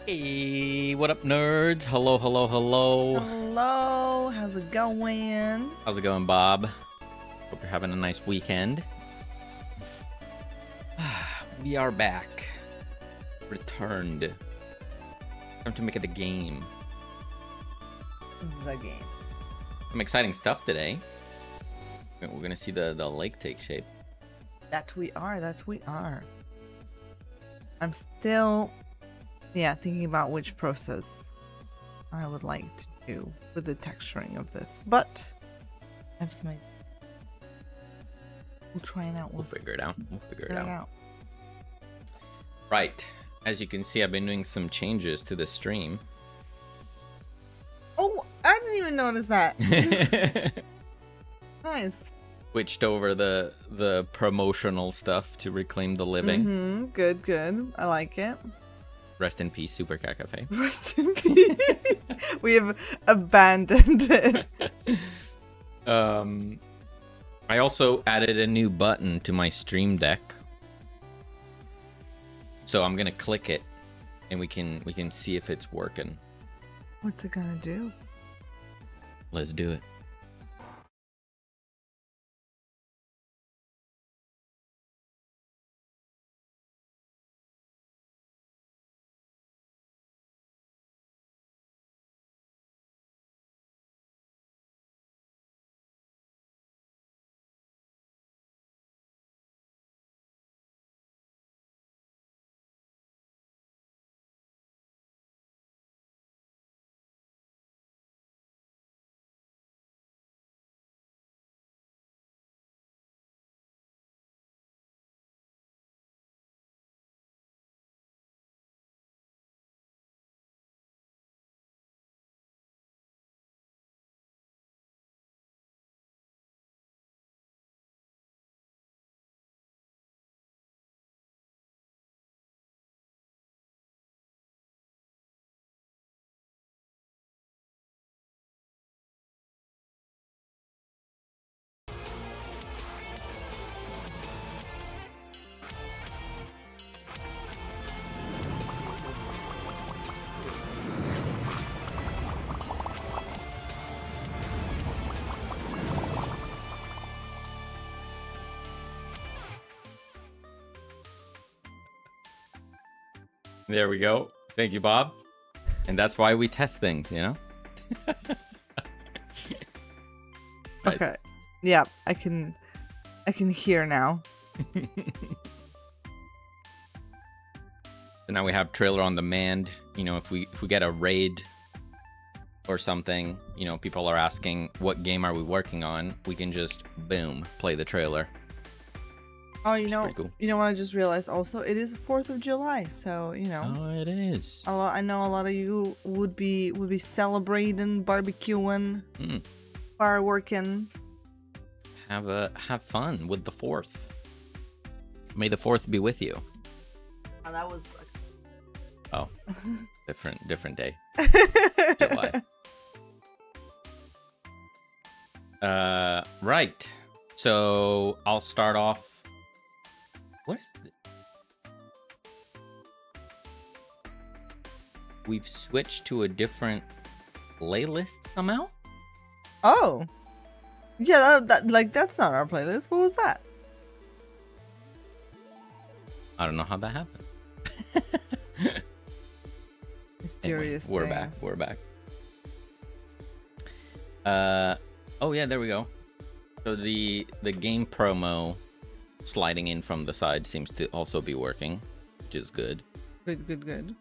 Hey, what up, nerds? Hello, hello, hello. Hello, how's it going? How's it going, Bob? Hope you're having a nice weekend. We are back. Returned. Time to make it a game. The game. Some exciting stuff today. We're gonna see the lake take shape. That we are. I'm still, thinking about which process I would like to do with the texturing of this. But I have some ideas. We'll try it out. We'll figure it out. out. Right. As you can see, I've been doing some changes to the stream. Oh, I didn't even notice that. Nice. Switched over the promotional stuff to reclaim the living. Mm-hmm. Good. I like it. Rest in peace, Super Cat Cafe. Rest in peace. We have abandoned it. I also added a new button to my stream deck. So I'm gonna click it and we can see if it's working. What's it gonna do? Let's do it. There we go. Thank you, Bob. And that's why we test things, you know? Nice. Okay. Yeah, I can hear now. So now we have trailer on demand. You know, if we get a raid or something, you know, people are asking what game are we working on, we can just boom, play the trailer. Oh, you know, cool. You know what I just realized also? It is 4th of July, so, you know. Oh, it is. I know a lot of you would be celebrating, barbecuing, fireworking. Have fun with the 4th. May the 4th be with you. Oh, that was Oh. different day. July. Right. So I'll start off. What is it? We've switched to a different playlist somehow? Oh. Yeah, that's not our playlist. What was that? I don't know how that happened. Mysterious anyway, things. We're back. Oh yeah, there we go. So the game promo sliding in from the side seems to also be working, which is good. Good.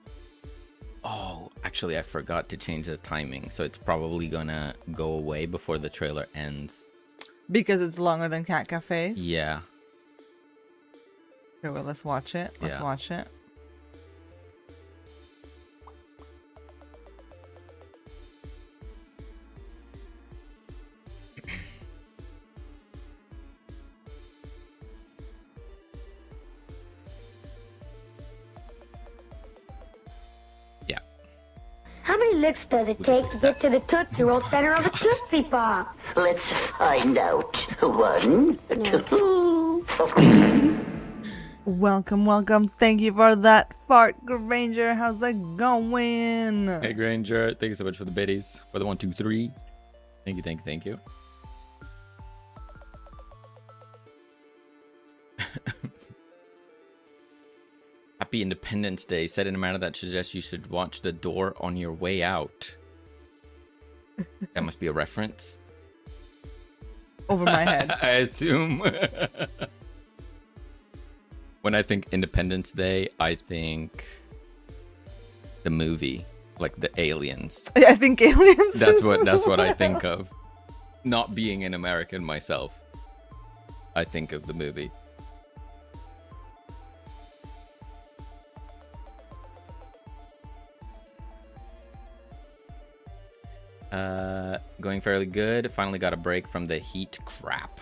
Oh, actually, I forgot to change the timing, so it's probably gonna go away before the trailer ends. Because it's longer than Cat Cafes? Yeah. Okay, well, let's watch it. Let's watch it. How many licks does it take to get to the Tootsie Roll center of a Tootsie Pop? Let's find out. 1, 2. Welcome, welcome. Thank you for that fart, Granger. How's it going? Hey, Granger. Thank you so much for the biddies. For the 1, 2, 3. Thank you, thank you, thank you. Happy Independence Day. Said in a manner that suggests you should watch the door on your way out. That must be a reference. Over my head. I assume. When I think Independence Day, I think the movie, like the aliens. I think aliens. That's what I think of. Not being an American myself, I think of the movie. Going fairly good. Finally got a break from the heat crap.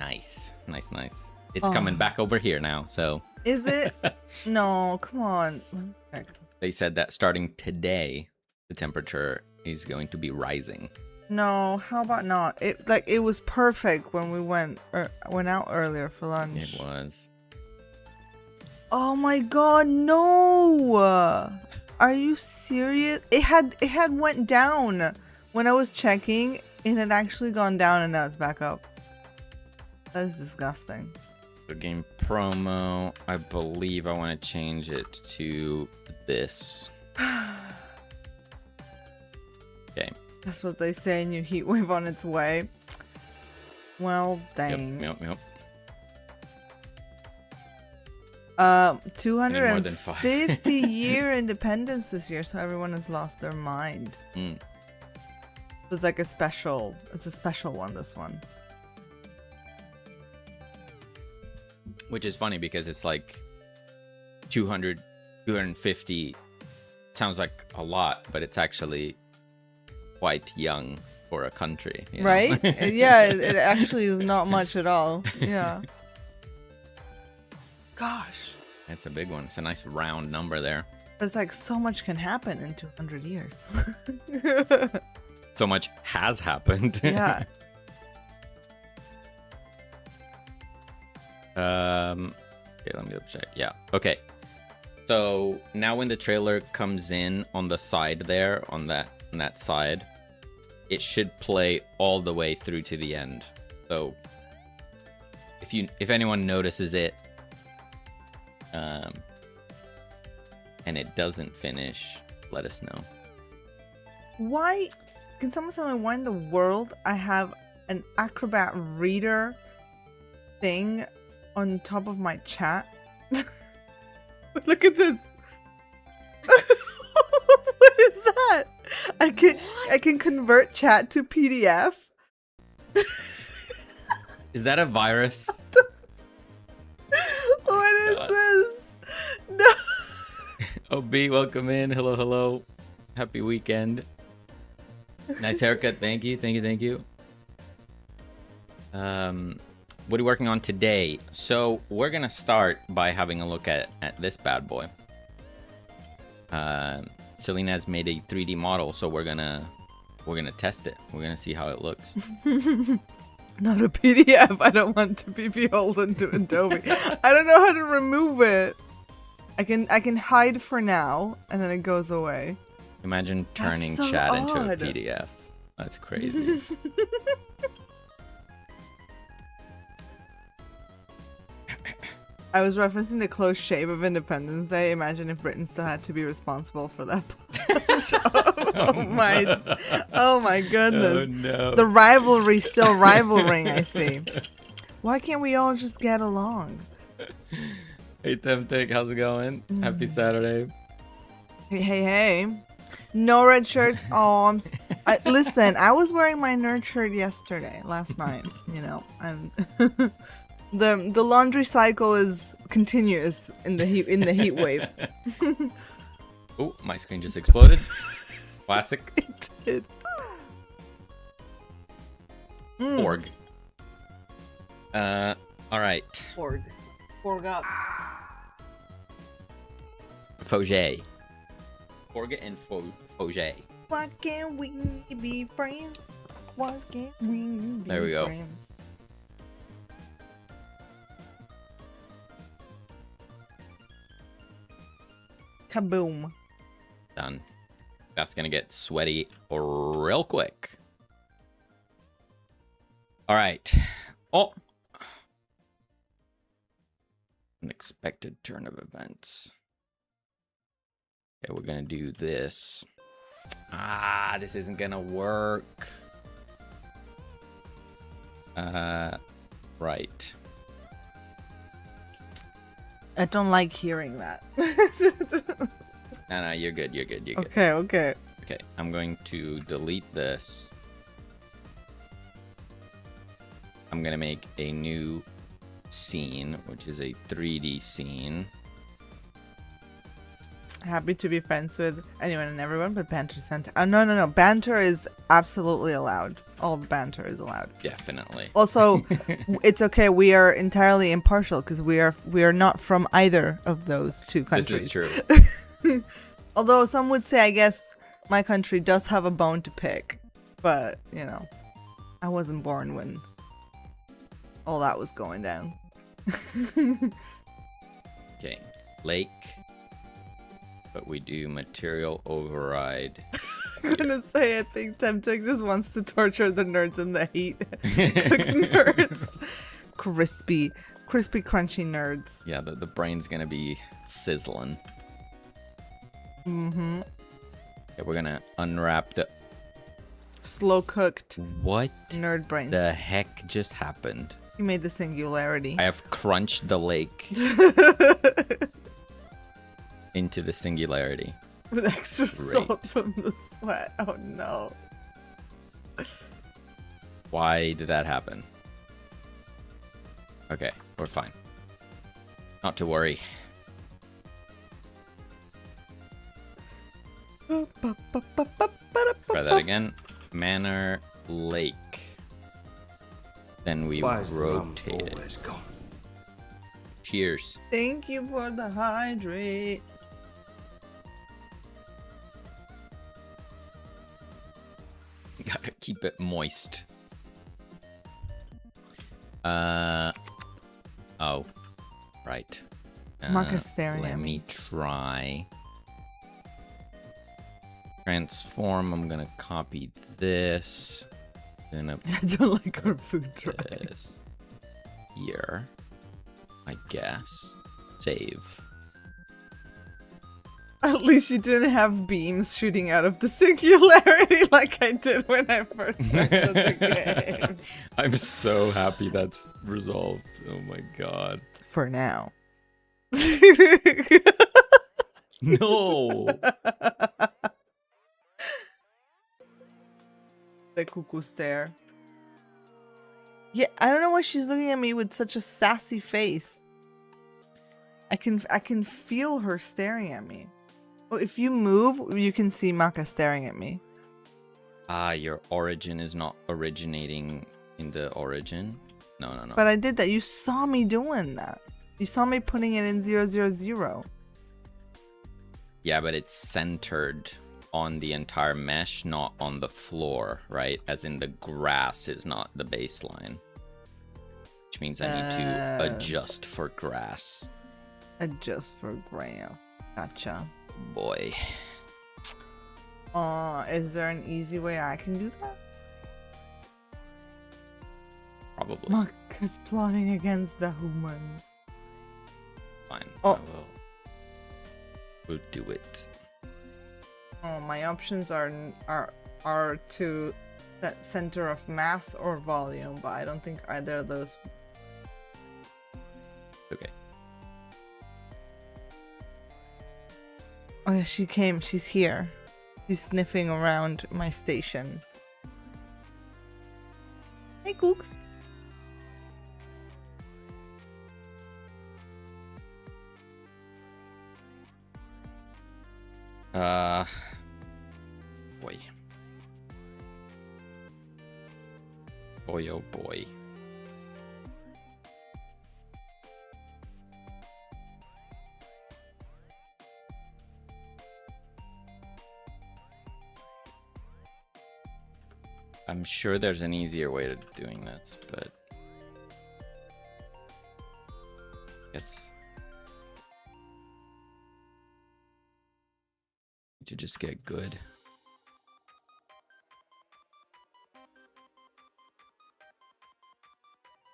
Nice, nice, nice. It's coming back over here now, so. Is it? No, come on. They said that starting today, the temperature is going to be rising. No, how about not? It was perfect when we went out earlier for lunch. It was. Oh my god, no! Are you serious? It had went down when I was checking. It had actually gone down and now it's back up. That's disgusting. The game promo, I believe I want to change it to this. Okay. That's what they say, new heat wave on its way. Well, dang. Yep. 250 year independence this year, so everyone has lost their mind. It's like a special one, this one. Which is funny because it's like 250 sounds like a lot, but it's actually quite young for a country. You know? Right? Yeah, it actually is not much at all. Yeah. Gosh. It's a big one. It's a nice round number there. But it's like so much can happen in 200 years. So much has happened. Yeah. Okay, let me double check. Yeah. Okay. So now when the trailer comes in on the side there, on that side, it should play all the way through to the end. So if anyone notices it, and it doesn't finish, let us know. Why? Can someone tell me why in the world I have an Acrobat Reader thing on top of my chat? Look at this. What is that? I can convert chat to PDF. Is that a virus? What is this? No. OB, welcome in. Hello. Happy weekend. Nice haircut. Thank you. What are you working on today? So we're gonna start by having a look at this bad boy. Selene has made a 3D model, so we're gonna test it. We're gonna see how it looks. Not a PDF. I don't want to be beholden to Adobe. I don't know how to remove it. I can hide for now, and then it goes away. Imagine turning so chat odd. into a PDF. That's crazy. I was referencing the close shave of Independence Day. Imagine if Britain still had to be responsible for that. Oh my goodness. Oh no. The rivalry's still rivaling, I see. Why can't we all just get along? Hey Temtic, how's it going? Happy Saturday. Hey. No red shirts. Oh, listen, I was wearing my nerd shirt last night. You know, I'm the laundry cycle is continuous in the heat wave. Oh, my screen just exploded. Classic. It did. Org. All right. Org up. Foget. Orga and Foget. Why can't we be friends? Why can't we be There we go. friends? Kaboom. Done. That's gonna get sweaty real quick. All right. Oh. Unexpected turn of events. Okay, we're gonna do this. Ah, this isn't gonna work. Right. I don't like hearing that. No, you're good. You're good. You're good. Okay, okay. Okay, I'm going to delete this. I'm gonna make a new scene, which is a 3D scene. Happy to be friends with anyone and everyone, but banter's fantastic. Oh, no. Banter is absolutely allowed. All the banter is allowed. Definitely. Also, it's okay. We are entirely impartial because we are not from either of those two countries. This is true. Although some would say, I guess, my country does have a bone to pick. But, you know, I wasn't born when all that was going down. Okay, lake. But we do material override. I'm gonna say, I think Temtek just wants to torture the nerds in the heat. Cooked nerds. Crispy, crunchy nerds. Yeah, the brain's gonna be sizzling. Mm-hmm. Okay, we're gonna unwrap the... Slow cooked What nerd brains. the heck just happened? You made the singularity. I have crunched the lake into the singularity. With extra Great. salt from the sweat. Oh no. Why did that happen? Okay, we're fine. Not to worry. Try that again. Manor Lake. Then we rotate it. Cheers. Thank you for the hydrate. Gotta keep it moist. Oh. Right. Maka's staring Let at me try. Transform. I'm gonna copy this. Gonna I don't like our food dry. this here. I guess. Save. At least you didn't have beams shooting out of the singularity like I did when I first started the game. I'm so happy that's resolved. Oh my god. For now. No. The cuckoo stare. Yeah, I don't know why she's looking at me with such a sassy face. I can feel her staring at me. Oh, if you move, you can see Maka staring at me. Ah, your origin is not originating in the origin? No. But I did that. You saw me doing that. You saw me putting it in 000. Yeah, but it's centered on the entire mesh, not on the floor, right? As in the grass is not the baseline. Which means I need to adjust for grass. Adjust for grass. Gotcha. Boy. Is there an easy way I can do that? Probably. Maka's plotting against the humans. Fine. Oh. We'll do it. Oh, my options are to that center of mass or volume, but I don't think either of those. Okay. Oh yeah, she came. She's here. She's sniffing around my station. Hey, Cooks. Boy. Boy, oh boy. I'm sure there's an easier way to doing this, but I guess to just get good.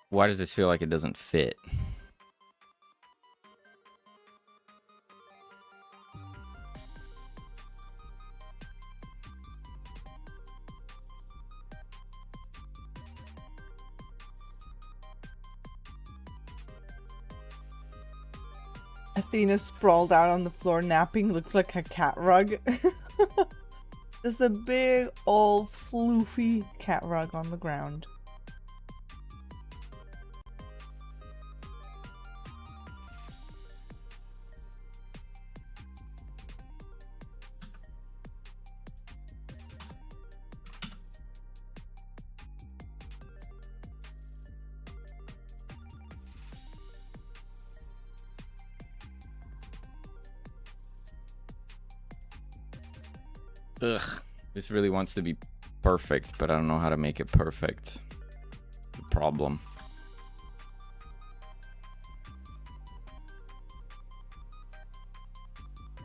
Why does this feel like it doesn't fit? Athena sprawled out on the floor napping, looks like a cat rug. Just a big old floofy cat rug on the ground. Ugh, this really wants to be perfect, but I don't know how to make it perfect. The problem.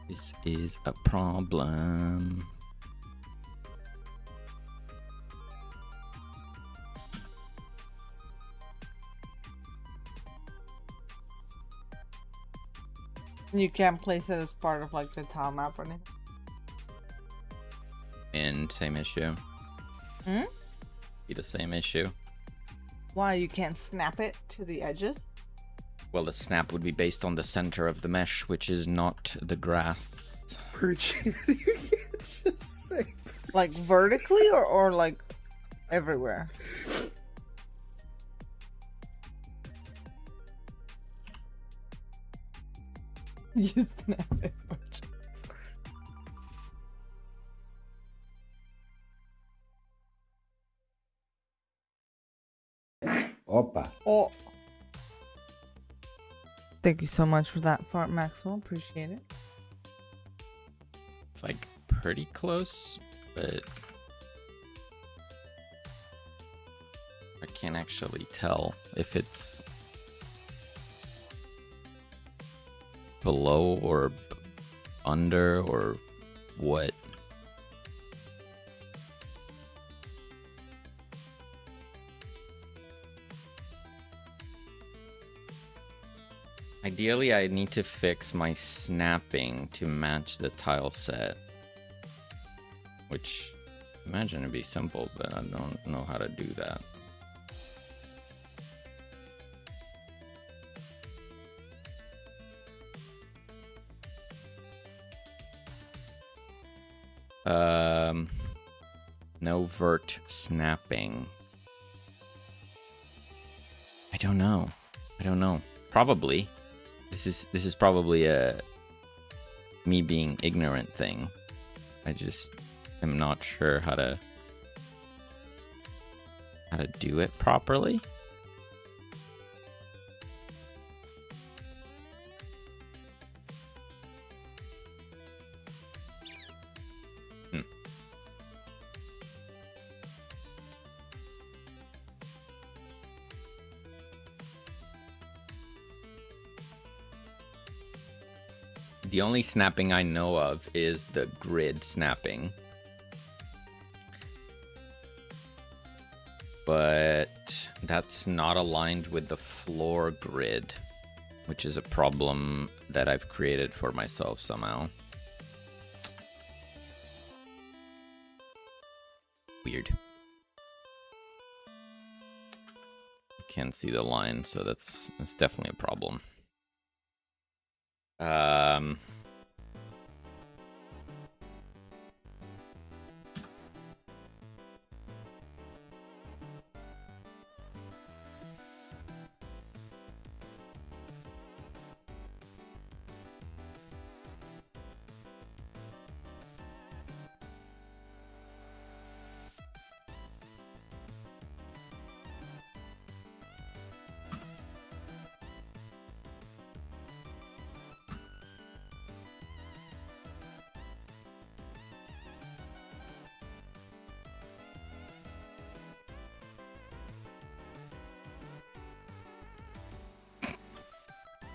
This is a problem. You can't place it as part of like the tile map or anything. And same issue. Hmm? Be the same issue. Why you can't snap it to the edges? Well, the snap would be based on the center of the mesh, which is not the grass. You can't just say. Like vertically or like everywhere? You snap it. Opa. Oh. Thank you so much for that fart, Maxwell. Appreciate it. It's like pretty close, but I can't actually tell if it's below or under or what. Ideally, I need to fix my snapping to match the tile set. Which, imagine it'd be simple, but I don't know how to do that. No vert snapping. I don't know. Probably. This is probably a me being ignorant thing. I just am not sure how to do it properly. The only snapping I know of is the grid snapping. But that's not aligned with the floor grid, which is a problem that I've created for myself somehow. Weird. Can't see the line, so that's definitely a problem.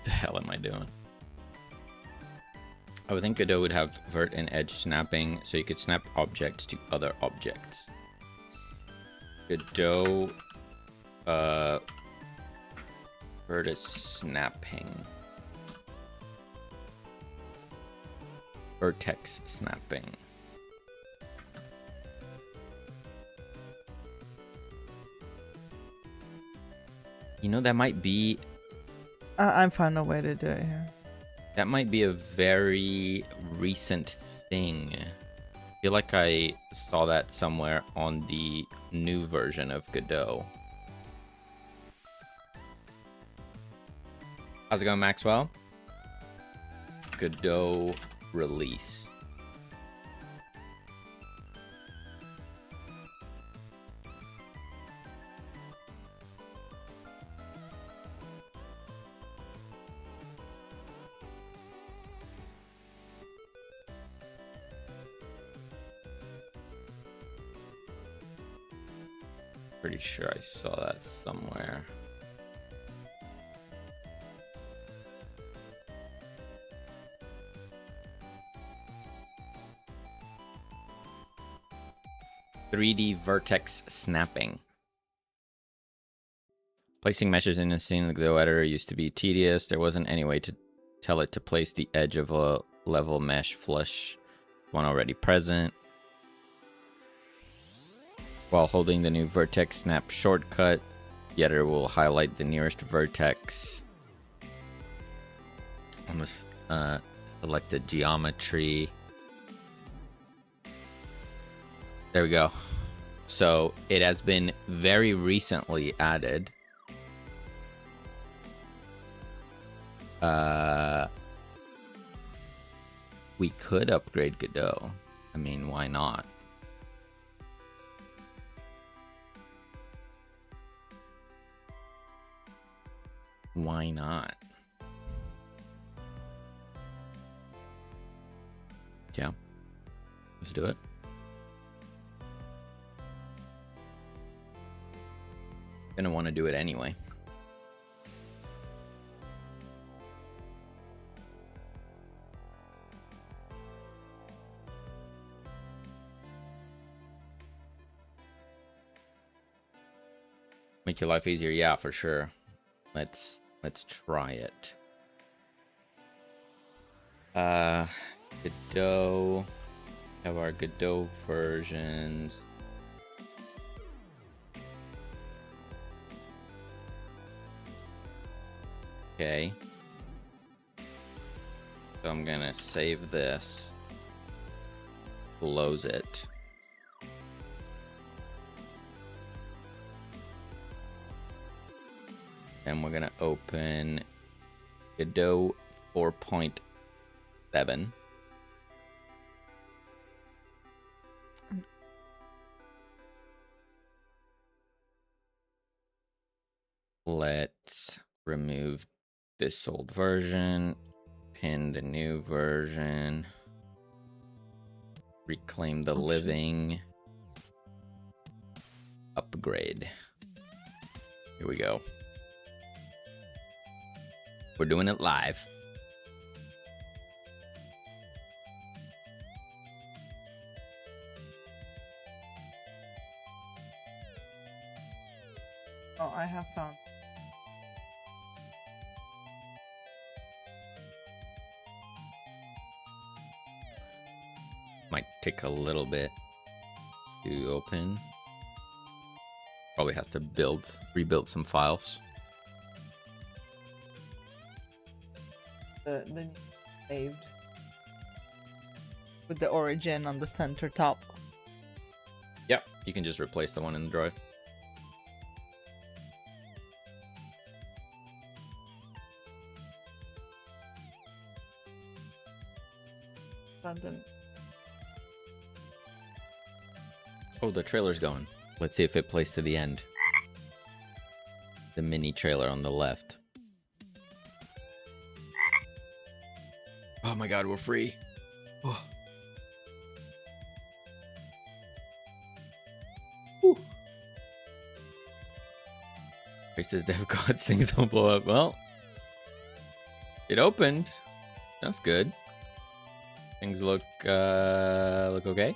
The hell am I doing? I would think Godot would have vert and edge snapping, so you could snap objects to other objects. Godot, vertex snapping. Vertex snapping. You know, that might be... I'm found a way to do it here. That might be a very recent thing. I feel like I saw that somewhere on the new version of Godot. How's it going, Maxwell? Godot release. Pretty sure I saw that somewhere. "3D vertex snapping. Placing meshes in a scene in the Godot editor used to be tedious. There wasn't any way to tell it to place the edge of a level mesh flush one already present. While holding the new vertex snap shortcut, the editor will highlight the nearest vertex on this selected geometry. There we go. So it has been very recently added. We could upgrade Godot. I mean, why not? Why not? Yeah. Let's do it. Gonna want to do it anyway. Make your life easier, yeah, for sure. Let's try it. Godot. Have our Godot versions. Okay. So I'm gonna save this. Close it. And we're gonna open Godot 4.7. Let's remove this old version, pin the new version, reclaim the living, upgrade. Here we go. We're doing it live. Oh, I have found. Might take a little bit to open. Probably has to rebuild some files. The saved with the origin on the center top. Yep, you can just replace the one in the drive. Found them. Oh, the trailer's going. Let's see if it plays to the end. The mini trailer on the left. Oh my god, we're free. Oh. Praise to the dev gods, things don't blow up. Well, it opened. That's good. Things look okay.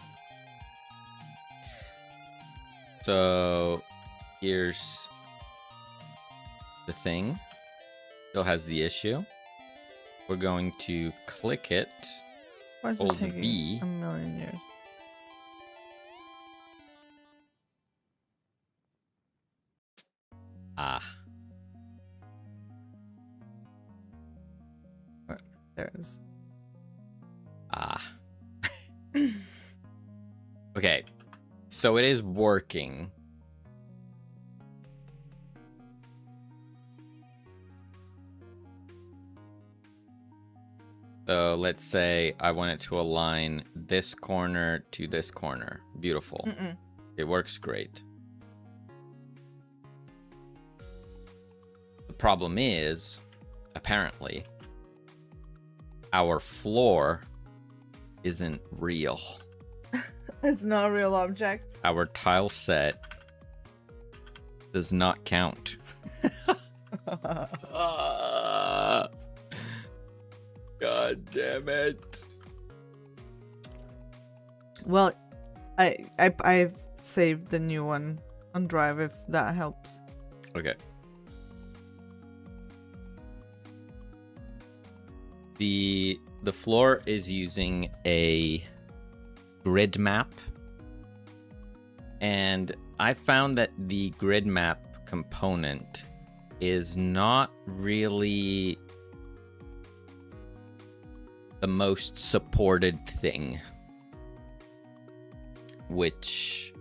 So here's the thing. Still has the issue. We're going to click it. Why is it Hold taking B. a million years? Ah. There's. Ah. Okay. So it is working. So let's say I want it to align this corner to this corner. Beautiful. It works great. The problem is, apparently, our floor isn't real. It's not a real object. Our tile set does not count. God damn it. Well, I've saved the new one on Drive if that helps. Okay. The floor is using a grid map, and I found that the grid map component is not really the most supported thing, which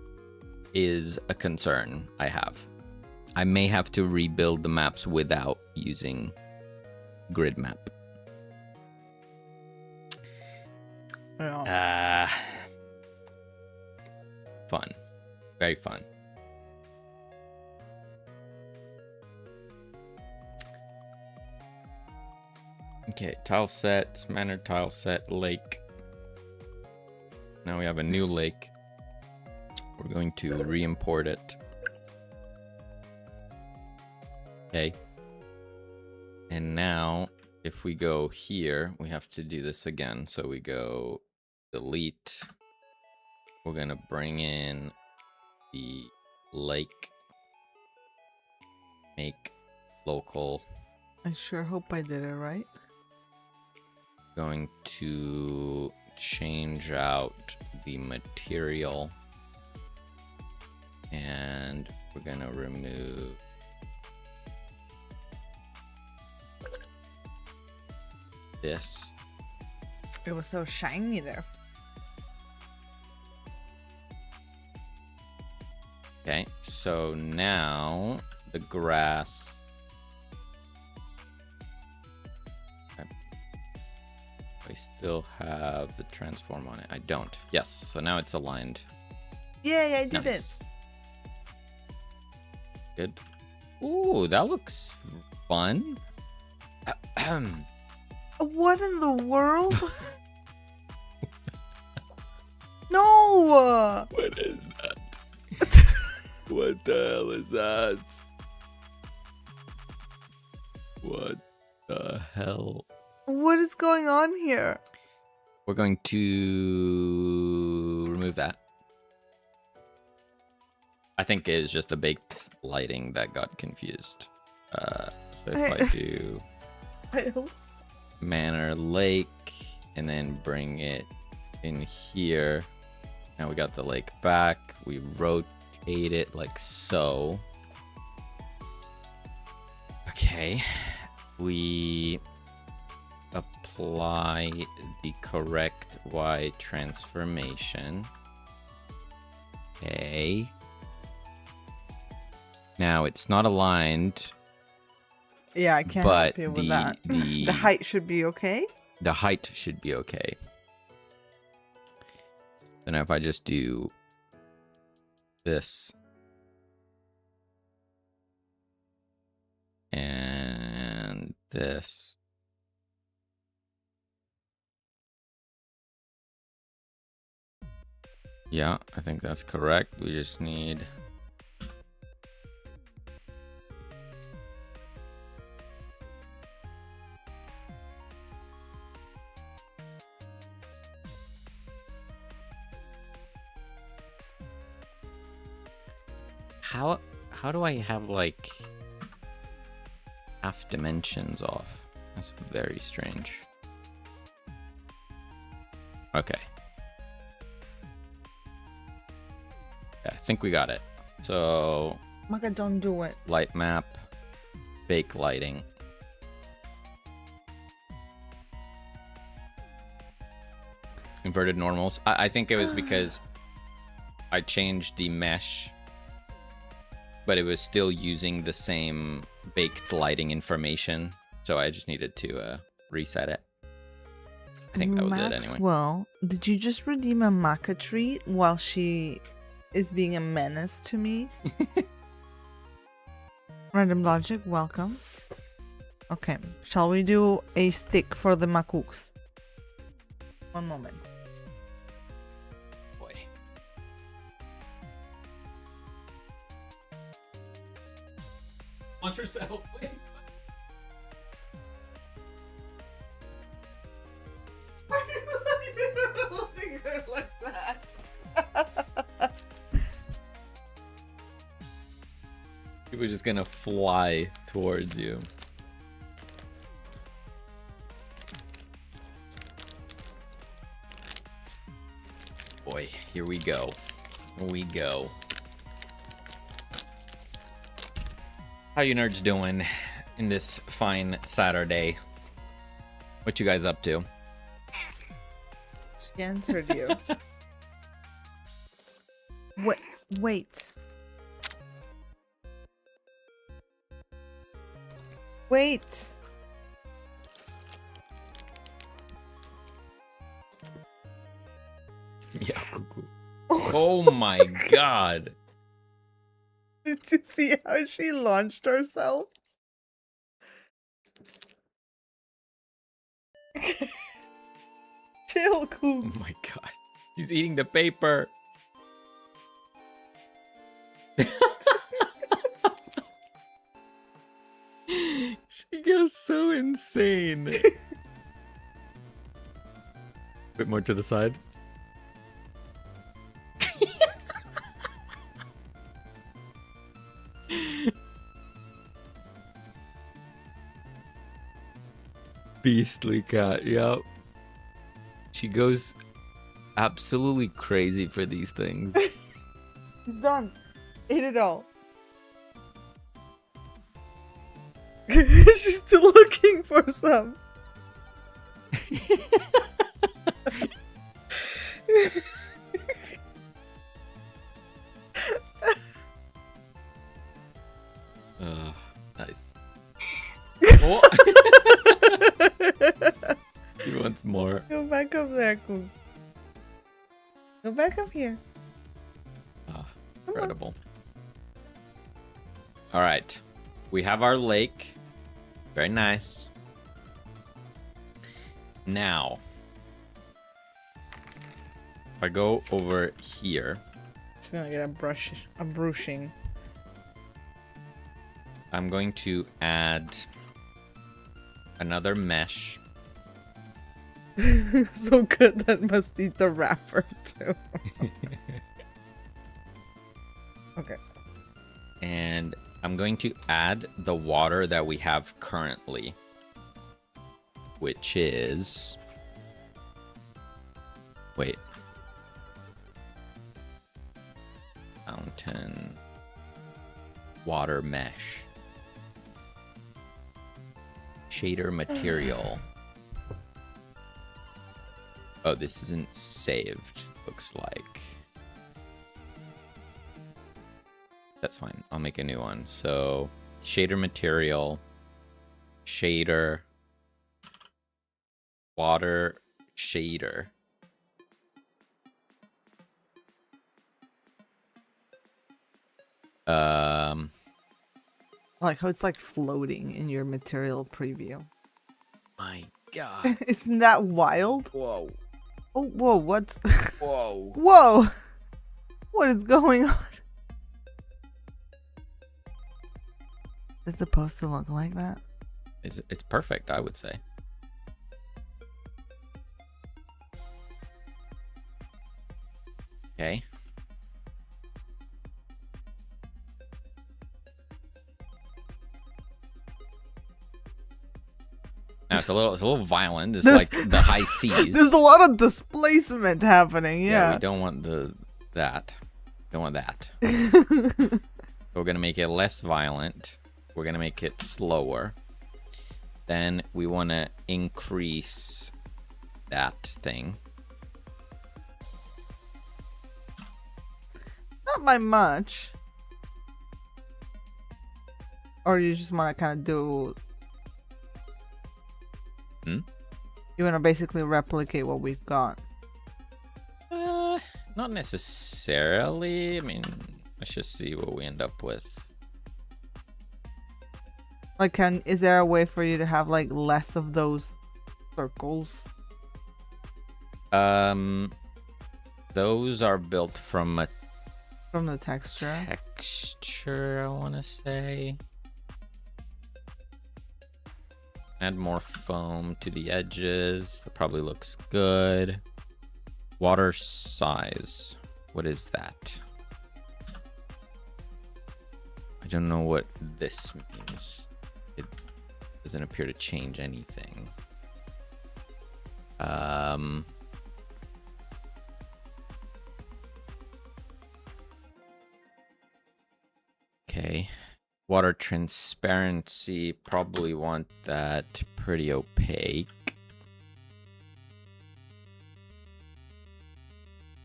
is a concern I have. I may have to rebuild the maps without using grid map. Fun. Very fun. Okay, tile set, manor tile set, lake. Now we have a new lake. We're going to re-import it. Okay. And now, if we go here, we have to do this again. So we go delete. We're gonna bring in the lake. Make local. I sure hope I did it right. Going to change out the material. And we're gonna remove this. It was so shiny there. Okay, so now the grass. Okay. I still have the transform on it. I don't. Yes, so now it's aligned. Yay, I did Nice. Good. Ooh, that looks fun. it. What in the world? No! What is that? What the hell is that? What the hell? What is going on here? We're going to remove that. I think it is just the baked lighting that got confused. So if I do I hope so. Manor Lake and then bring it in here. Now we got the lake back. We rotate it like so. Okay. We apply the correct Y transformation. Okay. Now it's not aligned. Yeah, I can't But help you with that. the The height should be okay. The height should be okay. So now if I just do this and this. Yeah, I think that's correct. We just need How do I have like half dimensions off? That's very strange. Okay. Yeah, I think we got it. So Maka, don't do it. light map, fake lighting. Inverted normals. I think it was because I changed the mesh, but it was still using the same baked lighting information. So I just needed to reset it. I think that was it anyway. Well, did you just redeem a Maka treat while she is being a menace to me? Random logic, welcome. Okay, shall we do a stick for the Makuks? One moment. Boy. Launch yourself. Wait. Why are you holding her like that? He was just gonna fly towards you. Boy, here we go. Here we go. How you nerds doing in this fine Saturday? What you guys up to? She answered you. Wait. Wait. Yeah, cuckoo. Oh my god. Did you see how she launched herself? Chill, Oh Coops. my god. She's eating the paper. She goes so insane. Bit more to the side. Beastly cat, yep. She goes absolutely crazy for these things. It's done. Ate it all. She's still looking for some. Nice. Oh. He wants more. Go back up there, Coops. Go back up here. Incredible. All right. We have our lake. Very nice. Now, if I go over here, Just gonna get a brushing. I'm going to add another mesh. So good that must eat the wrapper too. Okay. And I'm going to add the water that we have currently, which is... Wait. Fountain. Water mesh. Shader material. Oh, this isn't saved, looks like. That's fine. I'll make a new one. So, shader material, shader, water, shader. Like how it's like floating in your material preview. My God. Isn't that wild? Whoa. Oh, whoa, what's... Whoa. Whoa! What is going on? It's supposed to look like that? It's perfect, I would say. Okay. Now it's a little violent. It's There's- like the high seas. There's a lot of displacement happening. We Yeah. don't want that. Don't want that. We're gonna make it less violent. We're gonna make it slower. Then we want to increase that thing. Not by much. Or you just want to kind of do. You want to basically replicate what we've got. Not necessarily. I mean, let's just see what we end up with. Like, is there a way for you to have like less of those circles? Those are built from a From the texture. texture, I want to say. Add more foam to the edges. That probably looks good. Water size. What is that? I don't know what this means. It doesn't appear to change anything. Okay. Water transparency, probably want that pretty opaque.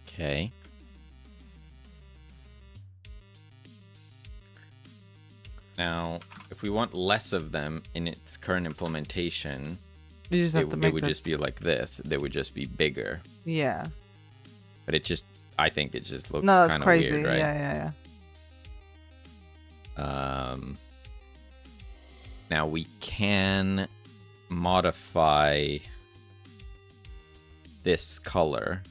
Okay. Now, if we want less of them in its current implementation, You just have to it make would the... just be like this. They would just be bigger. Yeah. But it just, I think it just looks No, that's kind of crazy. weird, right? Yeah. Now we can modify this color.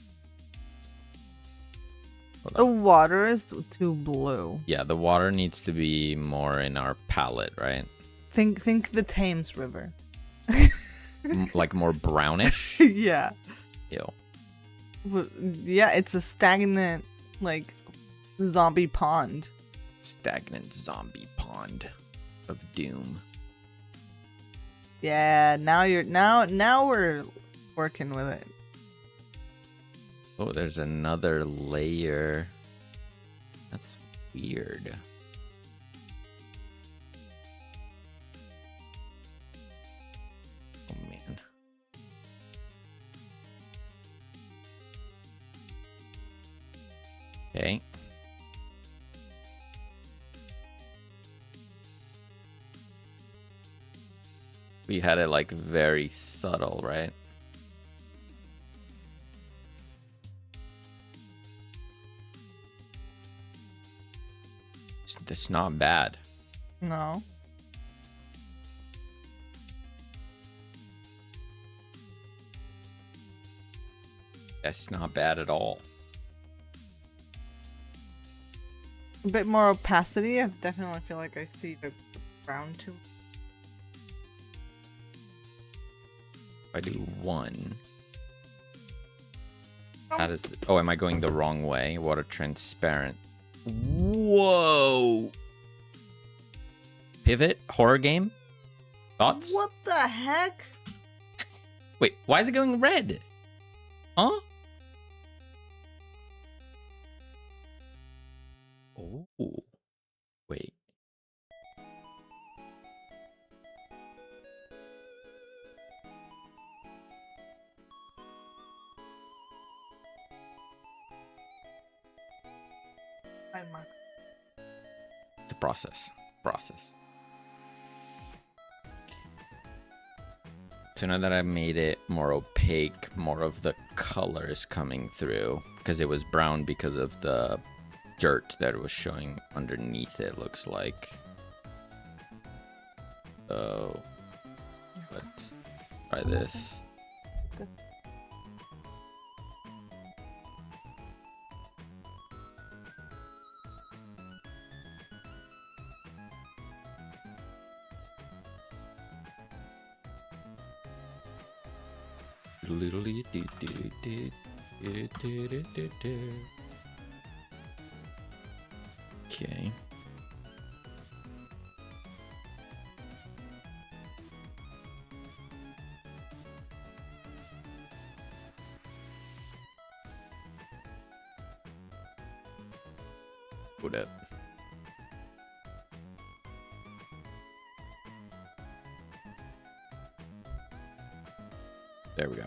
Hold The on. water is too blue. Yeah, the water needs to be more in our palette, right? Think the Thames River. Like more brownish. Yeah. Ew. Yeah, it's a stagnant, like, zombie pond. Stagnant zombie pond of doom. Yeah, now we're working with it. Oh, there's another layer. That's weird. Oh man. Okay. We had it like very subtle, right? It's not bad. No. That's not bad at all. A bit more opacity. I definitely feel like I see the brown too. If I do one. How does oh, am I going the wrong way? Water transparent. Whoa. Pivot horror game? Thoughts? What the heck? Wait, why is it going red? Huh? Oh. Wait. It's a process. So now that I've made it more opaque, more of the color is coming through, because it was brown because of the dirt that it was showing underneath it, looks like. So let's try this. Okay. Put it. There we go.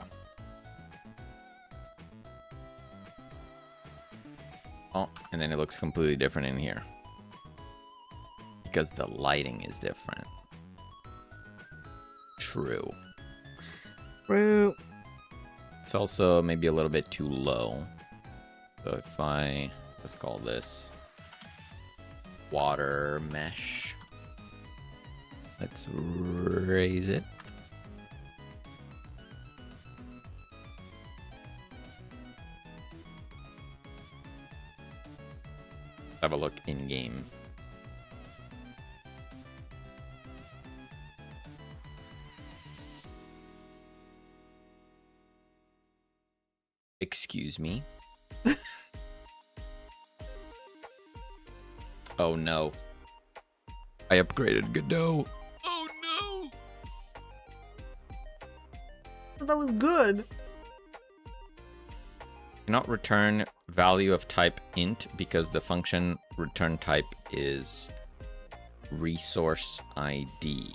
Oh, and then it looks completely different in here. Because the lighting is different. True. True. It's also maybe a little bit too low. So if let's call this water mesh. Let's raise it. Have a look in game. Excuse me. Oh no. I upgraded Godot. Oh no. That was good. Cannot return value of type int because the function return type is resource ID.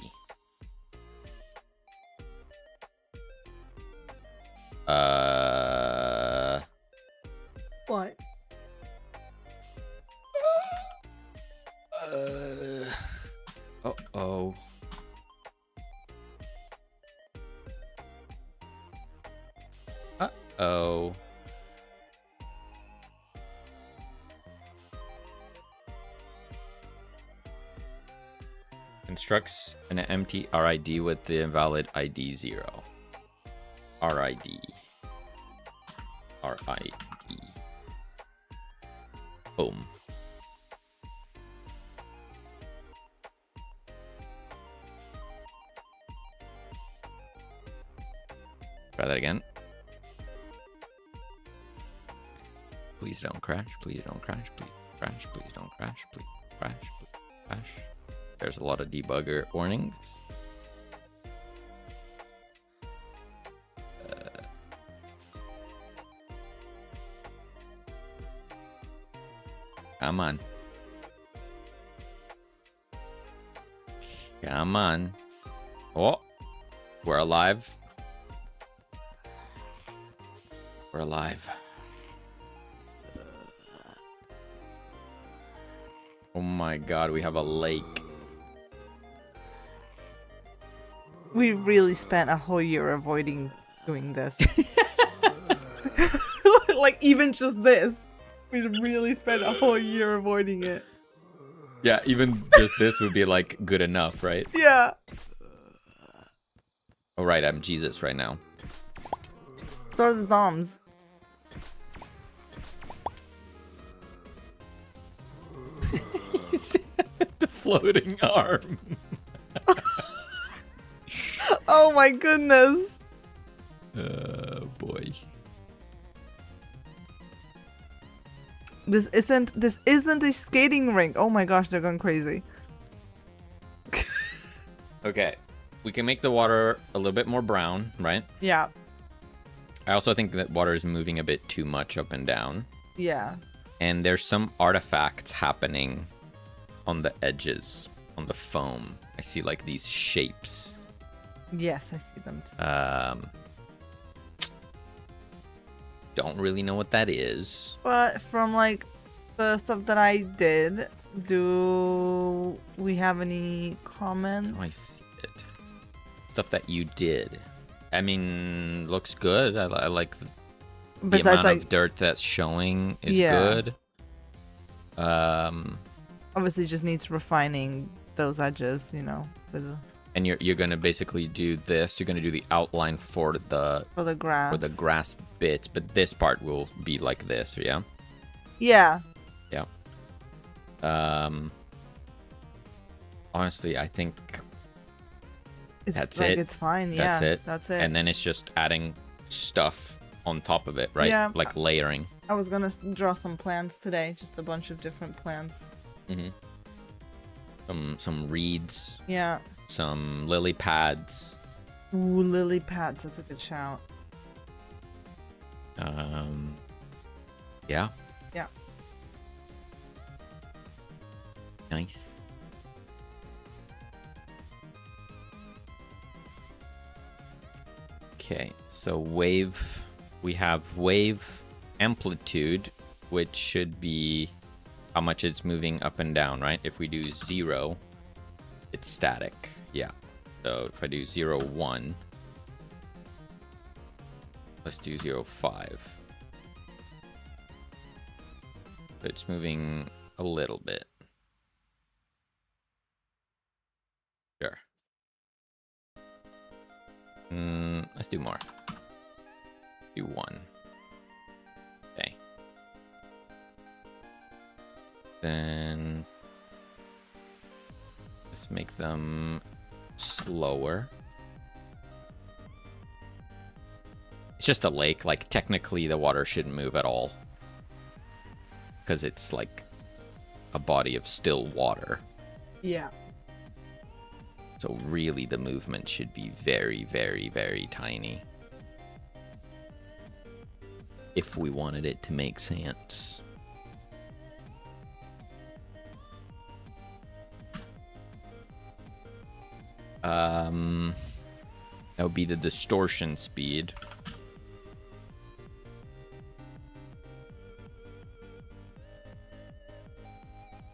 What? Uh-oh. Uh-oh. Constructs an empty RID with the invalid ID 0. RID. RID. Boom. Try that again. Please don't crash. Please don't crash. Please crash. Please don't crash. Please crash. Please crash. There's a lot of debugger warnings. Come on. Come on. Oh, we're alive. We're alive. Oh my god, we have a lake. We really spent a whole year avoiding doing this. Like, even just this. We really spent a whole year avoiding it. Yeah, even just this would be like good enough, right? Yeah. Oh, right, I'm Jesus right now. So are the zombs. The floating arm. Oh my goodness. Oh boy. This isn't a skating rink. Oh my gosh, they're going crazy. Okay, we can make the water a little bit more brown, right? Yeah. I also think that water is moving a bit too much up and down. Yeah. And there's some artifacts happening on the edges, on the foam. I see like these shapes. Yes, I see them too. Don't really know what that is. But from like the stuff that I did, do we have any comments? Oh, I see it. Stuff that you did. I mean, looks good. I like the amount of dirt that's showing is good. Obviously just needs refining those edges, you know, with and you're gonna basically do this. You're gonna do the outline for the grass bits, but this part will be like this, yeah. Yeah. Yeah. Honestly, I think that's like it. It's fine. That's yeah. it. That's it. And then it's just adding stuff on top of it, right? Yeah. Like layering. I was gonna draw some plants today, just a bunch of different plants. Mm-hmm. Some reeds. Yeah. Some lily pads. Ooh, lily pads. That's a good shout. Yeah. Yeah. Nice. Okay, so wave, we have wave amplitude, which should be how much it's moving up and down, right? If we do 0, it's static. Yeah. So if I do 0, 1, let's do 0, 5. So it's moving a little bit. Sure. Let's do more. Do 1. Okay. Then let's make them slower. It's just a lake. Like, technically the water shouldn't move at all, because it's like a body of still water. Yeah. So really the movement should be very, very, very tiny if we wanted it to make sense. That would be the distortion speed.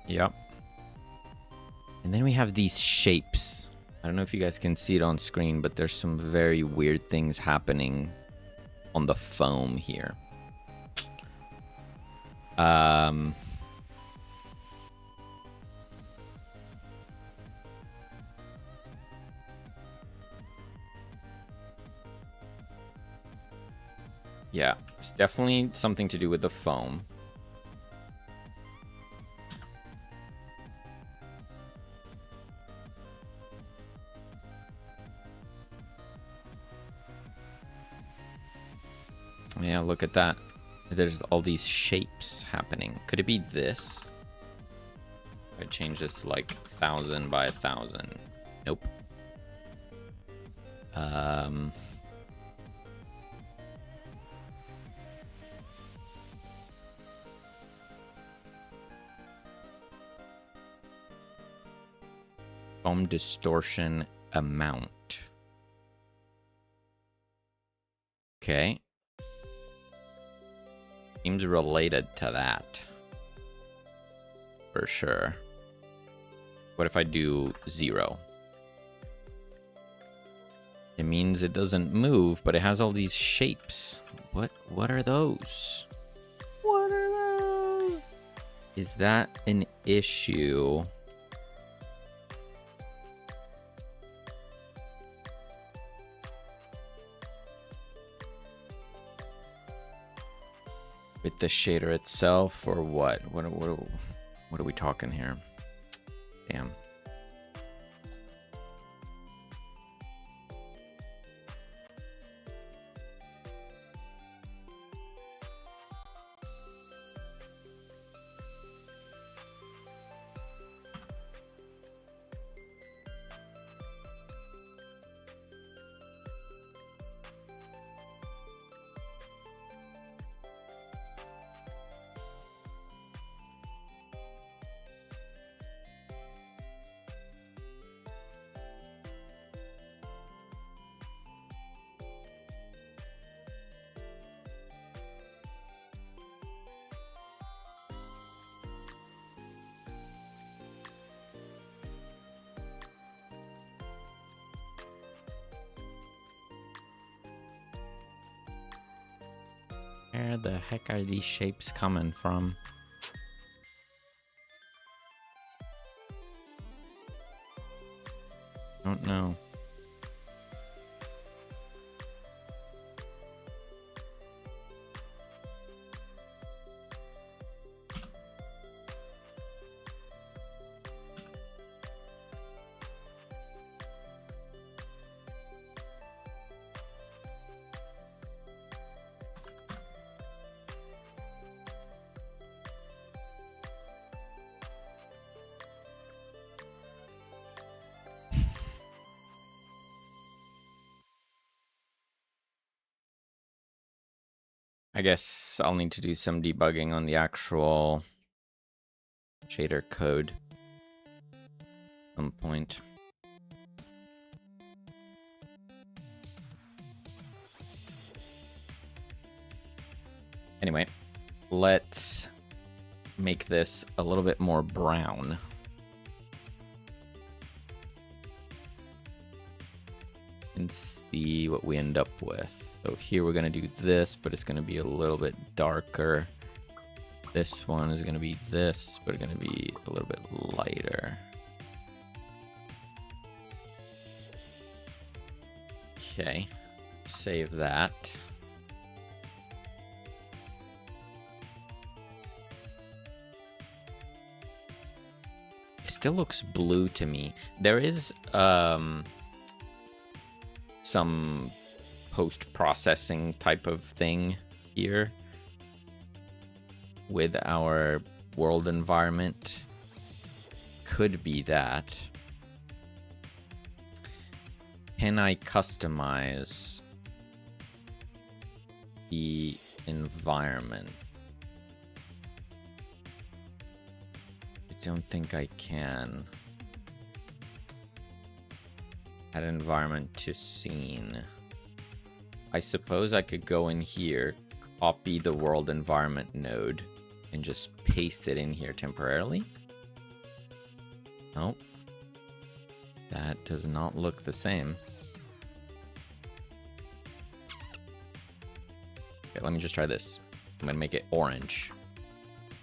Yep. And then we have these shapes. I don't know if you guys can see it on screen, but there's some very weird things happening on the foam here. Yeah, it's definitely something to do with the foam. Yeah, look at that. There's all these shapes happening. Could it be this? I change this to like 1,000 by 1,000. Nope. Foam distortion amount. Okay. Seems related to that. For sure. What if I do 0? It means it doesn't move, but it has all these shapes. What are those? What are those? Is that an issue? With the shader itself, or what? What are we talking here? Damn. Where the heck are these shapes coming from? Don't know. I guess I'll need to do some debugging on the actual shader code. some point. Anyway, let's make this a little bit more brown. And see what we end up with. So here we're going to do this, but it's going to be a little bit darker. This one is going to be this, but it's going to be a little bit lighter. Okay, save that. It still looks blue to me. There is some post-processing type of thing here with our world environment. Could be that. Can I customize the environment? I don't think I can. Add environment to scene. I suppose I could go in here, copy the world environment node, and just paste it in here temporarily. Nope. That does not look the same. Okay, let me just try this. I'm gonna make it orange.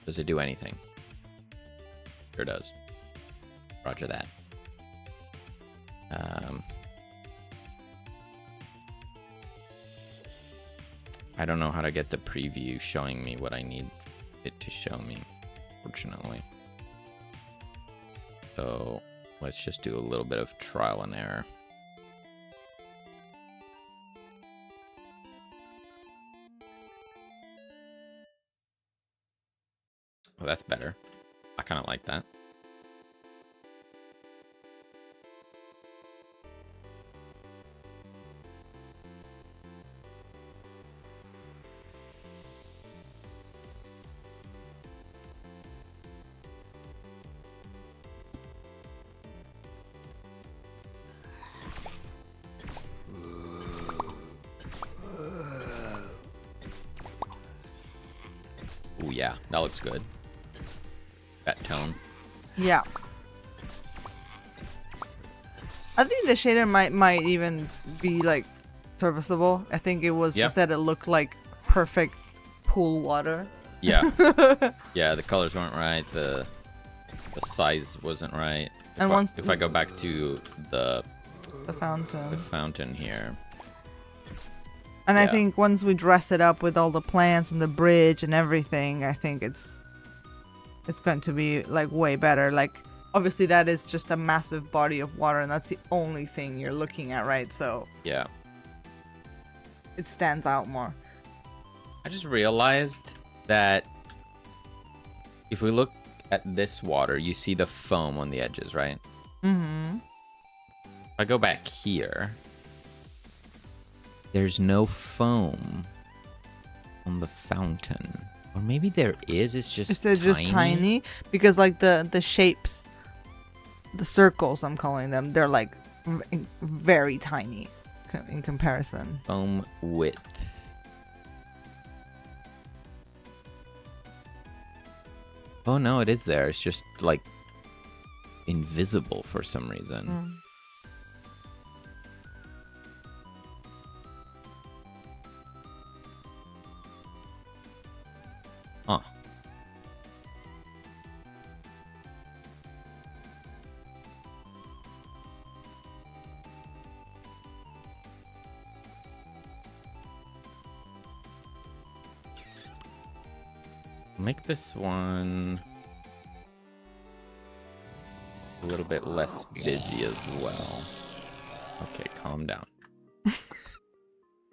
Does it do anything? Sure does. Roger that. I don't know how to get the preview showing me what I need it to show me, fortunately. So let's just do a little bit of trial and error. Oh, that's better. I kind of like that. Ooh, yeah, that looks good. That tone. Yeah. I think the shader might even be like serviceable. I think it was just that it looked like perfect pool water. Yeah. Yeah, the colors weren't right. The size wasn't right. If I go back to the fountain here. And I think once we dress it up with all the plants and the bridge and everything, I think it's going to be like way better. Like obviously that is just a massive body of water and that's the only thing you're looking at, right? So yeah, it stands out more. I just realized that if we look at this water, you see the foam on the edges, right? Mm-hmm. If I go back here, there's no foam on the fountain. Or maybe there is, it's just tiny. Just tiny because like the shapes, the circles I'm calling them, they're like very tiny in comparison. Foam width. Oh no, it is there. It's just like invisible for some reason. Mm. Huh. Make this one a little bit less busy as well. Okay, calm down.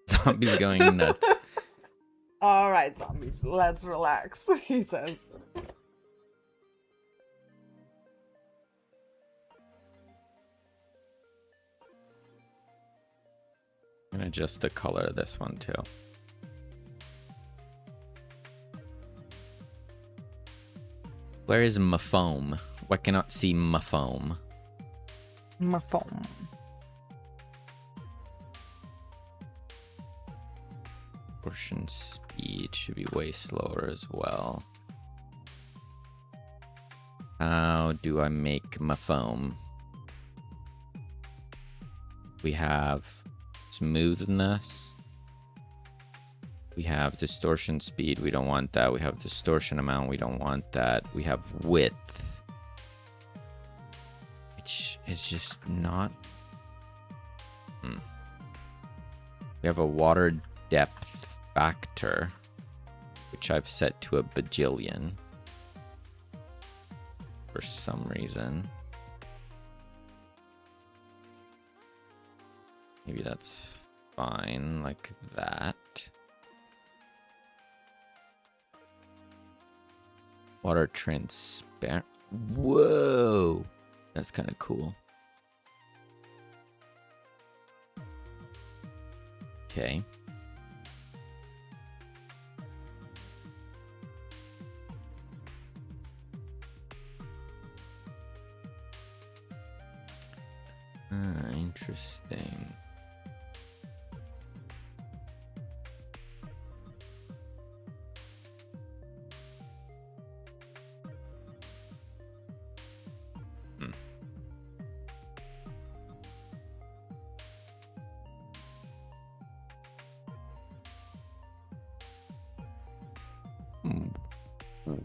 Zombies going nuts. All right, zombies, let's relax, he says. I'm gonna adjust the color of this one too. Where is my foam? I cannot see my foam. My phone. Portion speed should be way slower as well. How do I make my foam? We have smoothness. We have distortion speed. We don't want that. We have distortion amount. We don't want that. We have width, which is just not. We have a water depth factor, which I've set to a bajillion for some reason. Maybe that's fine, like that. Water transparent. Whoa! That's kind of cool. Okay. Interesting.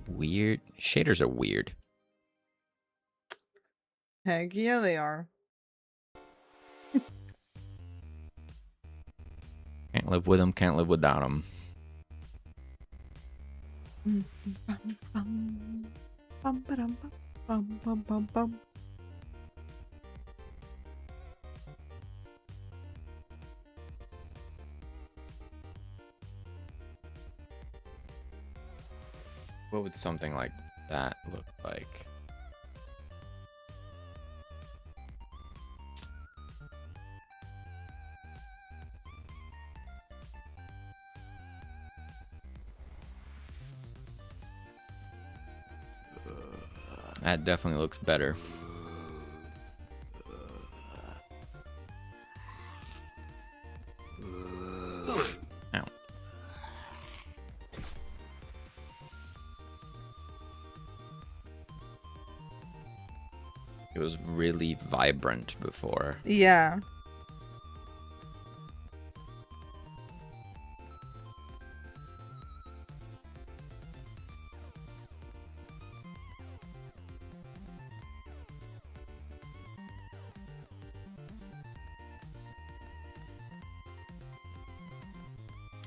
Weird. Shaders are weird. Heck yeah, they are. Can't live with them, can't live without them. What would something like that look like? That definitely looks better. Ow. It was really vibrant before. Yeah.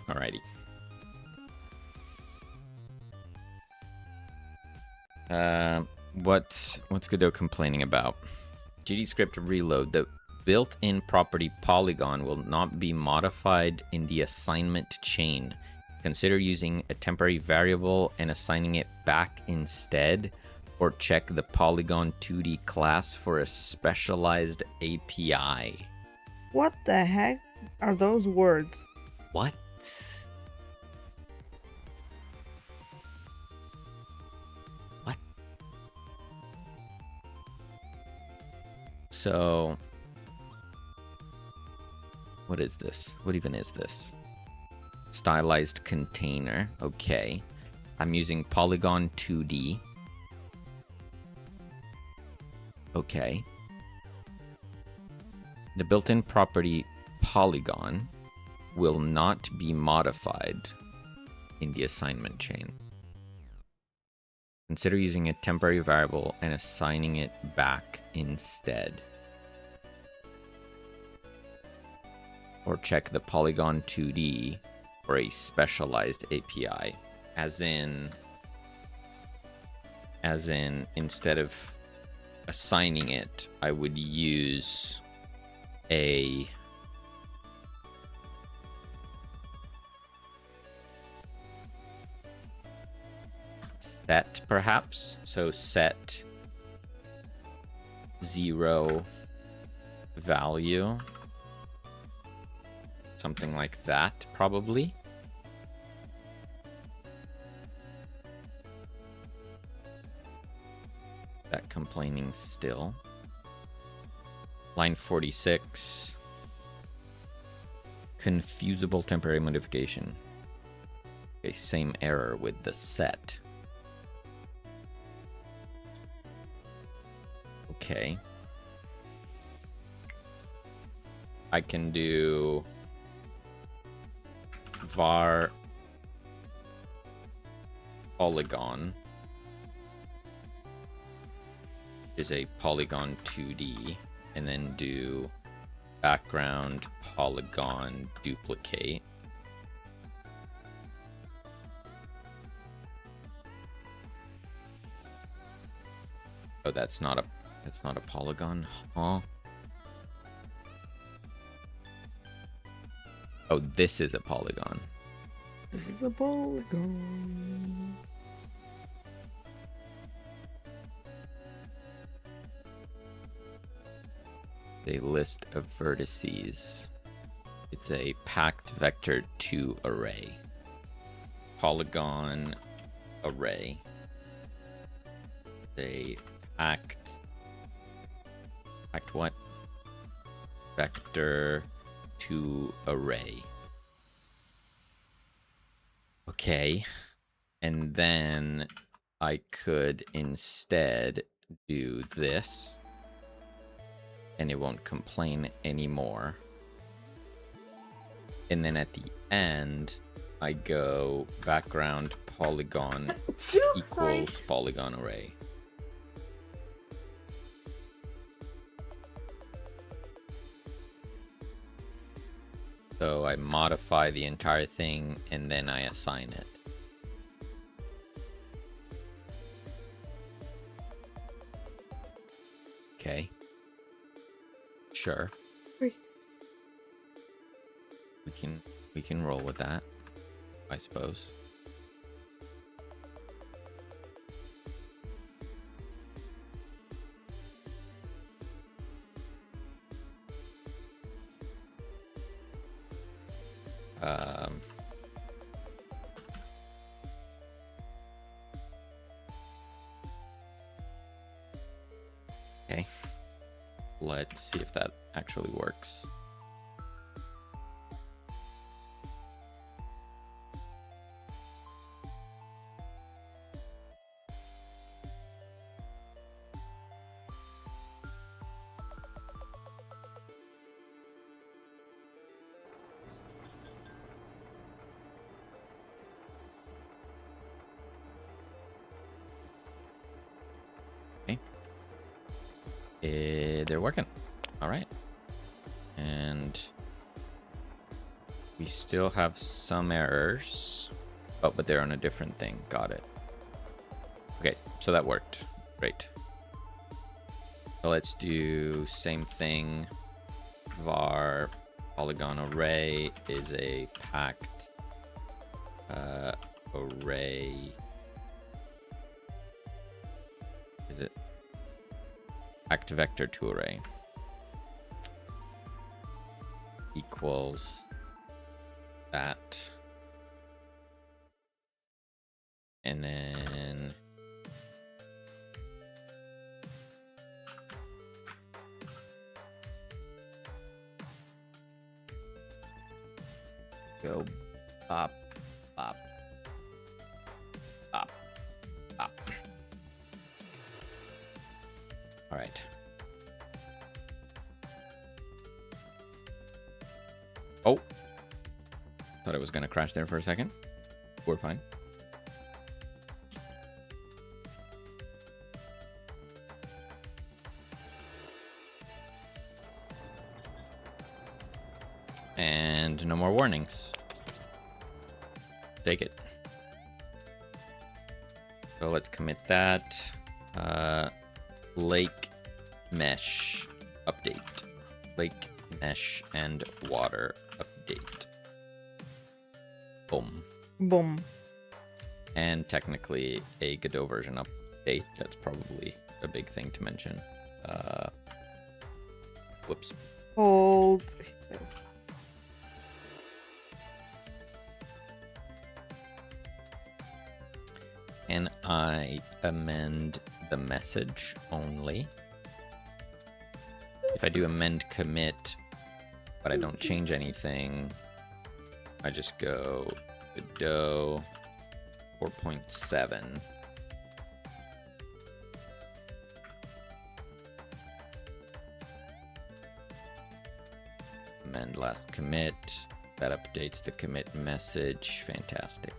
Alrighty. What's Godot complaining about? GD script reload. The built-in property polygon will not be modified in the assignment chain. Consider using a temporary variable and assigning it back instead, or check the polygon 2D class for a specialized API. What the heck are those words? What? What? So, what is this? What even is this? Stylized container. Okay. I'm using polygon 2D. Okay. The built-in property polygon will not be modified in the assignment chain. Consider using a temporary variable and assigning it back instead. Or check the polygon 2D for a specialized API. As in instead of assigning it, I would use a set, perhaps. So set 0 value, something like that, probably. That complaining still. Line 46. Confusable temporary modification. Okay, same error with the set. Okay. I can do var polygon is a polygon 2D, and then do background polygon duplicate. Oh, that's not a polygon, huh? Oh, this is a polygon. This is a polygon. A list of vertices. It's a packed vector 2 array. Polygon array. A packed what? Vector 2 array. Okay. And then I could instead do this, and it won't complain anymore. And then at the end, I go background polygon equals polygon array. So I modify the entire thing and then I assign it. Okay. Sure. Wait. We can roll with that, I suppose. Okay. Let's see if that actually works. They're working. All right. And we still have some errors. Oh, but they're on a different thing. Got it. Okay, so that worked. Great. So let's do same thing. Var polygon array is a packed array. Is it? Packed vector 2 array equals that, and then go bop bop bop bop. All right. Oh, thought it was gonna crash there for a second. We're fine. And no more warnings. Take it. So let's commit that. Lake mesh update. Lake mesh and water update. Boom. Boom. And technically a Godot version update. That's probably a big thing to mention. Whoops. Hold. Yes. And I amend the message only. if I do amend commit, but I don't change anything, I just go Godot 4.7. Amend last commit. That updates the commit message. Fantastic.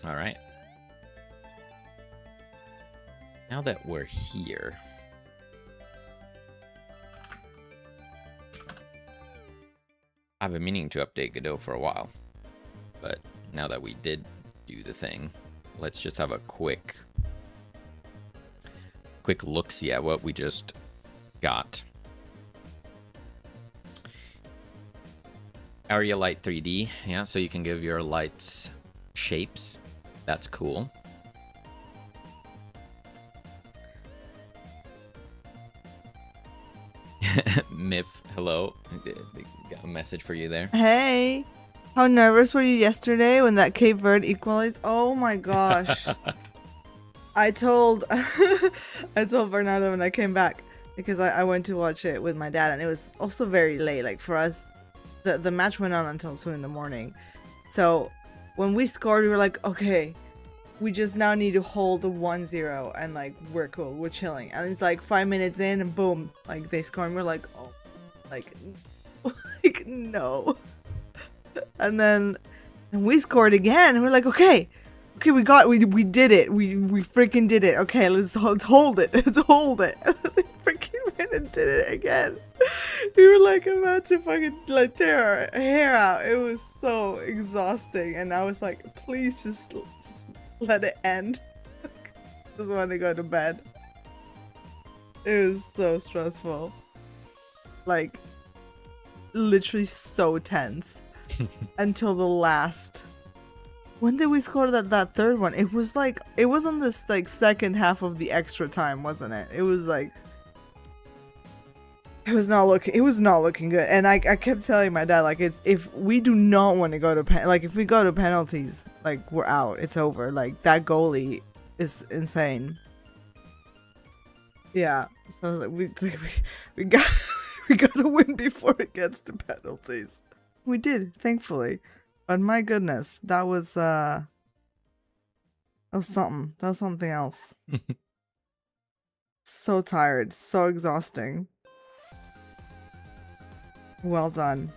All right. Now that we're here, I've been meaning to update Godot for a while, but now that we did do the thing, let's just have a quick look-see at what we just got. Area light 3D, yeah, so you can give your lights shapes. That's cool. Myth, hello. Got a message for you there. Hey, how nervous were you yesterday when that Cape Verde equalized? Oh my gosh. I told Bernardo when I came back, because I went to watch it with my dad, and it was also very late. Like for us, the match went on until 2 in the morning. So when we scored, we were like, okay, we just now need to hold the 1-0 and like we're cool, we're chilling. And it's like 5 minutes in and boom, like they score and we're like, oh, like no. And then we scored again and we're like, okay, we did it, we freaking did it. Okay, let's hold it. They freaking went and did it again. We were like about to fucking like tear our hair out. It was so exhausting, and I was like, please just let it end. Just want to go to bed. It was so stressful. Like, literally so tense. Until the last. When did we score that third one? It was like, it was on this like second half of the extra time, wasn't it? It was like, it was not looking good. And I kept telling my dad, like, it's, if we do not want to go to like if we go to penalties, like we're out, it's over. Like that goalie is insane. Yeah, so I was like, we gotta win before it gets to penalties. We did, thankfully, but my goodness, that was something. That was something else. So tired, so exhausting. Well done.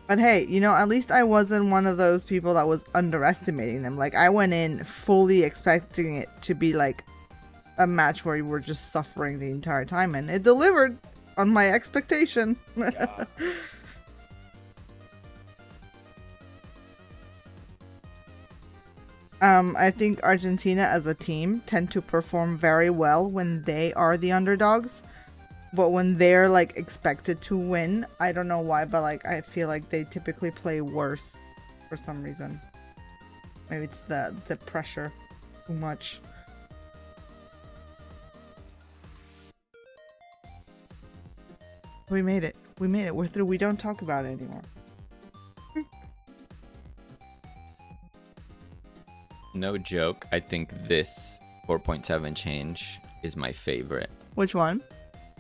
But hey, you know, at least I wasn't one of those people that was underestimating them. Like, I went in fully expecting it to be like a match where you were just suffering the entire time, and it delivered on my expectation. I think Argentina as a team tend to perform very well when they are the underdogs. But when they're like expected to win, I don't know why, but like I feel like they typically play worse for some reason. Maybe it's the pressure too much. We made it. We made it. We're through. We don't talk about it anymore. No joke. I think this 4.7 change is my favorite. Which one?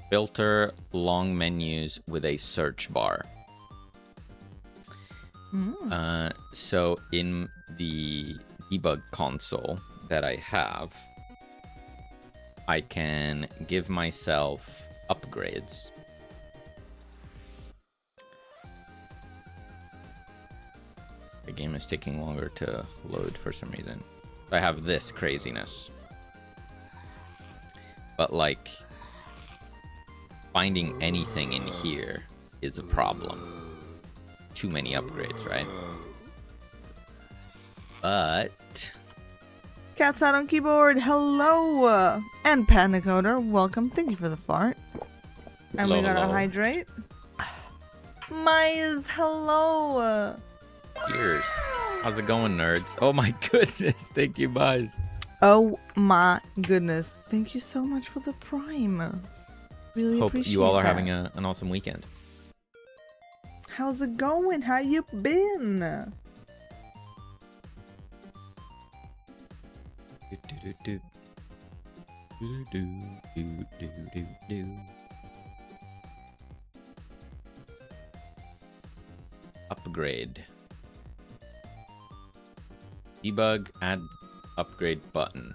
Filter long menus with a search bar. So in the debug console that I have, I can give myself upgrades. The game is taking longer to load for some reason. I have this craziness. But like, finding anything in here is a problem. Too many upgrades, right? But Cat's out on keyboard. Hello, and Panicoder. Welcome. Thank you for the fart. And hello, we gotta hello. hydrate. Mize, hello. Cheers. How's it going, nerds? Oh my goodness. Thank you, Buzz. Oh my goodness. Thank you so much for the prime. Really Hope appreciate you all are that. having an awesome weekend. How's it going? How you been? Do, do, do, do, do, do, do. Upgrade. Debug, add upgrade button.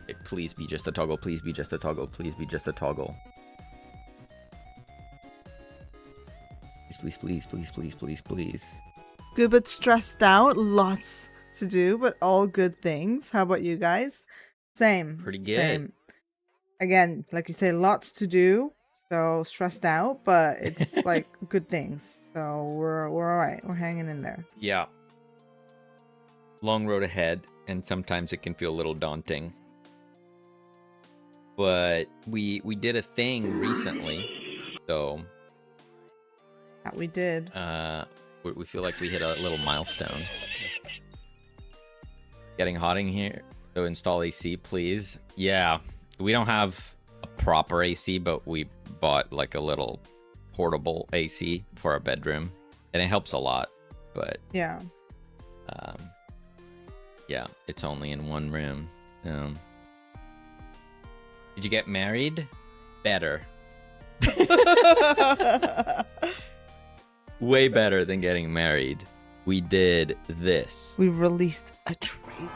Okay, please be just a toggle, please be just a toggle, please be just a toggle. Please, please, please, please, please, please. Good but stressed out. Lots to do, but all good things. How about you guys? Same. Pretty good. Same. Again, like you say, lots to do. So stressed out, but it's like good things. So we're all right. We're hanging in there. Yeah. Long road ahead, and sometimes it can feel a little daunting. But we did a thing recently, so That we did. we feel like we hit a little milestone. Getting hot in here, so install AC, please. Yeah, we don't have a proper AC, but we bought like a little portable AC for our bedroom, and it helps a lot. But Yeah. yeah, it's only in one room. Did you get married? Better. Way better than getting married. We did this. We released a trailer.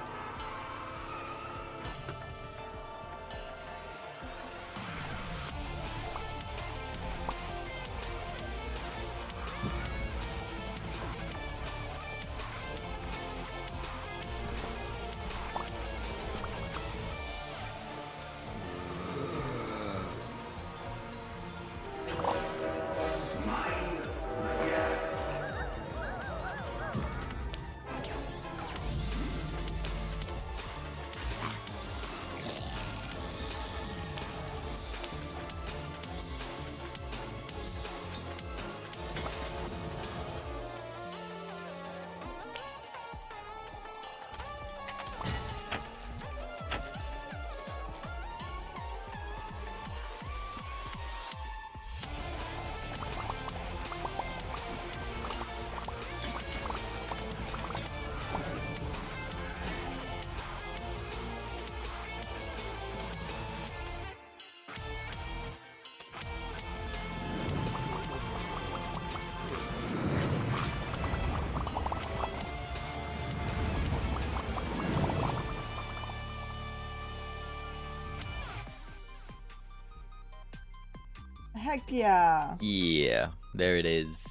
Heck yeah. Yeah, there it is.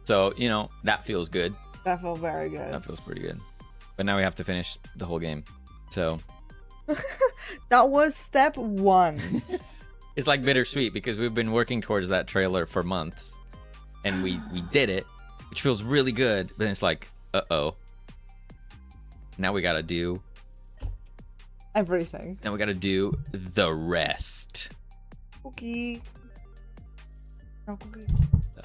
So, you know, that feels good. That felt very good. That feels pretty good. But now we have to finish the whole game. So That was step one. it's like bittersweet because we've been working towards that trailer for months. And we did it, which feels really good. But then it's like, uh-oh. Now we gotta do... Everything. Now we gotta do the rest. Cookie. No cookie. So,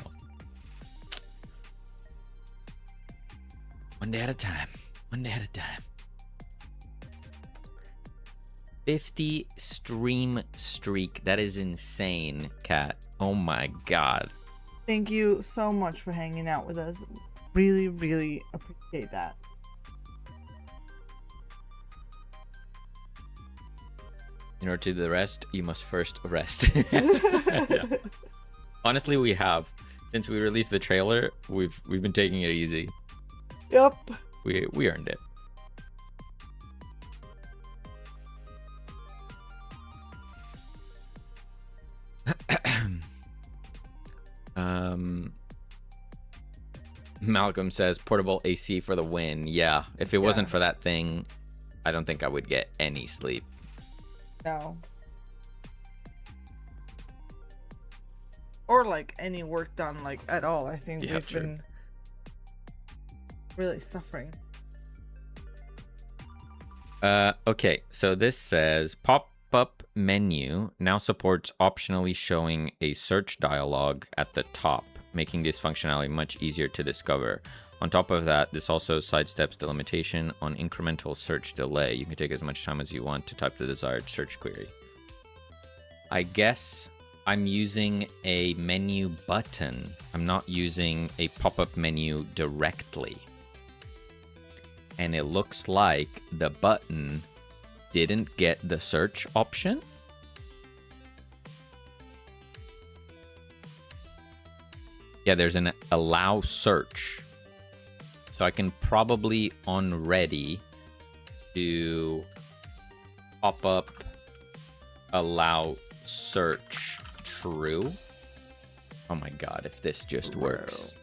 one day at a time. One day at a time. 50 stream streak. That is insane, Kat. Oh my god. Thank you so much for hanging out with us. Really, really appreciate that. In order to do the rest, you must first rest. Yeah. Honestly, we have. Since we released the trailer, we've been taking it easy. Yep. We earned it. Malcolm says portable AC for the win. Yeah, if it wasn't for that thing, I don't think I would get any sleep. No. Or like any work done like at all. I think Yeah, we've true. been really suffering. Okay, so this says pop-up menu now supports optionally showing a search dialog at the top, making this functionality much easier to discover. On top of that, this also sidesteps the limitation on incremental search delay. You can take as much time as you want to type the desired search query. I guess I'm using a menu button. I'm not using a pop-up menu directly. and it looks like the button didn't get the search option. Yeah, there's an allow search. So I can probably on ready do pop up allow search true. Oh my god, if this just works.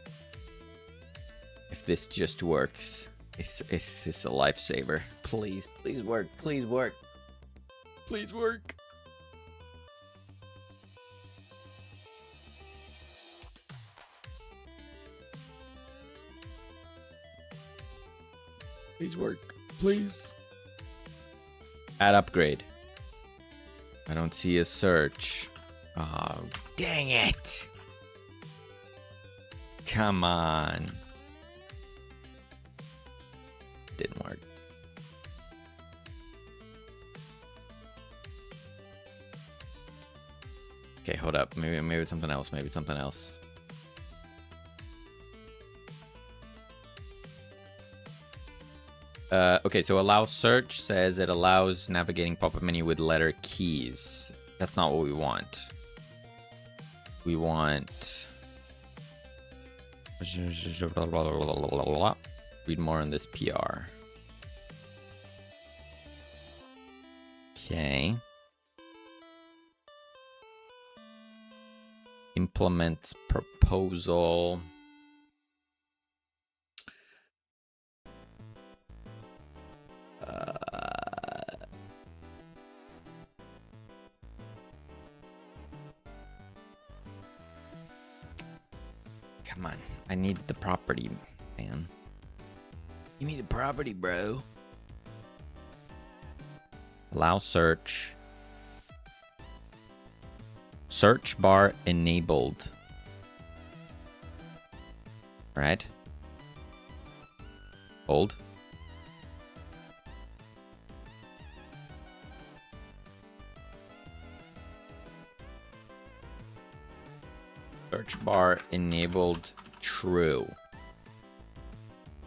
If this just works, it's a lifesaver. Please, please work, please work. Please work. Please work, please. Add upgrade. I don't see a search. Oh, dang it. Come on. Didn't work. Okay, hold up. Maybe it's something else. Maybe it's something else. Okay, so allow search says it allows navigating pop-up menu with letter keys. That's not what we want. We want... Read more on this PR. Okay. Implements proposal. Come on. I need the property, man. You need the property, bro. Allow search. Search bar enabled. Right? Hold. Search bar enabled true.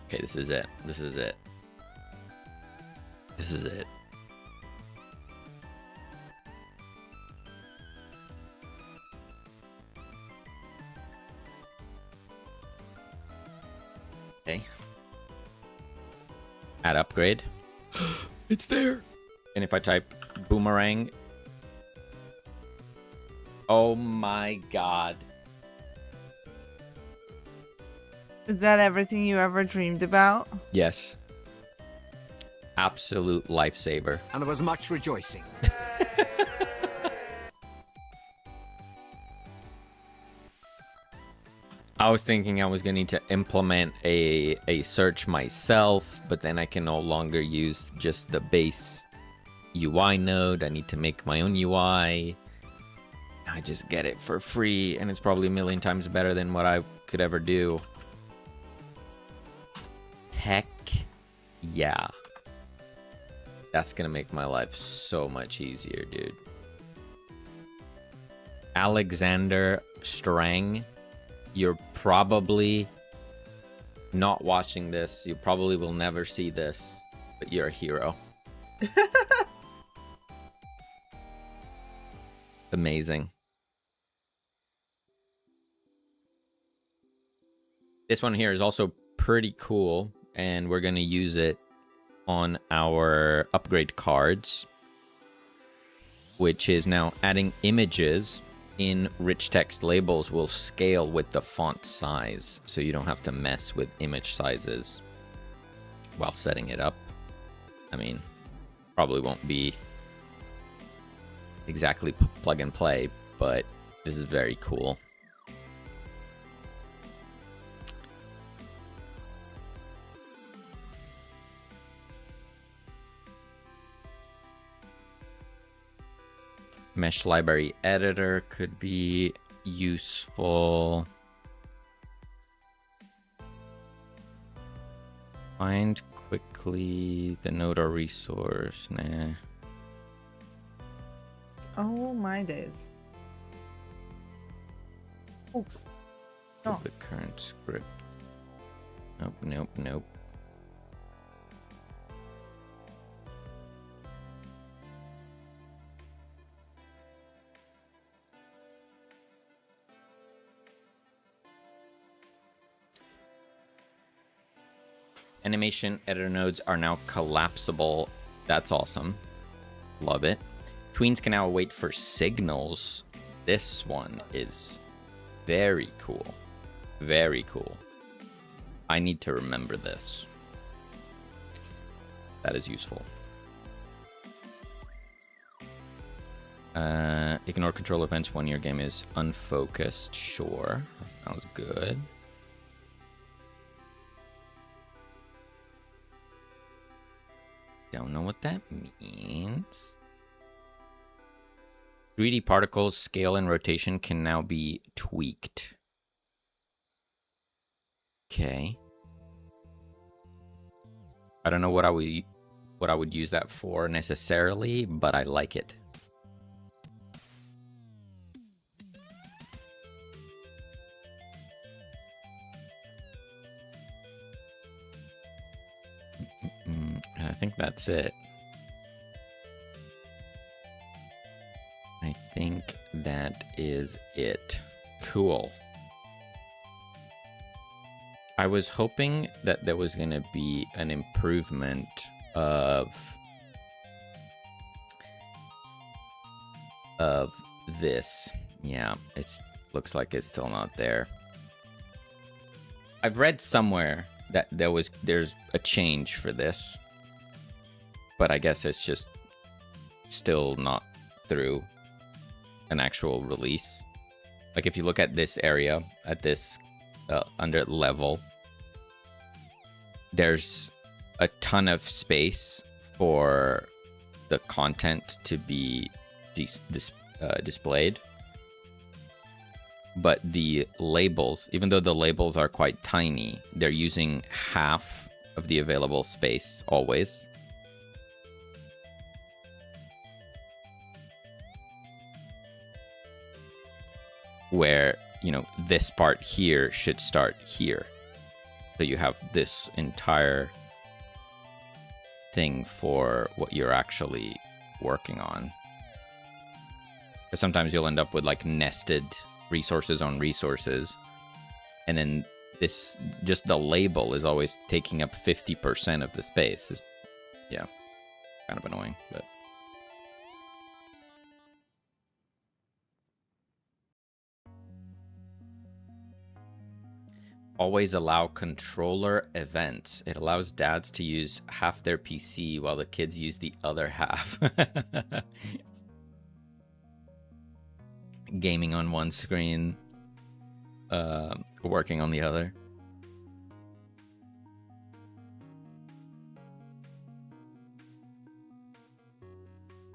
Okay, this is it. This is it. This is it. Okay. Add upgrade. It's there. And if I type boomerang. Oh my god. Is that everything you ever dreamed about? Yes. Absolute lifesaver. And there was much rejoicing. I was thinking I was going to need to implement a search myself, but then I can no longer use just the base UI node. I need to make my own UI. I just get it for free, and it's probably a million times better than what I could ever do. Heck yeah. That's going to make my life so much easier, dude. Alexander Strang. You're probably not watching this. You probably will never see this, but you're a hero. Amazing. This one here is also pretty cool, and we're going to use it on our upgrade cards, which is now adding images in rich text labels will scale with the font size, so you don't have to mess with image sizes while setting it up. I mean, probably won't be exactly plug and play, but this is very cool. Mesh library editor could be useful. Find quickly the node or resource. Nah. Oh my days. Oops. No. The current script. Nope, nope, nope. Animation editor nodes are now collapsible. That's awesome. Love it. Tweens can now wait for signals. This one is very cool. Very cool. I need to remember this. That is useful. Ignore control events when your game is unfocused. Sure. That sounds good. Don't know what that means. 3D particles, scale, and rotation can now be tweaked. Okay. I don't know what I would use that for necessarily, but I like it. I think that's it. I think that is it. Cool. I was hoping that there was going to be an improvement of this. Yeah, it looks like it's still not there. I've read somewhere that there's a change for this, but I guess it's just still not through an actual release. Like if you look at this area, at this under level, there's a ton of space for the content to be displayed. But the labels, even though the labels are quite tiny, they're using half of the available space always. Where, you know, this part here should start here. So you have this entire thing for what you're actually working on. Because sometimes you'll end up with like nested resources on resources, and then this, just the label is always taking up 50% of the space. It's, yeah, kind of annoying, but always allow controller events. It allows dads to use half their PC while the kids use the other half. Gaming on one screen, working on the other.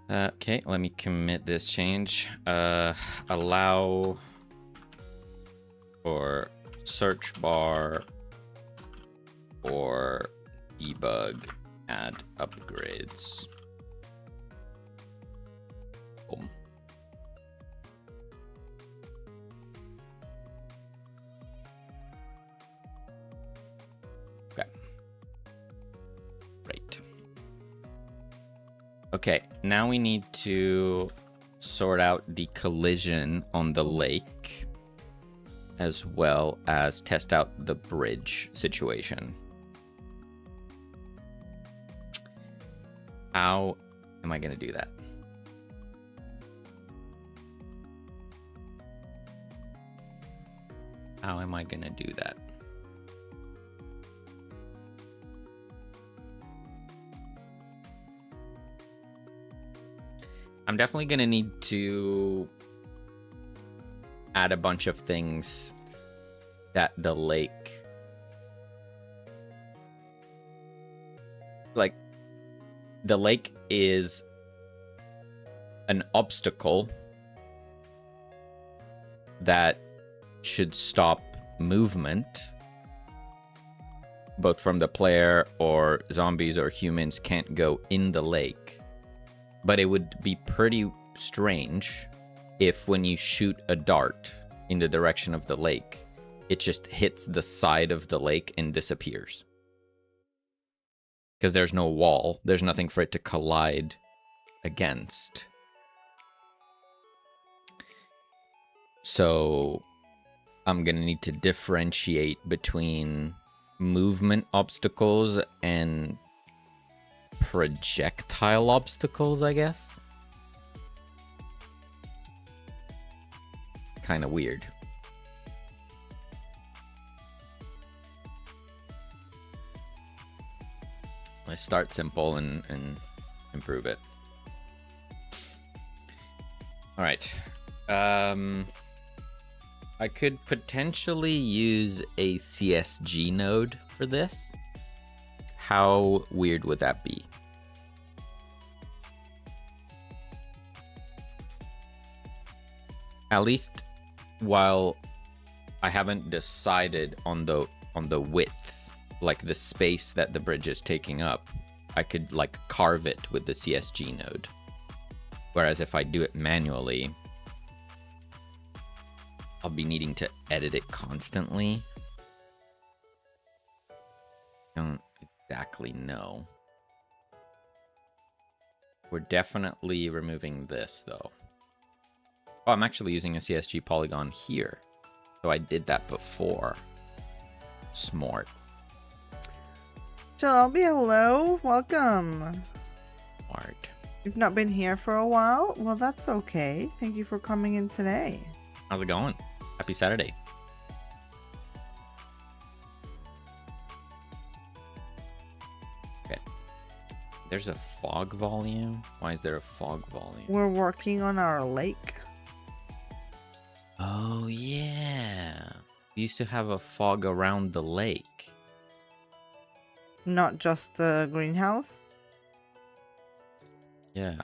Okay, let me commit this change. Allow for search bar or debug add upgrades. Boom. Okay. Great. Okay, now we need to sort out the collision on the lake, as well as test out the bridge situation. How am I going to do that? How am I going to do that? I'm definitely going to need to add a bunch of things that the lake, like the lake is an obstacle that should stop movement, both from the player, or zombies or humans can't go in the lake. But it would be pretty strange if when you shoot a dart in the direction of the lake, it just hits the side of the lake and disappears. Because there's no wall. There's nothing for it to collide against. So I'm going to need to differentiate between movement obstacles and projectile obstacles, I guess. Kind of weird. Let's start simple and improve it. All right. I could potentially use a CSG node for this. How weird would that be? At least while I haven't decided on the width, like the space that the bridge is taking up, I could like carve it with the CSG node. Whereas if I do it manually, I'll be needing to edit it constantly. Don't exactly know. We're definitely removing this though. Oh, I'm actually using a CSG polygon here. So I did that before. Smart. Shelby, hello. Welcome. Smart. You've not been here for a while? Well, that's okay. Thank you for coming in today. How's it going? Happy Saturday. Okay. There's a fog volume. Why is there a fog volume? We're working on our lake. Oh, yeah. We used to have a fog around the lake. Not just the greenhouse. Yeah.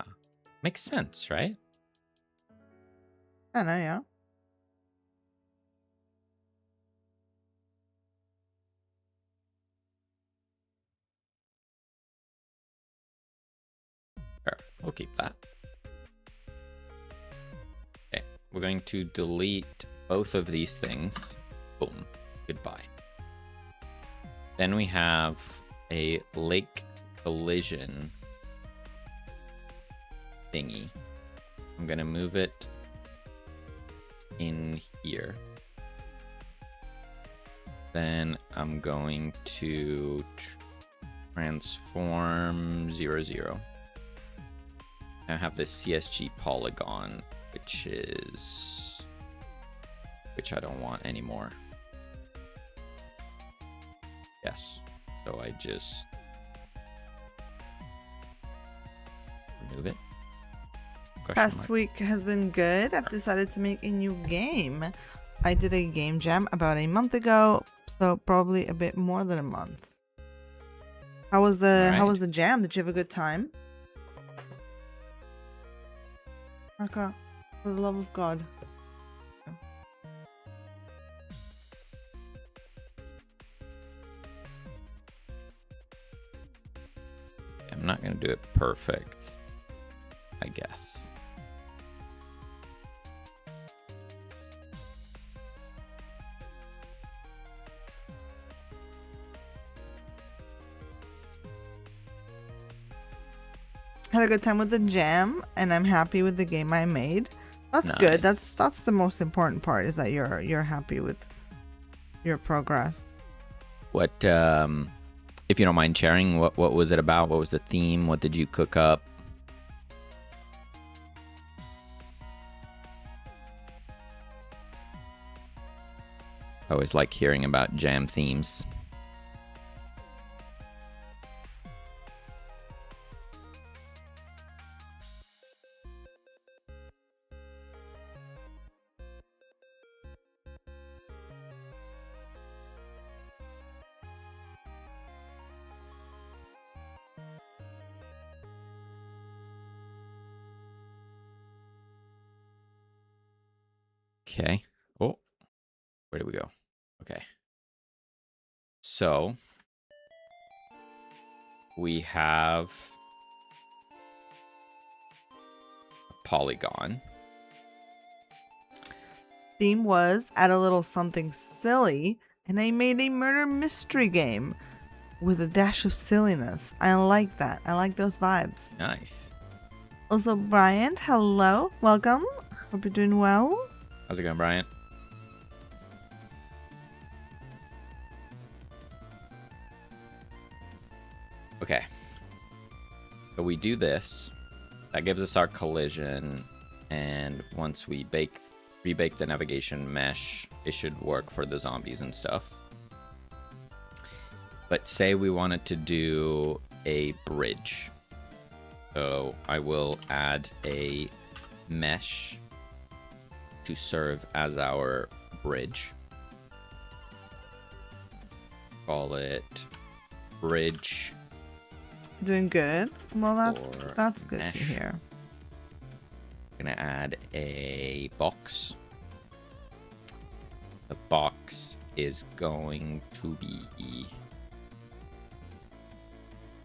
Makes sense, right? I know, yeah. Sure. We'll keep that. Okay. We're going to delete both of these things. Boom. Goodbye. Then we have a lake collision thingy. I'm going to move it in here. Then I'm going to transform 0, 0. I have this CSG polygon, which I don't want anymore. Yes. So I just remove it. Past week has been good. I've decided to make a new game. I did a game jam about a month ago, so probably a bit more than a month. How was the jam? Did you have a good time? Okay, for the love of God. I'm not going to do it perfect, I guess. Had a good time with the jam, and I'm happy with the game I made. That's Nice. good. That's the most important part, is that you're happy with your progress. What, if you don't mind sharing, what was it about? What was the theme? What did you cook up? I always like hearing about jam themes. Okay. Oh, where did we go? Okay. So we have a polygon. Theme was add a little something silly, and I made a murder mystery game with a dash of silliness. I like that. I like those vibes. Nice. Also, Bryant, hello. Welcome. Hope you're doing well. How's it going, Brian? Okay. So we do this. That gives us our collision. And once we rebake the navigation mesh, it should work for the zombies and stuff. But say we wanted to do a bridge. So I will add a mesh to serve as our bridge. Call it bridge. Doing good. Well, Or that's good mesh. to hear. Gonna add a box. The box is going to be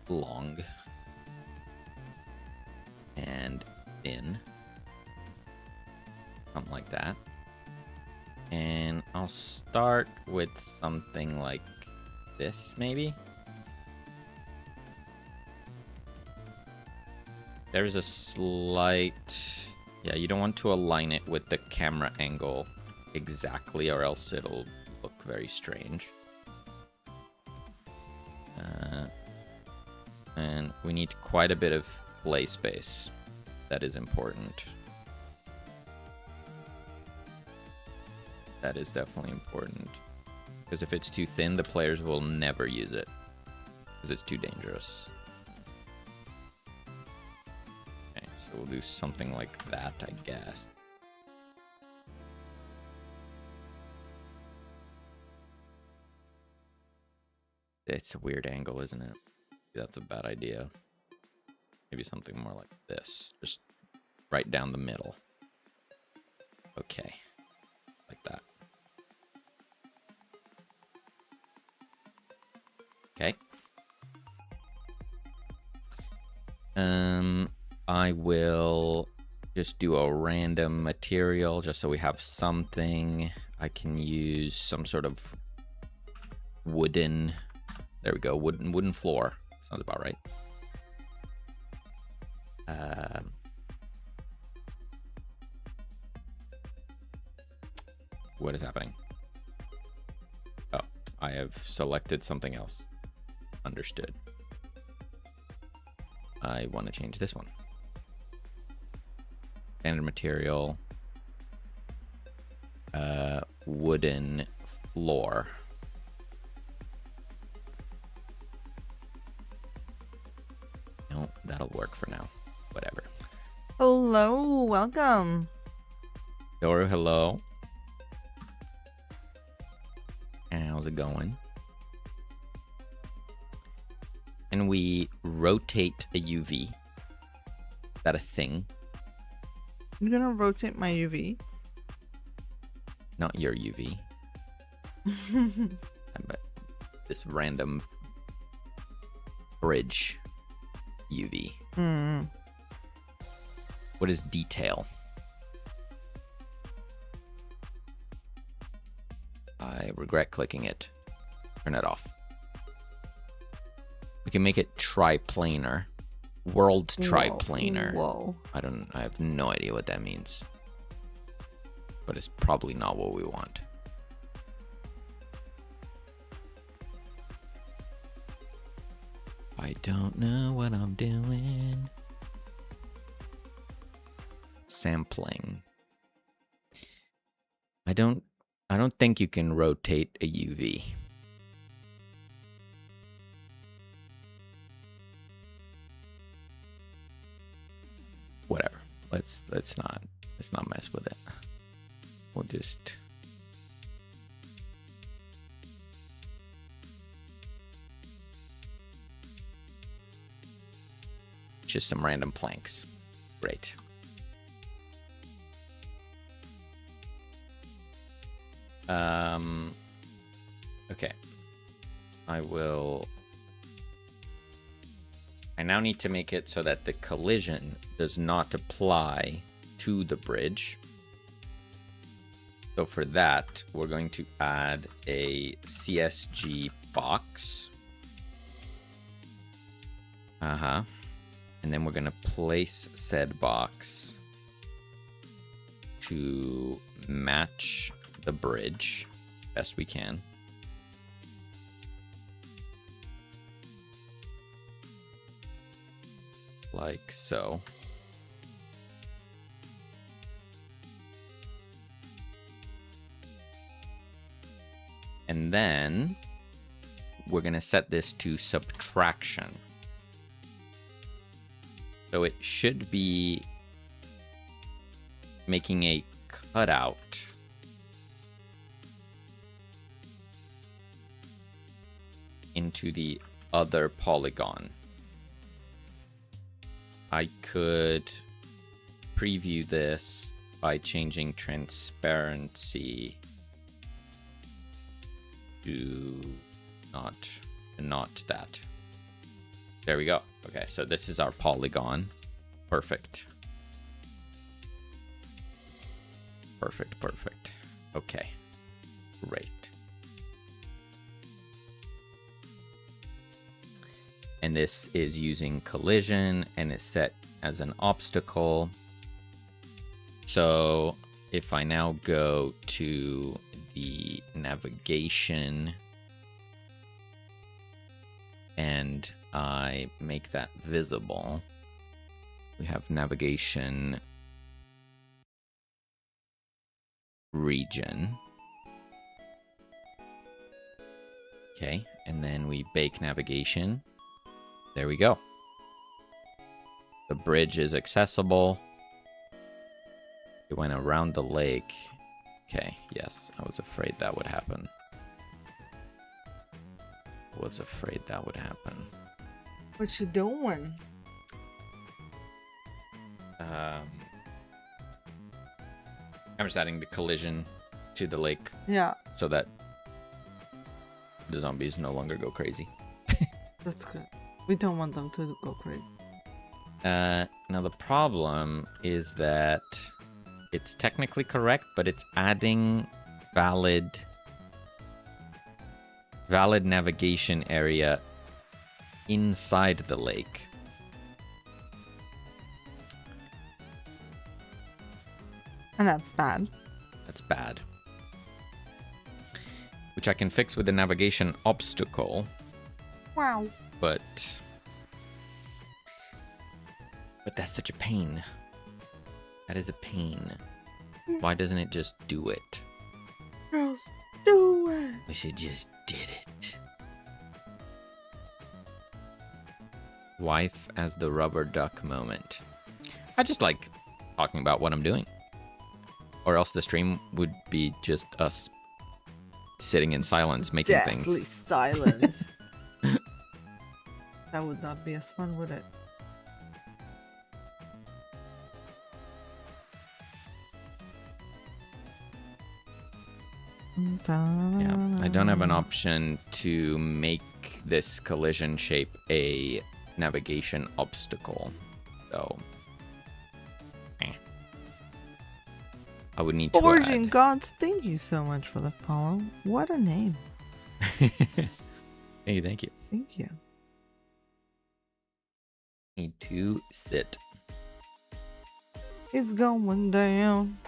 long and thin, something like that. And I'll start with something like this, maybe. There's a slight... Yeah, you don't want to align it with the camera angle exactly, or else it'll look very strange. And we need quite a bit of play space. That is important. That is definitely important. Because if it's too thin, the players will never use it. Because it's too dangerous. Okay, so we'll do something like that, I guess. It's a weird angle, isn't it? That's a bad idea. Maybe something more like this. Just right down the middle. Okay. Like that. Okay. I will just do a random material just so we have something. I can use some sort of wooden... There we go, wooden floor. Sounds about right. What is happening? Oh, I have selected something else. Understood. I want to change this one. Standard material. Wooden floor. No, that'll work for now. Whatever. Hello, welcome. Doro, hello. How's it going? And we rotate a UV. Is that a thing? I'm gonna rotate my UV. Not your UV. But this random bridge UV. What is detail? I regret clicking it. Turn it off. We can make it triplanar. World triplanar. Whoa. I have no idea what that means. But it's probably not what we want. I don't know what I'm doing. Sampling. I don't think you can rotate a UV. Whatever. Let's not mess with it. We'll just some random planks. Great. Okay. I now need to make it so that the collision does not apply to the bridge. So for that, we're going to add a CSG box. And then we're going to place said box to match the bridge best we can. like so. And then we're going to set this to subtraction. So it should be making a cutout into the other polygon. I could preview this by changing transparency to not that. There we go. Okay, so this is our polygon. Perfect. Perfect. Okay, great. And this is using collision and is set as an obstacle. So if I now go to the navigation and I make that visible, we have navigation region. Okay, and then we bake navigation. There we go. The bridge is accessible. It went around the lake. Okay, yes, I was afraid that would happen. What you doing? I'm just adding the collision to the lake Yeah, so that the zombies no longer go crazy. that's good. We don't want them to go crazy. Now the problem is that it's technically correct, but it's adding valid navigation area inside the lake. And that's bad. That's bad. Which I can fix with the navigation obstacle, Wow. but that's such a pain. That is a pain. Why doesn't it just do it? Just do it. Wish it just did it. Wife as the rubber duck moment. I just like talking about what I'm doing. Or else the stream would be just us sitting in silence making Deathly things. silence. That would not be as fun, would it? Yeah, I don't have an option to make this collision shape a navigation obstacle, so I would need to Forging add. Gods, thank you so much for the follow. What a name. Hey, thank you. Thank you. Need to sit. It's going down.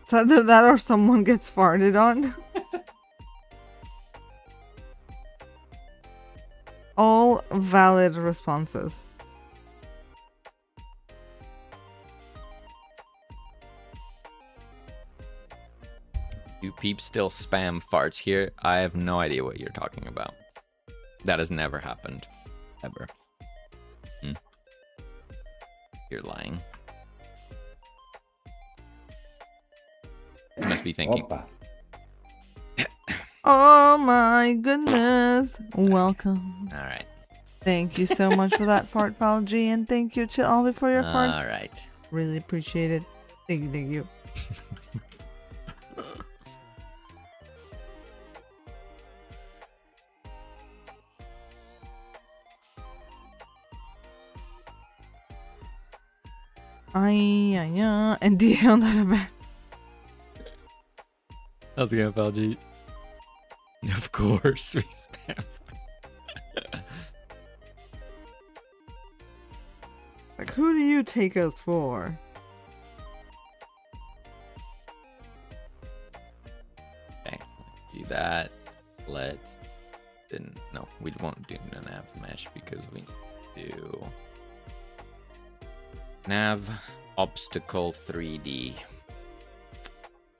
It's either that or someone gets farted on. All valid responses. Do peeps still spam farts here? I have no idea what you're talking about. That has never happened. Ever. You're lying. You must be thinking. Opa. Oh my goodness. Welcome. All right. Thank you so much for that fart, Foul G, and thank you to Alvi for your fart. All right. Really appreciate it. Thank you, thank you. And DA on that event. How's it going, FLG? Of course, we spam. Like, who do you take us for? Okay, do that. Let's. Then no, we won't do an nav mesh because we do Nav obstacle 3D.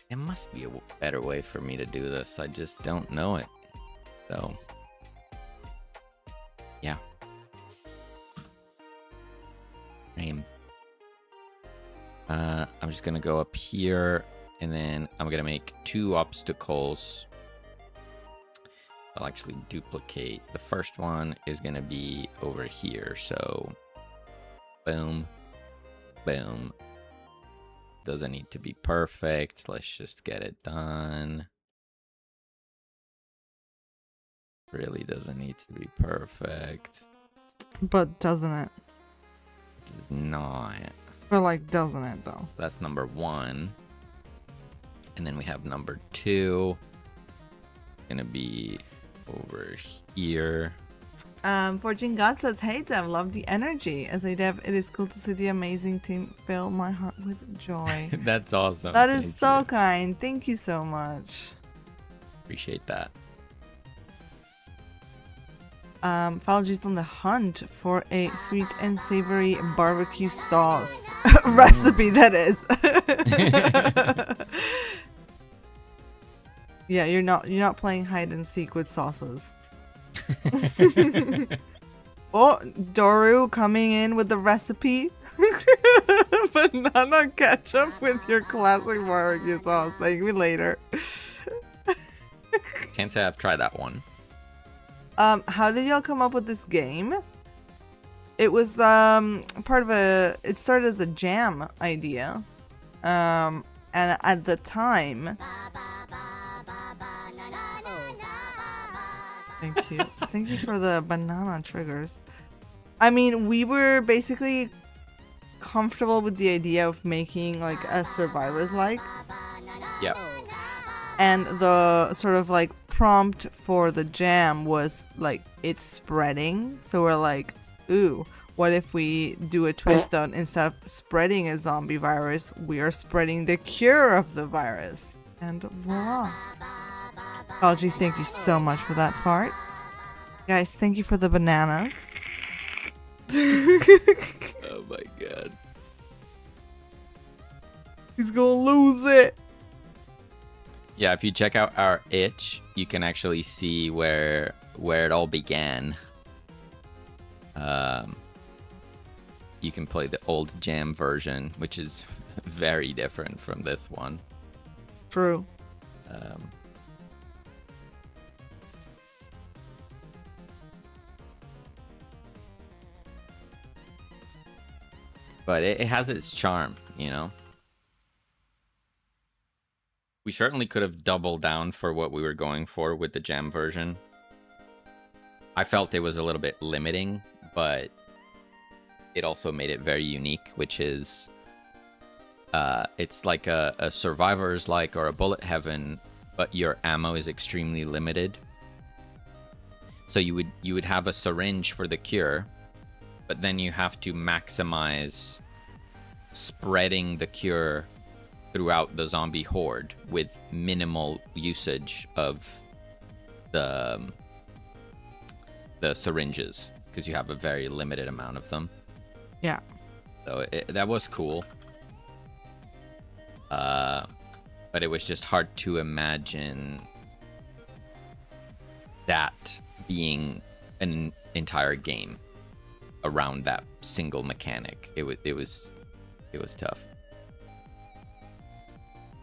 There must be a better way for me to do this. I just don't know it. So, yeah. I'm just gonna go up here, and then I'm gonna make 2 obstacles. I'll actually duplicate. The first one is gonna be over here. So, boom, boom. Doesn't need to be perfect. Let's just get it done. Really doesn't need to be perfect. But doesn't it? It's not. But like, doesn't it though? That's number 1. And then we have number 2. Gonna be over here. Fortune God says, "Hey Dev, love the energy. As a dev, it is cool to see the amazing team fill my heart with joy." That's awesome. That is Thank so you. kind. Thank you so much. Appreciate that. Falji's on the hunt for a sweet and savory barbecue sauce recipe. That is. Yeah, you're not playing hide and seek with sauces. Oh, Doru coming in with the recipe. Banana ketchup with your classic barbecue sauce. Thank me later. Can't say I've tried that one. How did y'all come up with this game? It was part of it started as a jam idea. And at the time, thank you for the banana triggers. I mean, we were basically comfortable with the idea of making like a survivors like. Yep. And the sort of like prompt for the jam was like it's spreading. So we're like, ooh, what if we do a twist on instead of spreading a zombie virus, we are spreading the cure of the virus. And voila. Algie, thank you so much for that fart. Guys, thank you for the bananas. Oh my god. He's gonna lose it. Yeah, if you check out our itch, you can actually see where it all began. You can play the old jam version, which is very different from this one. True. But it has its charm, you know? We certainly could have doubled down for what we were going for with the jam version. I felt it was a little bit limiting, but it also made it very unique, which is it's like a survivor's like or a bullet heaven, but your ammo is extremely limited. So you would have a syringe for the cure, but then you have to maximize spreading the cure throughout the zombie horde with minimal usage of the syringes, because you have a very limited amount of them. Yeah. So that was cool. But it was just hard to imagine that being an entire game around that single mechanic. It was tough.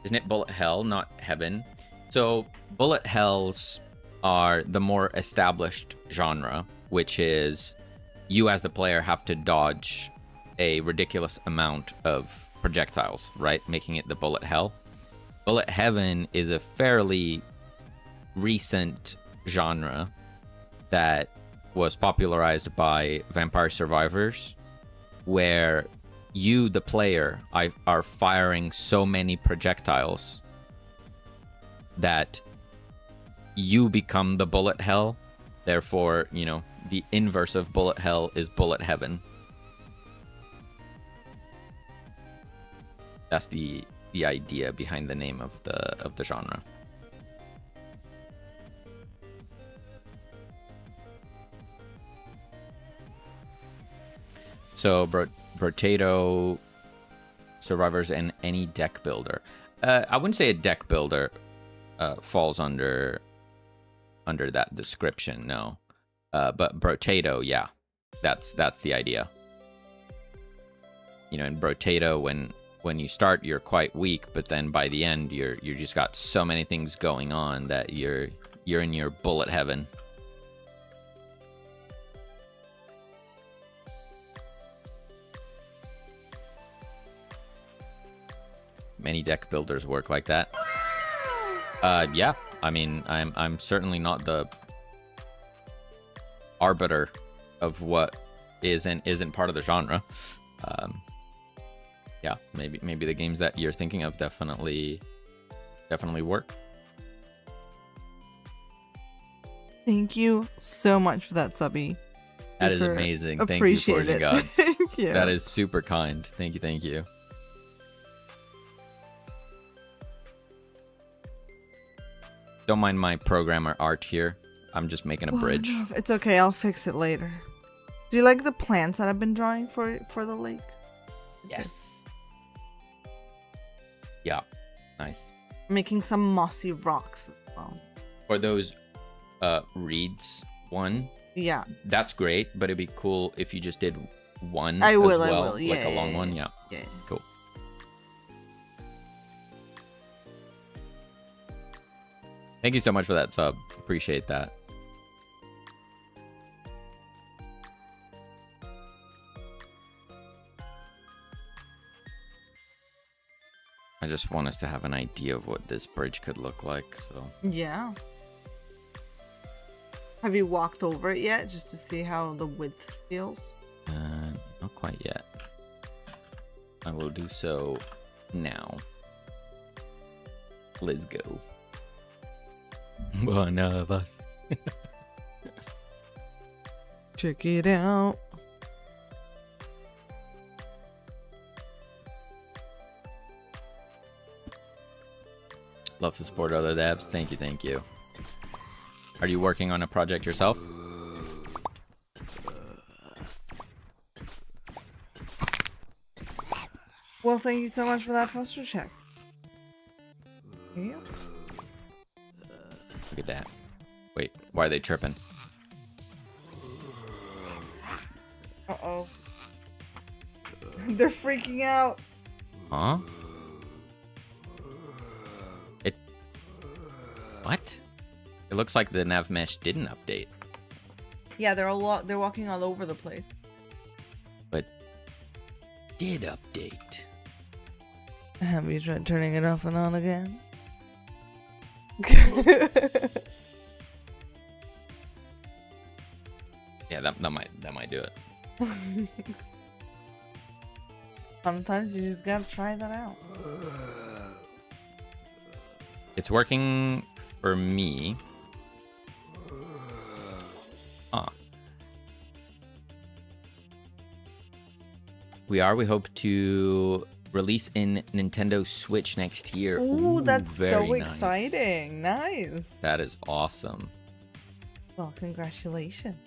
Isn't it bullet hell, not heaven? So bullet hells are the more established genre, which is you as the player have to dodge a ridiculous amount of projectiles, right? Making it the bullet hell. Bullet heaven is a fairly recent genre that was popularized by Vampire Survivors, where you, the player, are firing so many projectiles that you become the bullet hell. Therefore, you know, the inverse of bullet hell is bullet heaven. That's the idea behind the name of the genre. So, Potato, survivors, and any deck builder. I wouldn't say a deck builder falls under that description, no. But Potato, yeah, that's the idea. You know, in Potato, when you start, you're quite weak, but then by the end, you just got so many things going on that you're in your bullet heaven. Many deck builders work like that. Yeah, I mean, I'm certainly not the arbiter of what is and isn't part of the genre. Yeah, maybe the games that you're thinking of definitely work. Thank you so much for that, Subby. That is amazing. Thank you, Appreciate Forging it. Gods. Thank you. That is super kind. Thank you. Don't mind my programmer art here. I'm just making a bridge. No, it's okay. I'll fix it later. Do you like the plants that I've been drawing for the lake? Yes. Yeah. Nice. Making some mossy rocks as well. For those reeds one, Yeah. that's great, but it'd be cool if you just did one I will, as I well, will. Yeah, like a long one. Yeah. Yeah. Cool. Thank you so much for that sub. Appreciate that. I just want us to have an idea of what this bridge could look like, so. Yeah. Have you walked over it yet, just to see how the width feels? Not quite yet. I will do so now. Let's go. One of us. Check it out. Love to support other devs. Thank you. Are you working on a project yourself? Well, thank you so much for that posture check. Yeah. Look at that. Wait, why are they tripping? Uh-oh. They're freaking out. Huh? What? It looks like the nav mesh didn't update. Yeah, they're walking all over the place. But did update. Have you tried turning it off and on again? Yeah, that might do it. Sometimes you just gotta try that out. It's working for me. We hope to release in Nintendo Switch next year. Ooh, that's so very nice. exciting. Nice. That is awesome. Well, congratulations.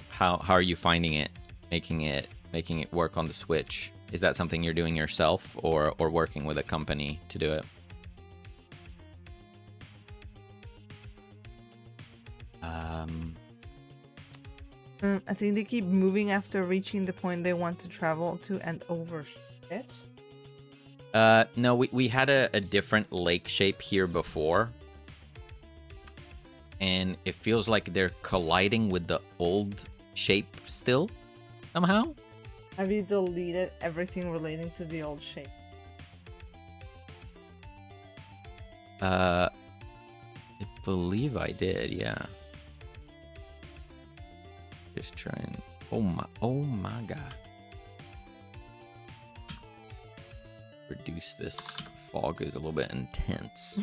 How are you finding it? Making it work on the Switch? Is that something you're doing yourself or working with a company to do it? I think they keep moving after reaching the point they want to travel to and over it. No, we had a different lake shape here before. And it feels like they're colliding with the old shape still, somehow. Have you deleted everything relating to the old shape? I believe I did, yeah. Just trying. Oh my god. Reduce this fog is a little bit intense.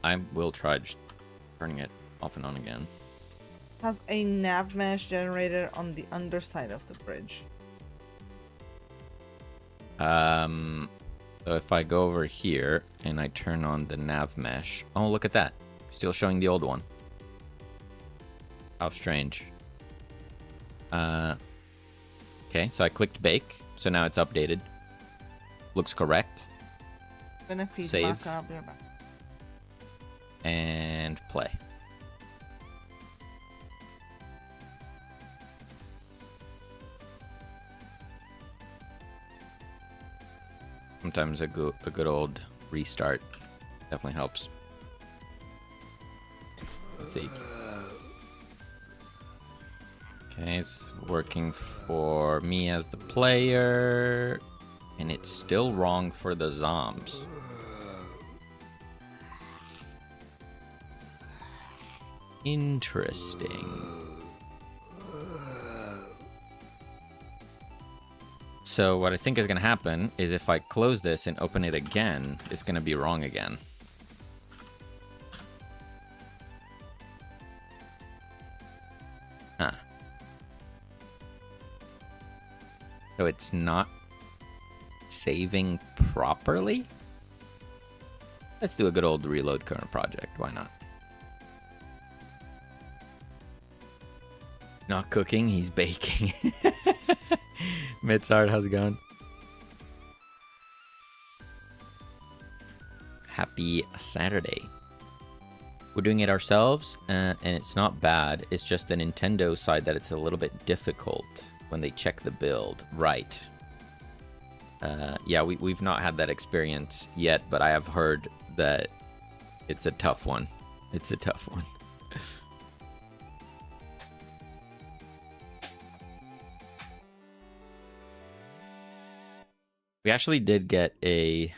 I will try just turning it off and on again. has a nav mesh generated on the underside of the bridge. So if I go over here and I turn on the nav mesh, oh, look at that. Still showing the old one. How strange. Okay, so I clicked bake, so now it's updated. Looks correct. I'm gonna feed Save. back up. You're back. And play. Sometimes a good old restart definitely helps. Let's see. Okay, it's working for me as the player, and it's still wrong for the zombs. Interesting. So what I think is going to happen is if I close this and open it again, it's going to be wrong again. Huh. So it's not saving properly? Let's do a good old reload current project. Why not? Not cooking, he's baking. Mitzard, how's it going? Happy Saturday. We're doing it ourselves, and it's not bad. It's just the Nintendo side that it's a little bit difficult when they check the build. Right. Yeah, we've not had that experience yet, but I have heard that it's a tough one. It's a tough one. We actually did get a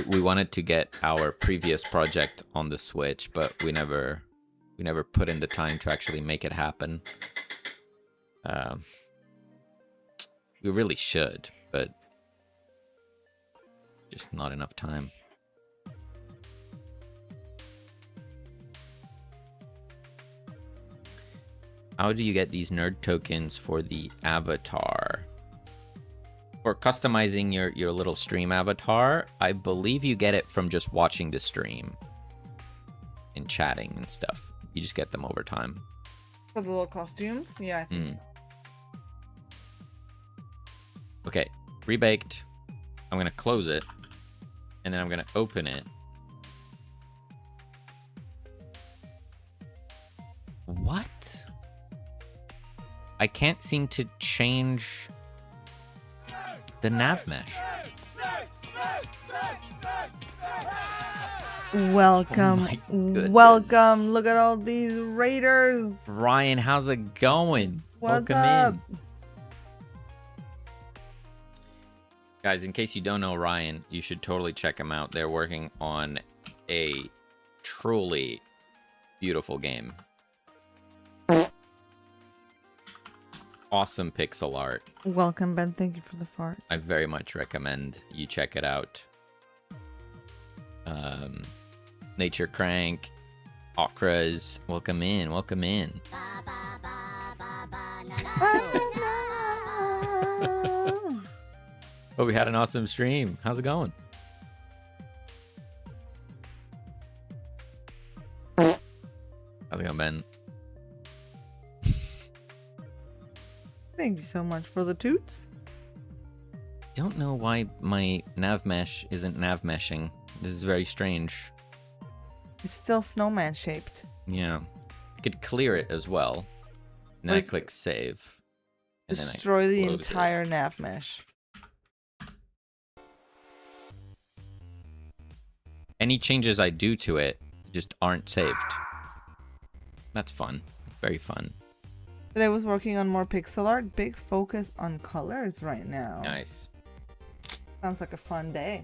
we wanted to get our previous project on the Switch, but we never put in the time to actually make it happen. We really should, but just not enough time. How do you get these nerd tokens for the avatar? For customizing your little stream avatar, I believe you get it from just watching the stream and chatting and stuff. You just get them over time. For the little costumes? Yeah, I think so. Okay, rebaked. I'm gonna close it, and then I'm gonna open it. What? I can't seem to change the nav mesh. Welcome. my goodness. Welcome. Look at all these raiders. Ryan, how's it going? What's Welcome up? in. Guys, in case you don't know Ryan, you should totally check him out. They're working on a truly beautiful game. Awesome pixel art. Welcome, Ben. Thank you for the fart. I very much recommend you check it out. Nature Crank, Okras, welcome in, welcome in. Oh, we had an awesome stream. How's it going? How's it going, Ben? Thank you so much for the toots. Don't know why my nav mesh isn't nav meshing. This is very strange. It's still snowman shaped. Yeah. I could clear it as well. And then I click save. And then I Destroy the close it. entire nav mesh. Any changes I do to it just aren't saved. That's fun. Very fun. Today I was working on more pixel art. Big focus on colors right now. Nice. Sounds like a fun day.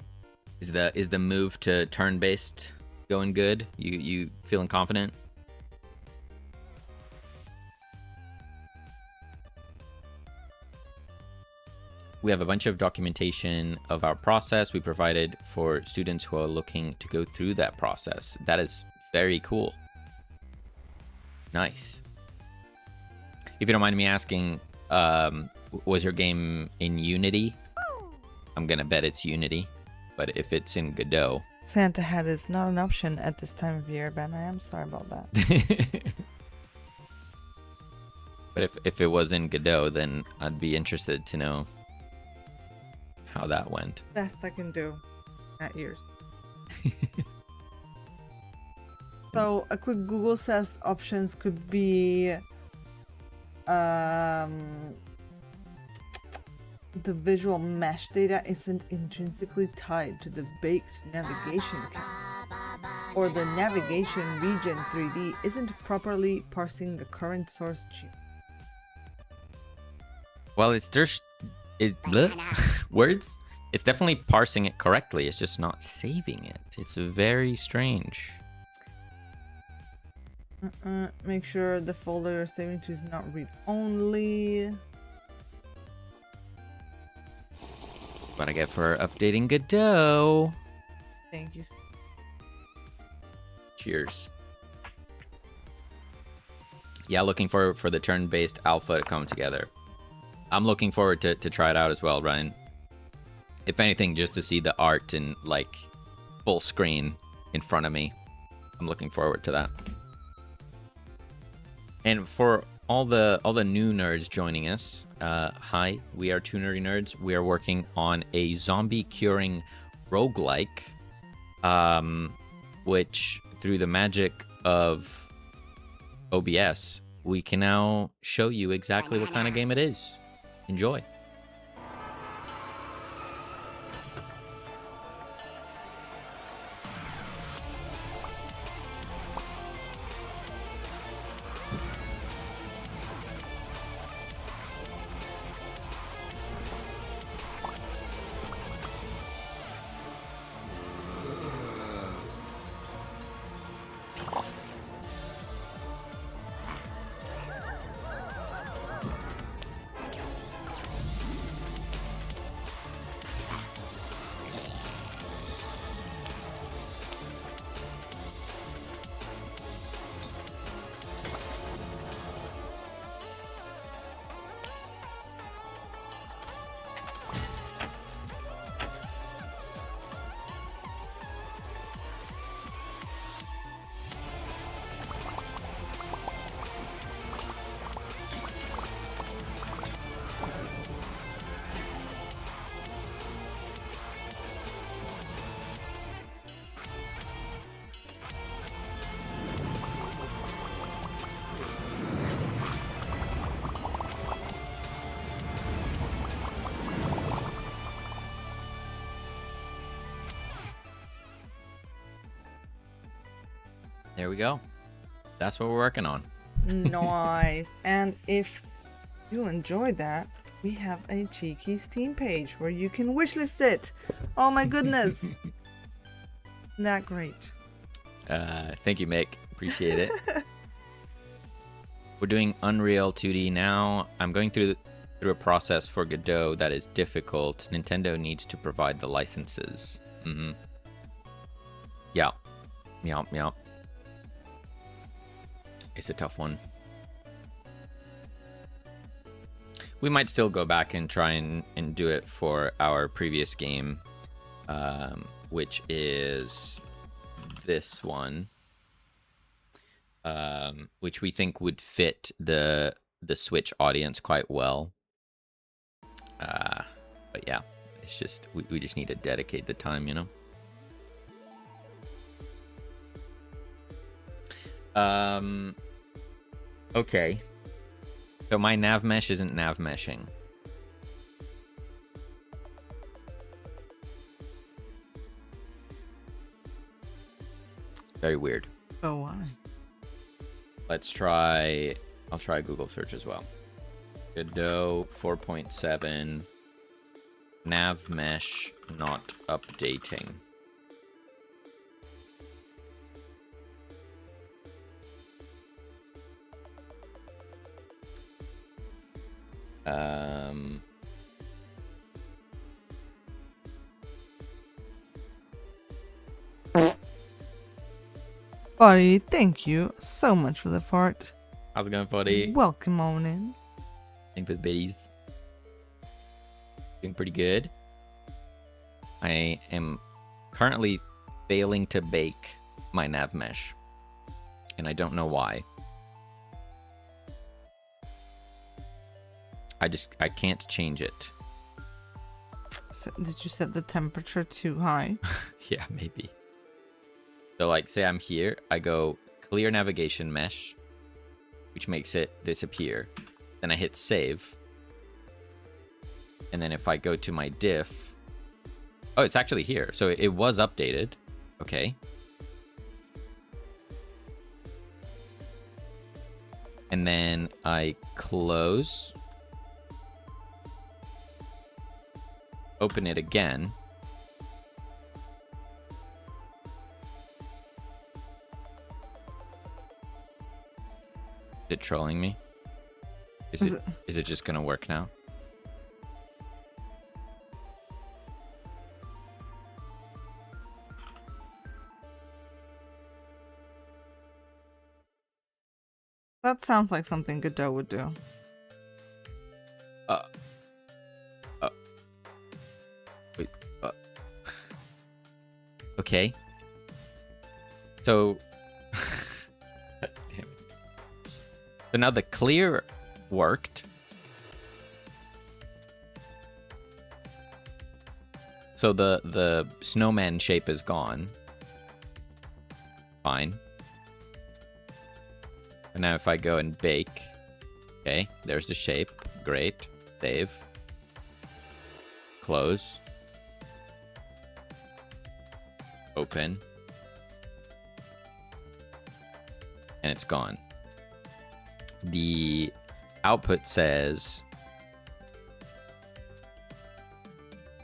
Is the move to turn-based going good? You feeling confident? We have a bunch of documentation of our process we provided for students who are looking to go through that process. That is very cool. Nice. If you don't mind me asking, was your game in Unity? I'm gonna bet it's Unity, but if it's in Godot. Santa hat is not an option at this time of year, Ben. I am sorry about that. But if it was in Godot, then I'd be interested to know how that went. Best I can do at yours. So a quick Google says options could be the visual mesh data isn't intrinsically tied to the baked navigation cap, or the navigation region 3D isn't properly parsing the current source geo. Well, words. It's definitely parsing it correctly. It's just not saving it. It's very strange. Make sure the folder you're saving to is not read only. What I get for updating Godot. Thank you. Cheers. Yeah, looking for the turn-based alpha to come together. I'm looking forward to try it out as well, Ryan. If anything, just to see the art in like full screen in front of me. I'm looking forward to that. And for all the new nerds joining us, hi, we are Two Nerdy Nerds. We are working on a zombie curing roguelike, which through the magic of OBS, we can now show you exactly what kind of game it is. Enjoy. There we go. That's what we're working on. Nice. And if you enjoyed that, we have a cheeky Steam page where you can wishlist it. Oh my goodness. Isn't that great? Thank you, Mick. Appreciate it. We're doing Unreal 2D now. I'm going through a process for Godot that is difficult. Nintendo needs to provide the licenses. Yeah. Yeah. It's a tough one. We might still go back and try and do it for our previous game, which is this one, which we think would fit the Switch audience quite well. But yeah, it's just we just need to dedicate the time, you know. Okay. So my nav mesh isn't nav meshing. Very weird. Oh, why? Let's try... I'll try Google search as well. Godot 4.7 nav mesh not updating. Buddy, thank you so much for the fart. How's it going, buddy? Welcome on in. Thanks for the biddies. Doing pretty good. I am currently failing to bake my nav mesh, and I don't know why. I can't change it. So did you set the temperature too high? Yeah, maybe. So like, say I'm here, I go clear navigation mesh, which makes it disappear. Then I hit save. And then if I go to my diff, oh, it's actually here. So it was updated. Okay. And then I close. Open it again. Is it trolling me? Is it just gonna work now? That sounds like something Godot would do. Wait. Okay. So. Damn it. So now the clear worked. So the snowman shape is gone. Fine. And now if I go and bake, okay, there's the shape. Great. Save. Close. Open. And it's gone. The output says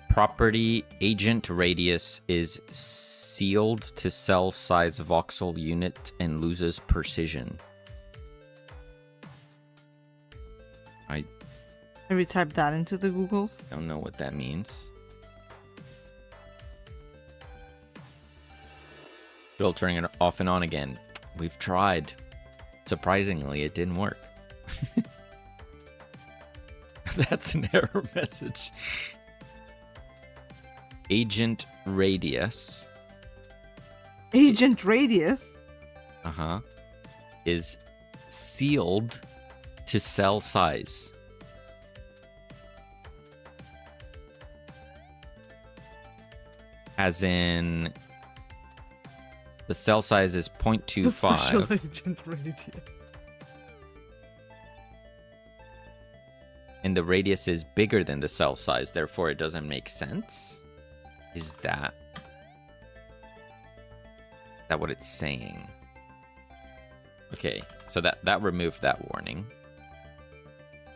property agent radius is sealed to cell size voxel unit and loses precision. Have you typed that into the Googles? Don't know what that means. Filtering it off and on again. We've tried. Surprisingly, it didn't work. That's an error message. Agent radius. Agent radius? Is sealed to cell size. As in, the cell size is 0.25. The special agent radius. And the radius is bigger than the cell size, therefore it doesn't make sense? Is that what it's saying? Okay, so that removed that warning.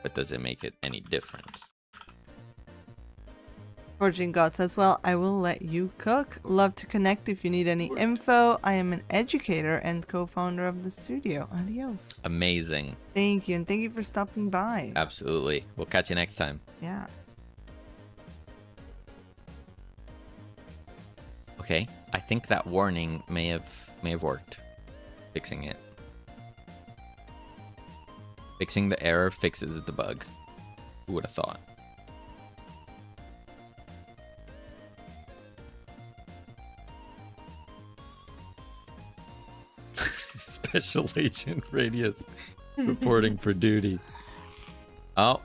But does it make it any different? Forging God says, well, I will let you cook. Love to connect if you need any info. I am an educator and co-founder of the studio. Adios. Amazing. Thank you, and thank you for stopping by. Absolutely. We'll catch you next time. Yeah. Okay, I think that warning may have worked. Fixing it. Fixing the error fixes the bug. Who would have thought? Special Agent Radius reporting for duty. Oh.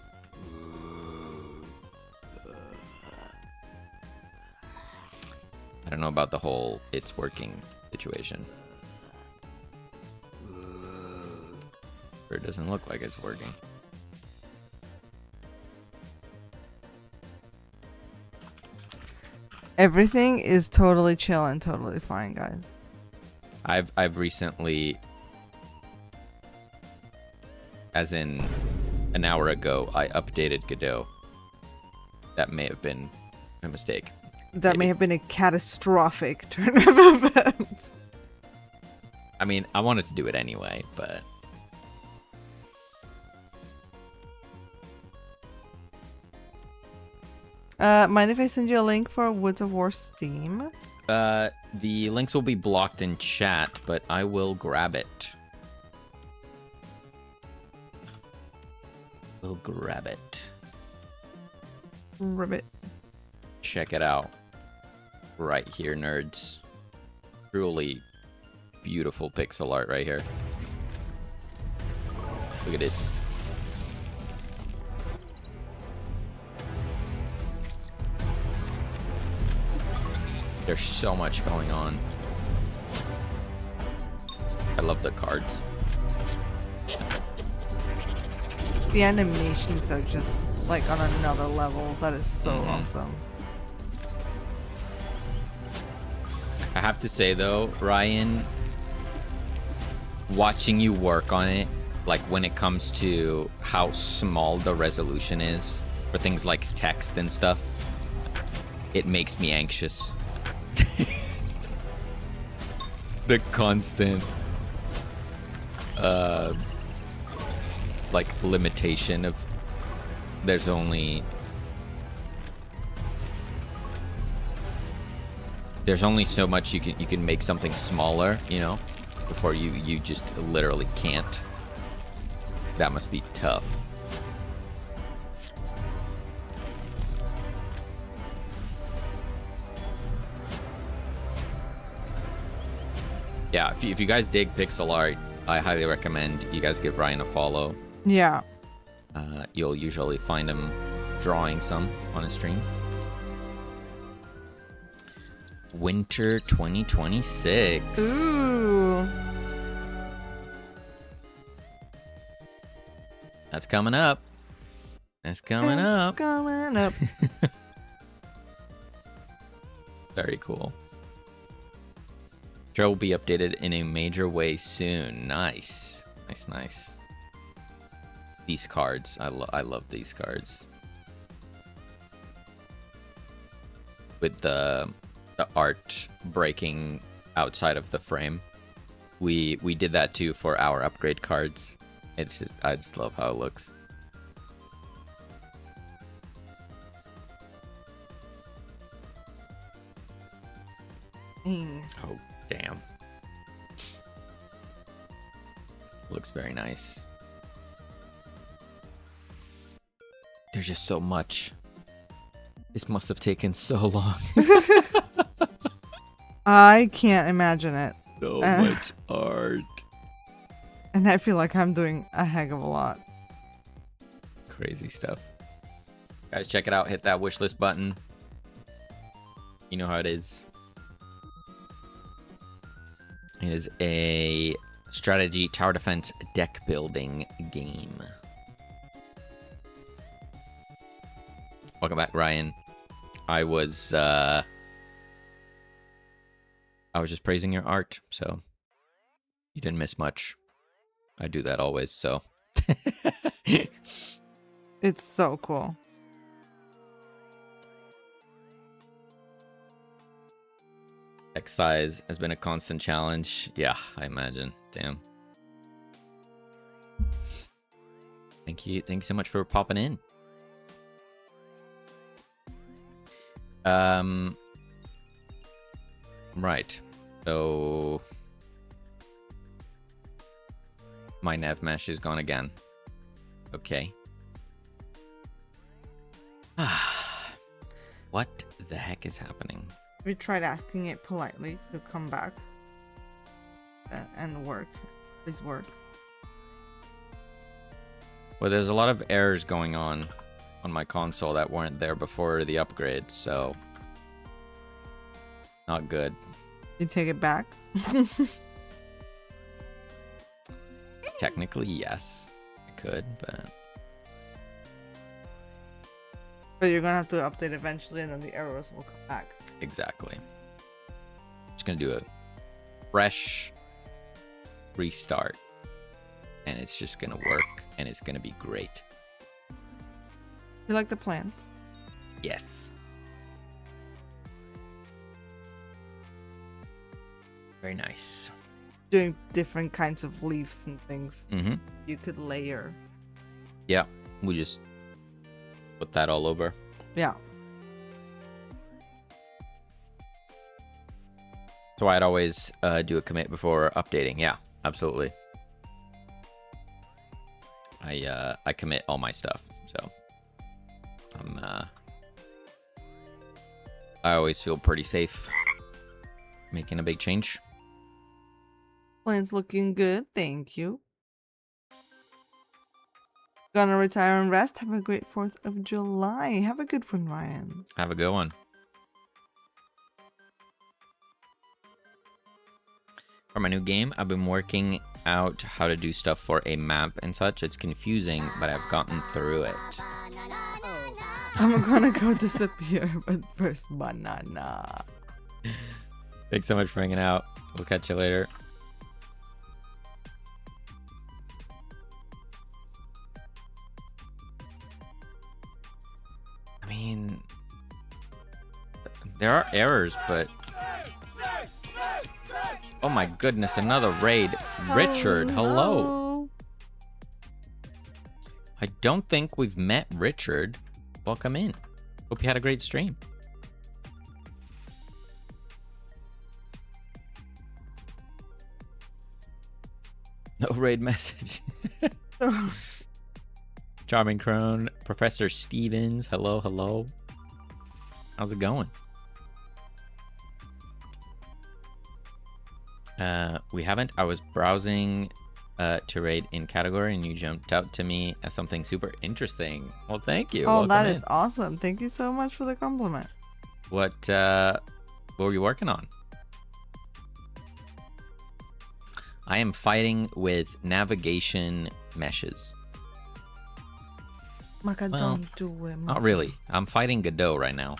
I don't know about the whole it's working situation. Or it doesn't look like it's working. Everything is totally chill and totally fine, guys. I've recently, as in an hour ago, I updated Godot. That may have been a mistake. That may have been a catastrophic turn of events. I mean, I wanted to do it anyway, but... Mind if I send you a link for Woods of War Steam? The links will be blocked in chat, but I will grab it. We'll grab it. Ribbit. Check it out. Right here, nerds. Truly beautiful pixel art right here. Look at this. There's so much going on. I love the cards. The animations are just like on another level. That is so awesome. I have to say though, Ryan, watching you work on it, like when it comes to how small the resolution is for things like text and stuff, it makes me anxious. The constant like limitation of there's only so much you can make something smaller, you know, before you just literally can't. That must be tough. Yeah, if you guys dig pixel art, I highly recommend you guys give Ryan a follow. Yeah. You'll usually find him drawing some on his stream. Winter 2026. Ooh. That's coming up. That's coming up. Coming up. Very cool. Show will be updated in a major way soon. Nice. Nice, nice. These cards. I love these cards. With the art breaking outside of the frame. We did that too for our upgrade cards. It's just, I just love how it looks. Oh, damn. Looks very nice. There's just so much. This must have taken so long. I can't imagine it. So much art. And I feel like I'm doing a heck of a lot. Crazy stuff. Guys, check it out. Hit that wishlist button. You know how it is. It is a strategy tower defense deck building game. Welcome back, Ryan. I was just praising your art, so you didn't miss much. I do that always, so. It's so cool. Deck size has been a constant challenge. Yeah, I imagine. Damn. Thank you. Thanks so much for popping in. Right. So my nav mesh is gone again. Okay. What the heck is happening? We tried asking it politely to come back and work. Please work. Well, there's a lot of errors going on my console that weren't there before the upgrade, so not good. You take it back? Technically, yes, I could, but you're gonna have to update eventually, and then the errors will come back. exactly. Just gonna do a fresh restart, and it's just gonna work, and it's gonna be great. You like the plants? Yes. Very nice. Doing different kinds of leaves and things. Mm-hmm. You could layer. Yeah, we just put that all over. Yeah. So I'd always do a commit before updating. Yeah, absolutely. I I commit all my stuff. So I always feel pretty safe making a big change. Plan's looking good, thank you. Gonna retire and rest. Have a great 4th of July. Have a good one, Ryan. Have a good one. For my new game, I've been working out how to do stuff for a map and such. It's confusing, but I've gotten through it. I'm gonna go disappear, but first banana. Thanks so much for hanging out. We'll catch you later. I mean, there are errors, but... Oh my goodness, another raid. Richard, hello. I don't think we've met Richard. Welcome in. Hope you had a great stream. No raid message. Charming Crone, Professor Stevens, hello, hello. How's it going? We haven't. I was browsing to raid in category and you jumped out to me as something super interesting. Well, thank you. Oh, welcome that in. is awesome. Thank you so much for the compliment. What were you working on? I am fighting with navigation meshes. Maka, Well, don't do it. Not Maka. really. I'm fighting Godot right now.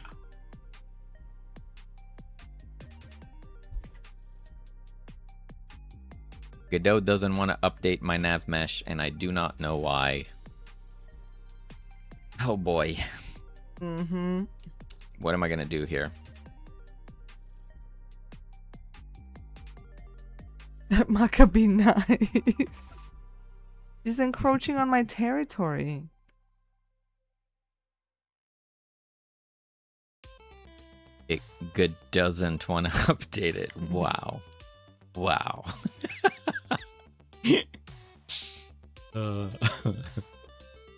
Godot doesn't want to update my nav mesh, and I do not know why. Oh boy. Mm-hmm. What am I gonna do here? Maka, be nice. She's encroaching on my territory. It good doesn't want to update it. Wow. Wow.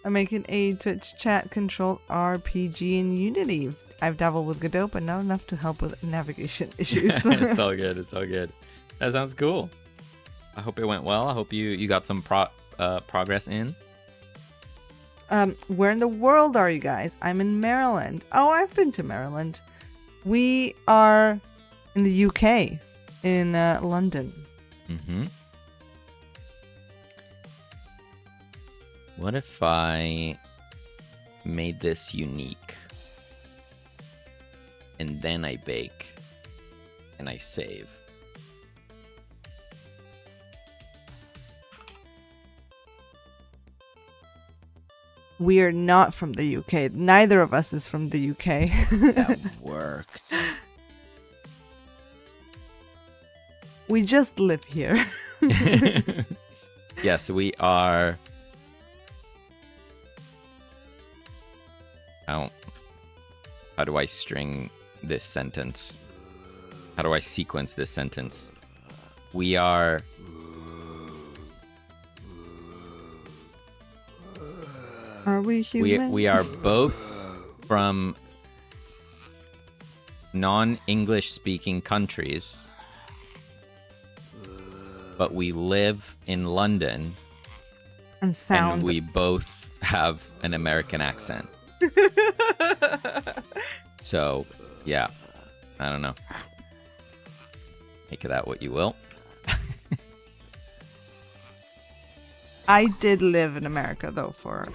I'm making a Twitch chat controlled RPG in Unity. I've dabbled with Godot, but not enough to help with navigation issues. It's all good. It's all good. That sounds cool. I hope it went well. I hope you got some progress in. Where in the world are you guys? I'm in Maryland. Oh, I've been to Maryland. We are in the UK, in London. Mm-hmm. What if I made this unique? And then I bake. And I save. We are not from the UK. Neither of us is from the UK. That worked. We just live here. Yes, we are. How do I string this sentence? How do I sequence this sentence? We are. Are we human? We are both from non-English speaking countries, but we live in London, and sound. and we both have an American accent. So, yeah, I don't know. Make of that what you will. I did live in America though for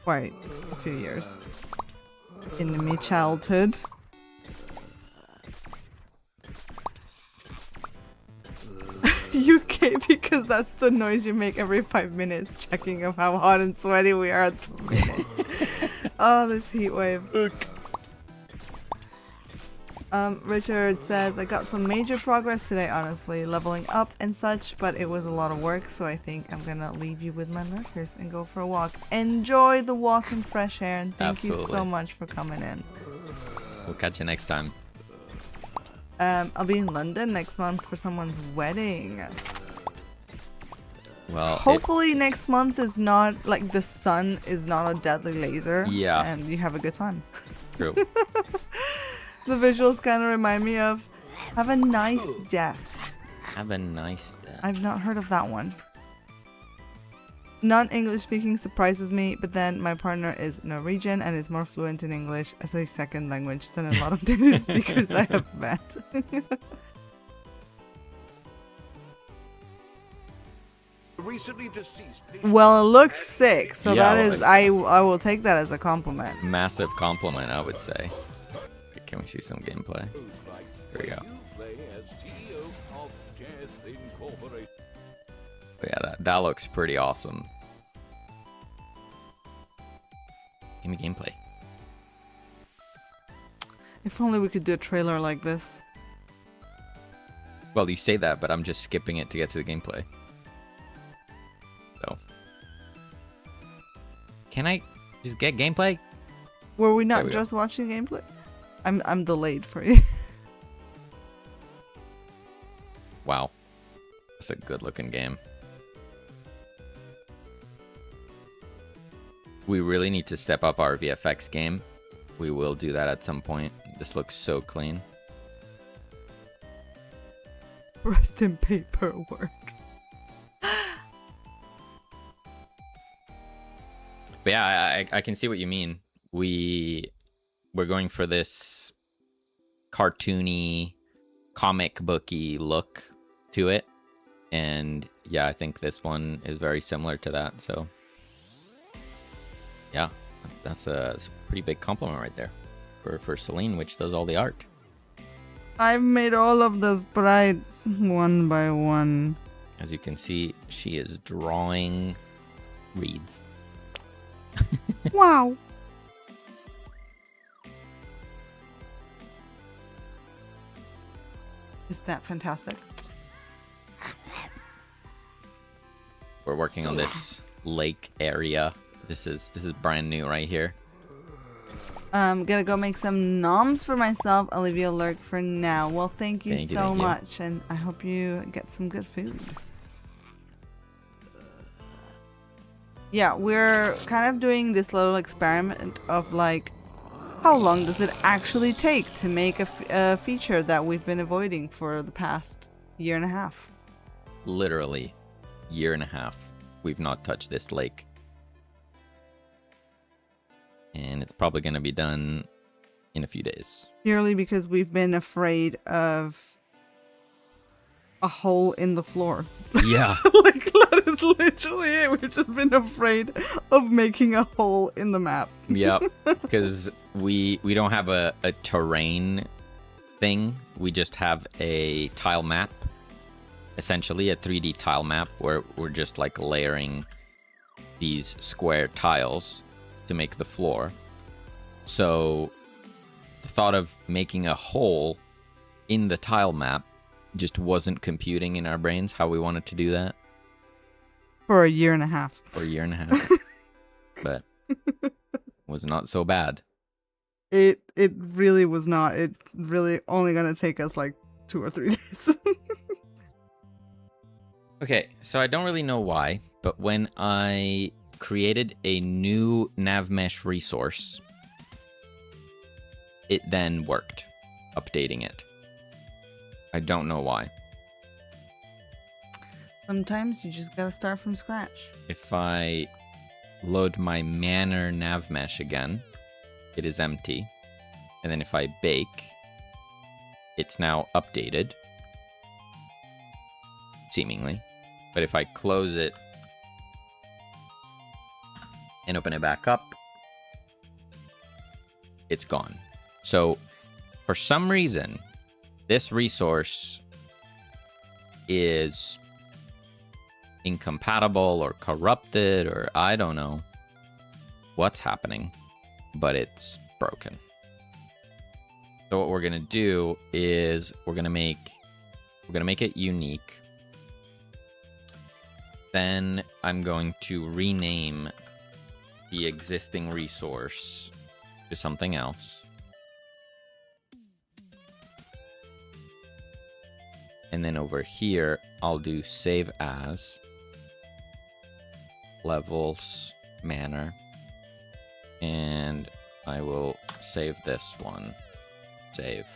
quite a few years in my childhood. UK, because that's the noise you make every 5 minutes, checking of how hot and sweaty we are at the minute. Oh, this heat wave. Richard says, I got some major progress today, honestly, leveling up and such, but it was a lot of work, so I think I'm gonna leave you with my lurkers and go for a walk. Enjoy the walk in fresh air, and thank you so Absolutely. much for coming in. We'll catch you next time. I'll be in London next month for someone's wedding. Well, Hopefully next month is not like the sun is not a deadly laser. Yeah. And you have a good time. true. The visuals kind of remind me of Have a Nice Death. Have a nice day. I've not heard of that one. Non-English speaking surprises me, but then my partner is Norwegian and is more fluent in English as a second language than a lot of native speakers I have met. Recently deceased Well, it looks sick, so Yeah, that is well, I will take that as a compliment. Massive compliment, I would say. Can we see some gameplay? Here we go. play as CEO of Death Incorporated. But yeah, that looks pretty awesome. Give me gameplay. If only we could do a trailer like this. Well, you say that, but I'm just skipping it to get to the gameplay. So, can I just get gameplay? Were we There not we go. just watching gameplay? I'm delayed for you. Wow, that's a good-looking game. We really need to step up our VFX game. We will do that at some point. This looks so clean. Rest in paperwork. But yeah, I can see what you mean. We're going for this cartoony, comic booky look to it, and yeah, I think this one is very similar to that. So yeah, that's a pretty big compliment right there for Selene, which does all the art. I've made all of the sprites one by one. As you can see, she is drawing reeds. Wow. Is that fantastic? We're working on this lake area. This is brand new right here. Gonna go make some noms for myself. I'll leave you a lurk for now. Well, thank you Thank you, so thank you. much, and I hope you get some good food. Yeah, we're kind of doing this little experiment of like, how long does it actually take to make a feature that we've been avoiding for the past year and a half? Literally, year and a half. We've not touched this lake. And it's probably going to be done in a few days. Purely because we've been afraid of a hole in the floor. Yeah. Like, that is literally it. We've just been afraid of making a hole in the map. Yep. Because we don't have a terrain thing. We just have a tile map. Essentially a 3D tile map where we're just like layering these square tiles to make the floor. So the thought of making a hole in the tile map just wasn't computing in our brains how we wanted to do that For a year and a half. for a year and a half. But was not so bad. It really was not. It's really only gonna take us like 2 or 3 days. Okay, so I don't really know why, but when I created a new navmesh resource, it then worked, updating it. I don't know why. Sometimes you just gotta start from scratch. If I load my manor navmesh again, it is empty. And then if I bake, it's now updated. Seemingly. But if I close it and open it back up, it's gone. So for some reason, this resource is incompatible or corrupted, or I don't know what's happening, but it's broken. So what we're gonna do is we're gonna make it unique. Then I'm going to rename the existing resource to something else. And then over here, I'll do save as. levels manner. And I will save this one. Save.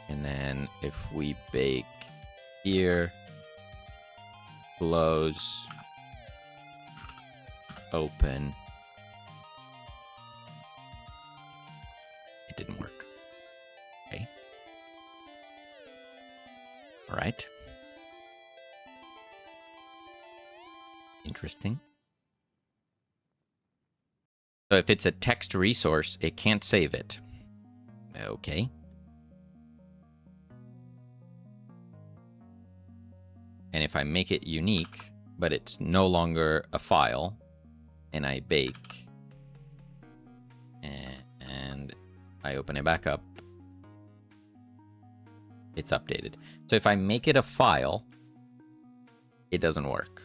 And then if we bake here, close, open. It didn't work. Okay. All right. Interesting. So if it's a text resource, it can't save it. Okay. And if I make it unique, but it's no longer a file, and I bake, and I open it back up, it's updated. So if I make it a file, it doesn't work.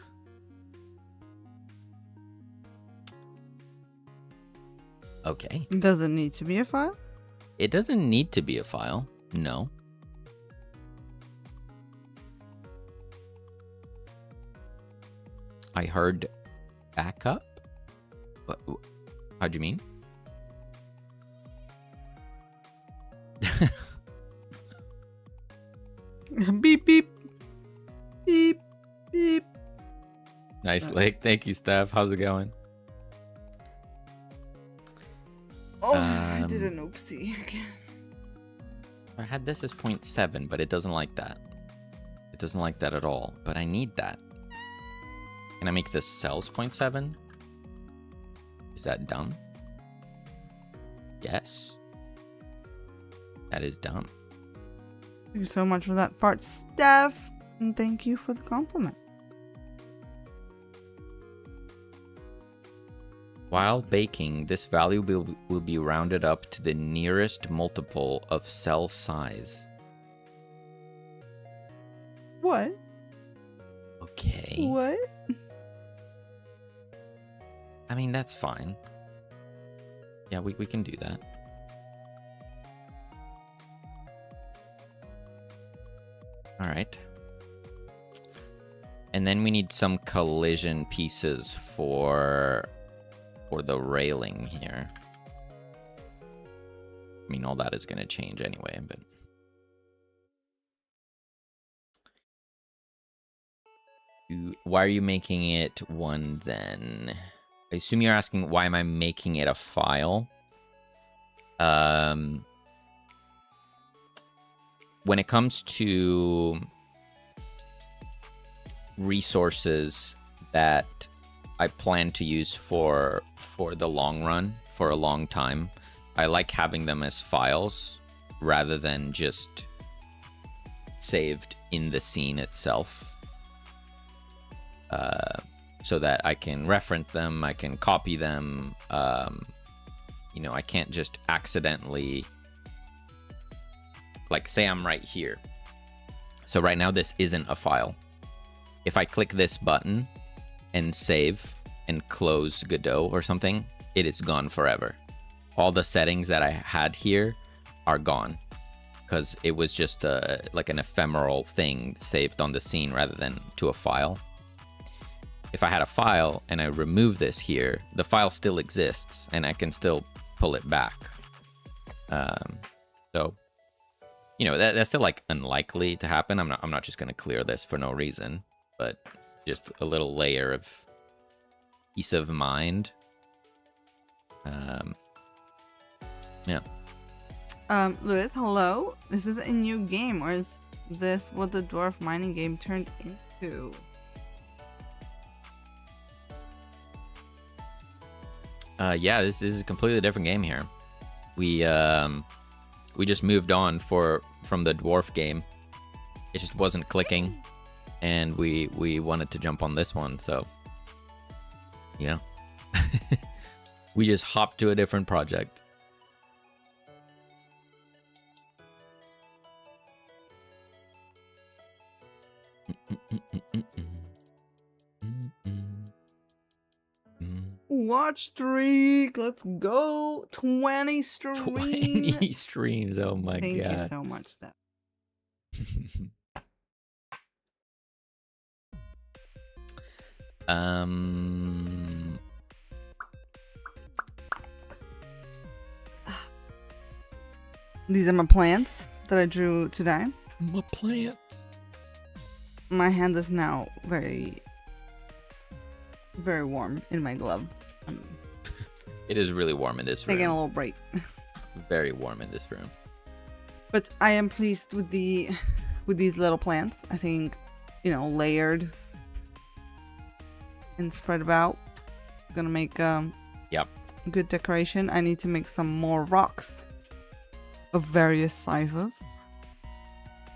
Okay. Does it need to be a file? It doesn't need to be a file. No. I heard backup? What, how'd you mean? Beep, beep. Beep, beep. Nice, Lake. Thank you, Steph. How's it going? Oh, I did an oopsie again. I had this as 0.7, but it doesn't like that. It doesn't like that at all, but I need that. Can I make this cells 0.7? Is that done? Yes. That is done. Thank you so much for that fart, Steph. And thank you for the compliment. While baking, this value will be rounded up to the nearest multiple of cell size. What? Okay. What? I mean, that's fine. Yeah, we can do that. All right. And then we need some collision pieces for the railing here. I mean, all that is going to change anyway, but... Why are you making it one then? I assume you're asking why am I making it a file? When it comes to resources that I plan to use for the long run, for a long time, I like having them as files rather than just saved in the scene itself. So that I can reference them, I can copy them. You know, I can't just accidentally, like, say I'm right here. So right now this isn't a file. If I click this button and save and close Godot or something, it is gone forever. All the settings that I had here are gone because it was just like an ephemeral thing saved on the scene rather than to a file. If I had a file and I remove this here, the file still exists and I can still pull it back. So, you know, that's still like unlikely to happen. I'm not just gonna clear this for no reason, but just a little layer of peace of mind. Yeah. Lewis, hello. This is a new game, or is this what the dwarf mining game turned into? Yeah, this is a completely different game here. We just moved on from the dwarf game. It just wasn't clicking, and we wanted to jump on this one, so yeah. We just hopped to a different project. Watch streak. Let's go. 20 streams. 20 streams. Oh my god. Thank you so much, Steph. These are my plants that I drew today. My plants. My hand is now very, very warm in my glove. I'm It is really warm in this room. taking a little break. Very warm in this room. But I am pleased with these little plants. I think, layered and spread about. Gonna make Yep. good decoration. I need to make some more rocks of various sizes.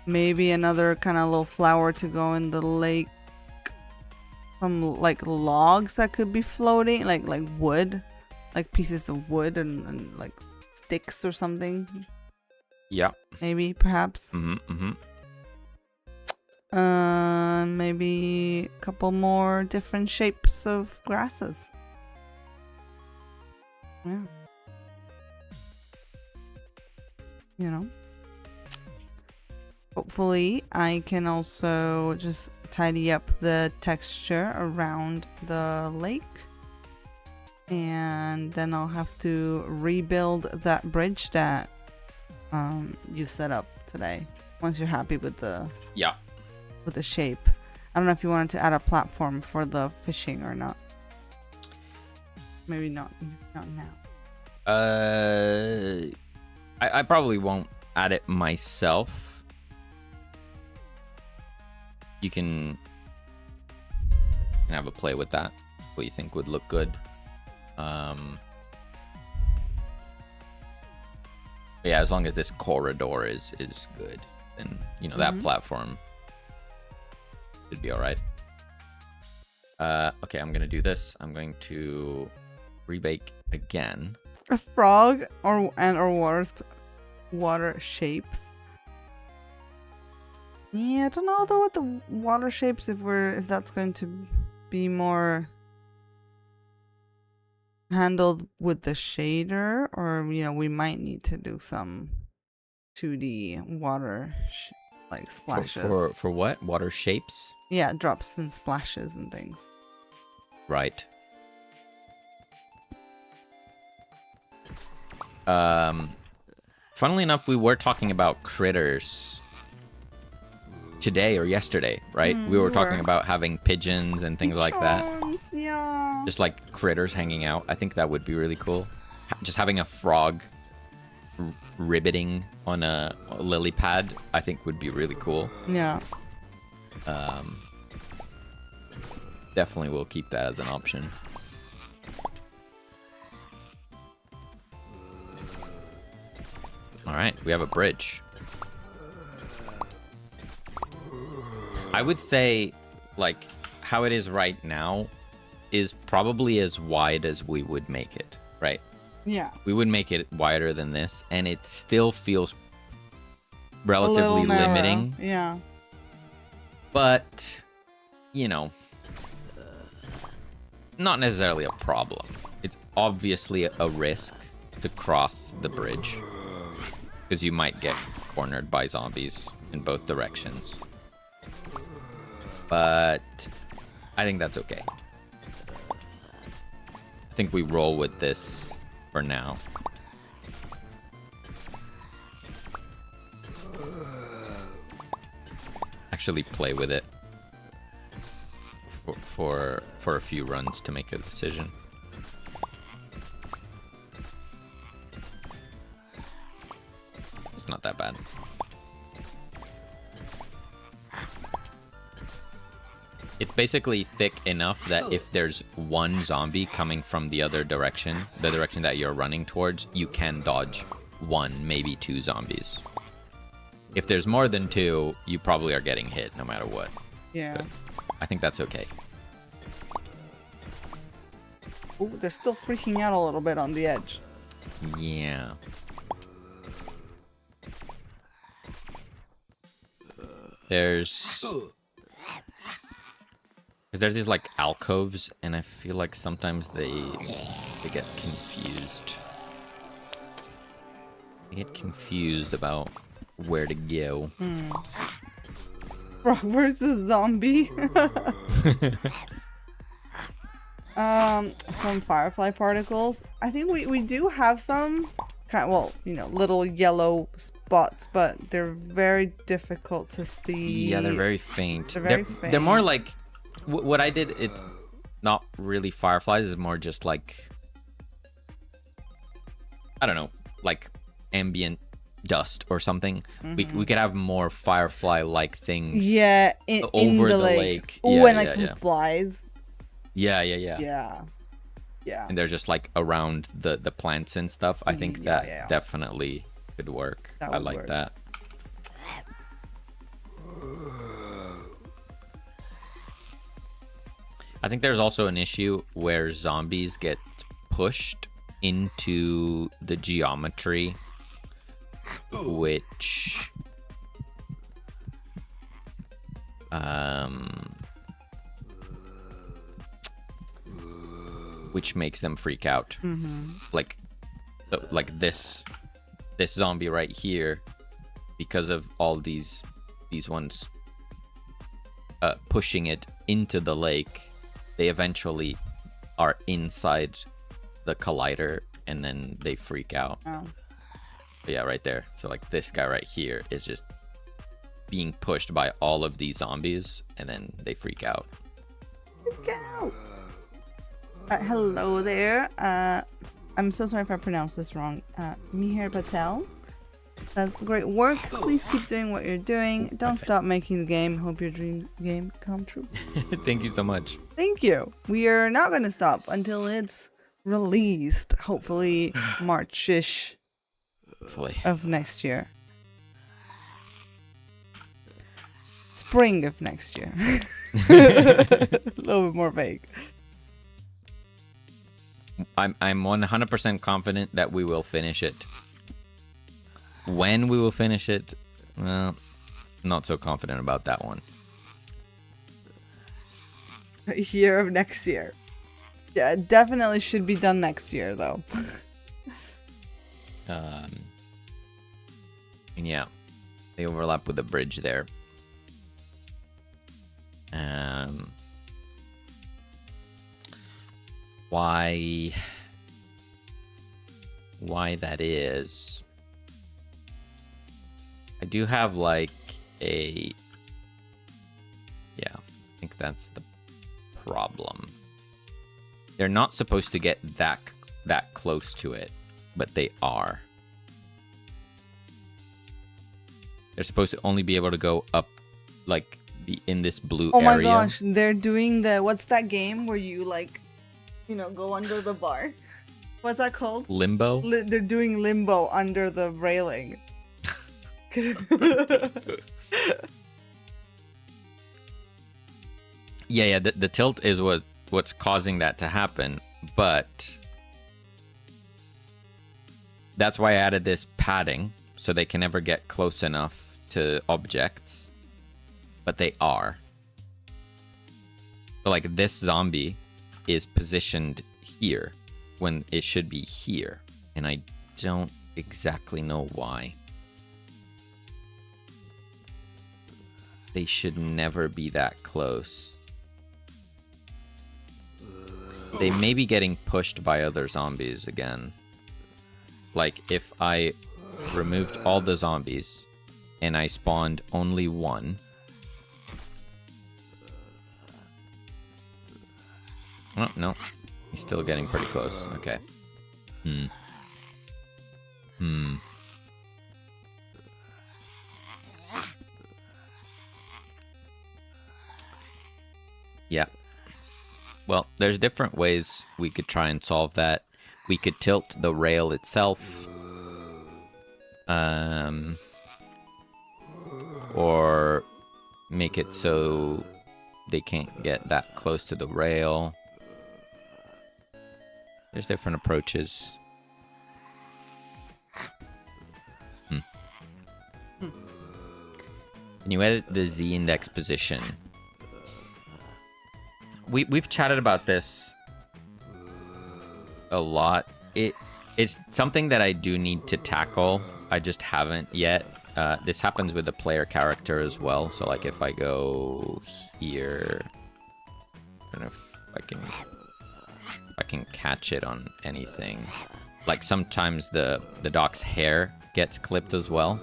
Maybe another kind of little flower to go in the lake. Some like logs that could be floating, like wood, like pieces of wood and like sticks or something. Yeah. Maybe, perhaps. Mm-hmm. Maybe a couple more different shapes of grasses. Yeah. Hopefully I can also just tidy up the texture around the lake. And then I'll have to rebuild that bridge that you set up today. Once you're happy with the shape. I don't know if you wanted to add a platform for the fishing or not. Maybe not now. I probably won't add it myself. You can have a play with that. What you think would look good. Yeah, as long as this corridor is good, then that platform should be all right. Okay, I'm gonna do this. I'm going to rebake again. A frog or water shapes. Yeah, I don't know though what the water shapes if that's going to be more handled with the shader, or we might need to do some 2D water like splashes. For what? Water shapes? Yeah, drops and splashes and things. Right. Funnily enough, we were talking about critters today or yesterday, right? We were talking about having pigeons and things like that. Yeah. Just like critters hanging out. I think that would be really cool. Just having a frog ribbiting on a lily pad, I think would be really cool. Yeah. Definitely will keep that as an option. All right, we have a bridge. I would say, like, how it is right now is probably as wide as we would make it, right? Yeah. We would make it wider than this, and it still feels relatively limiting. Yeah. But, not necessarily a problem. It's obviously a risk to cross the bridge, because you might get cornered by zombies in both directions. But I think that's okay. I think we roll with this for now. Actually play with it for a few runs to make a decision. It's not that bad. It's basically thick enough that if there's one zombie coming from the other direction, the direction that you're running towards, you can dodge one, maybe two zombies. If there's more than two, you probably are getting hit no matter what. Yeah. But I think that's okay. Oh, they're still freaking out a little bit on the edge. Yeah. There's these like alcoves, and I feel like sometimes they get confused. They get confused about where to go. Frog versus zombie. Some firefly particles. I think we do have some well, you know, little yellow spots, but they're very difficult to see. Yeah, they're very faint. They're very faint. They're more like what I did. It's not really fireflies. It's more just like, I don't know, like ambient dust or something. We could have more firefly-like things. Yeah, over in the lake. Oh, and like some flies. Yeah. Yeah. And they're just like around the plants and stuff. I think that definitely could work. I like that. I think there's also an issue where zombies get pushed into the geometry, which makes them freak out. Like this zombie right here, because of all these ones pushing it into the lake, they eventually are inside the collider and then they freak out. But yeah, right there. So like this guy right here is just being pushed by all of these zombies and then they freak out. Freak out. Hello there. I'm so sorry if I pronounced this wrong. Mihir Patel says, great work. Please keep doing what you're doing. Don't stop making the game. Hope your dreams game come true. Thank you so much. Thank you. We are not going to stop until it's released. Hopefully March-ish of next year. Spring of next year. A little bit more vague. I'm 100% confident that we will finish it. When we will finish it, well, not so confident about that one. Year of next year. Yeah, it definitely should be done next year, though. And yeah, they overlap with the bridge there. Why that is, I do have like I think that's the problem. They're not supposed to get that close to it, but they are. They're supposed to only be able to go up, like, be in this blue area. Oh my gosh, they're doing what's that game where you, like, you know, go under the bar? What's that called? Limbo? They're doing limbo under the railing. Yeah, the tilt is what's causing that to happen, but that's why I added this padding, so they can never get close enough to objects, but they are. So like this zombie is positioned here when it should be here, and I don't exactly know why. They should never be that close. They may be getting pushed by other zombies again. Like if I removed all the zombies and I spawned only one. Oh, no. He's still getting pretty close. Okay. Yeah. Well, there's different ways we could try and solve that. We could tilt the rail itself. Or make it so they can't get that close to the rail. There's different approaches. Can you edit the Z-index position? We've chatted about this a lot. It's something that I do need to tackle. I just haven't yet. This happens with the player character as well. So like if I go here, I don't know if I can I can catch it on anything. Like sometimes the doc's hair gets clipped as well.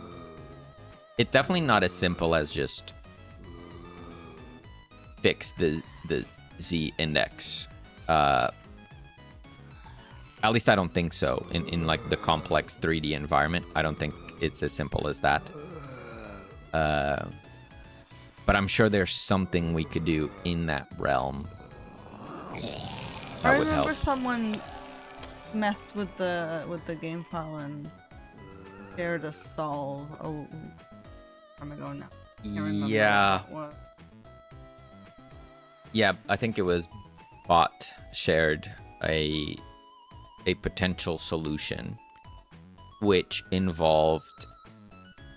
It's definitely not as simple as just fix the Z index. At least I don't think so. In like the complex 3D environment, I don't think it's as simple as that. But I'm sure there's something we could do in that realm. I That would remember help. someone messed with the game file and shared a solve. Oh, I'm gonna go now. Can't remember Yeah. what that was. Yeah, I think it was Bot shared a potential solution, which involved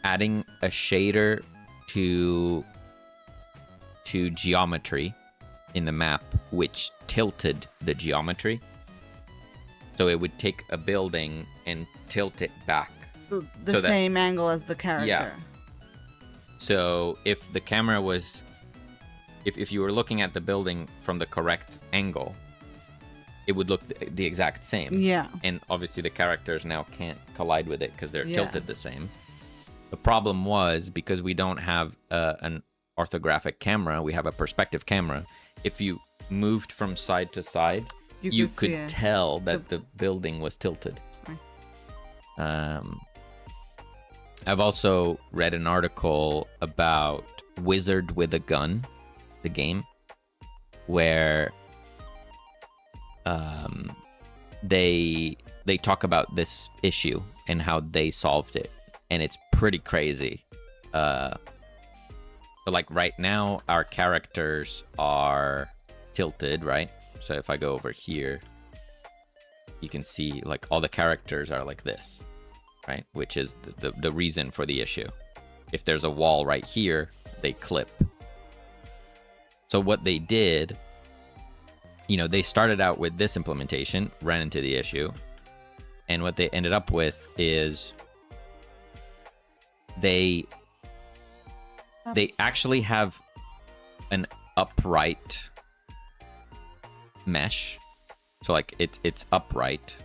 adding a shader to geometry in the map, which tilted the geometry. So it would take a building and tilt it back. The So that- same angle as the character. Yeah. So if the camera was, if you were looking at the building from the correct angle, it would look the exact same. Yeah. And obviously the characters now can't collide with it because they're Yeah. tilted the same. The problem was because we don't have an orthographic camera, we have a perspective camera. If you moved from side to side, you see could it. tell that the building was tilted. I see. I've also read an article about Wizard with a Gun, the game, where they talk about this issue and how they solved it, and it's pretty crazy. So like right now, our characters are tilted, right? So if I go over here, you can see like all the characters are like this, right? Which is the reason for the issue. If there's a wall right here, they clip. So what they did, they started out with this implementation, ran into the issue, and what they ended up with is they actually have an upright mesh. So like it's upright.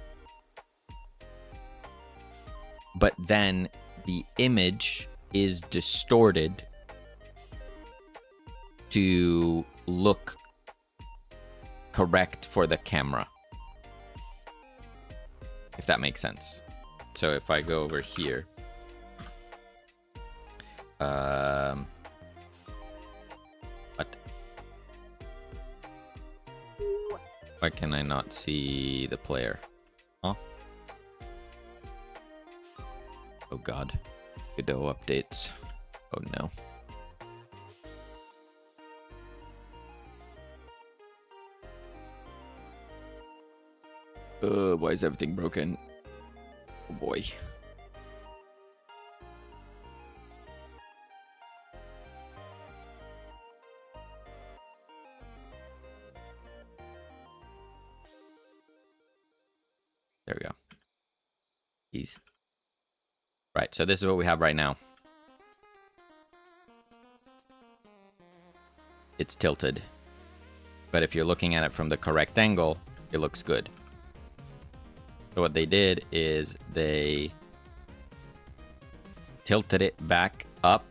But then the image is distorted to look correct for the camera. If that makes sense. So if I go over here, what? Why can I not see the player? Huh? Oh god. Godot updates. Oh no. Why is everything broken? Oh boy. There we go. Ease. Right, so this is what we have right now. It's tilted. But if you're looking at it from the correct angle, it looks good. So what they did is they tilted it back up,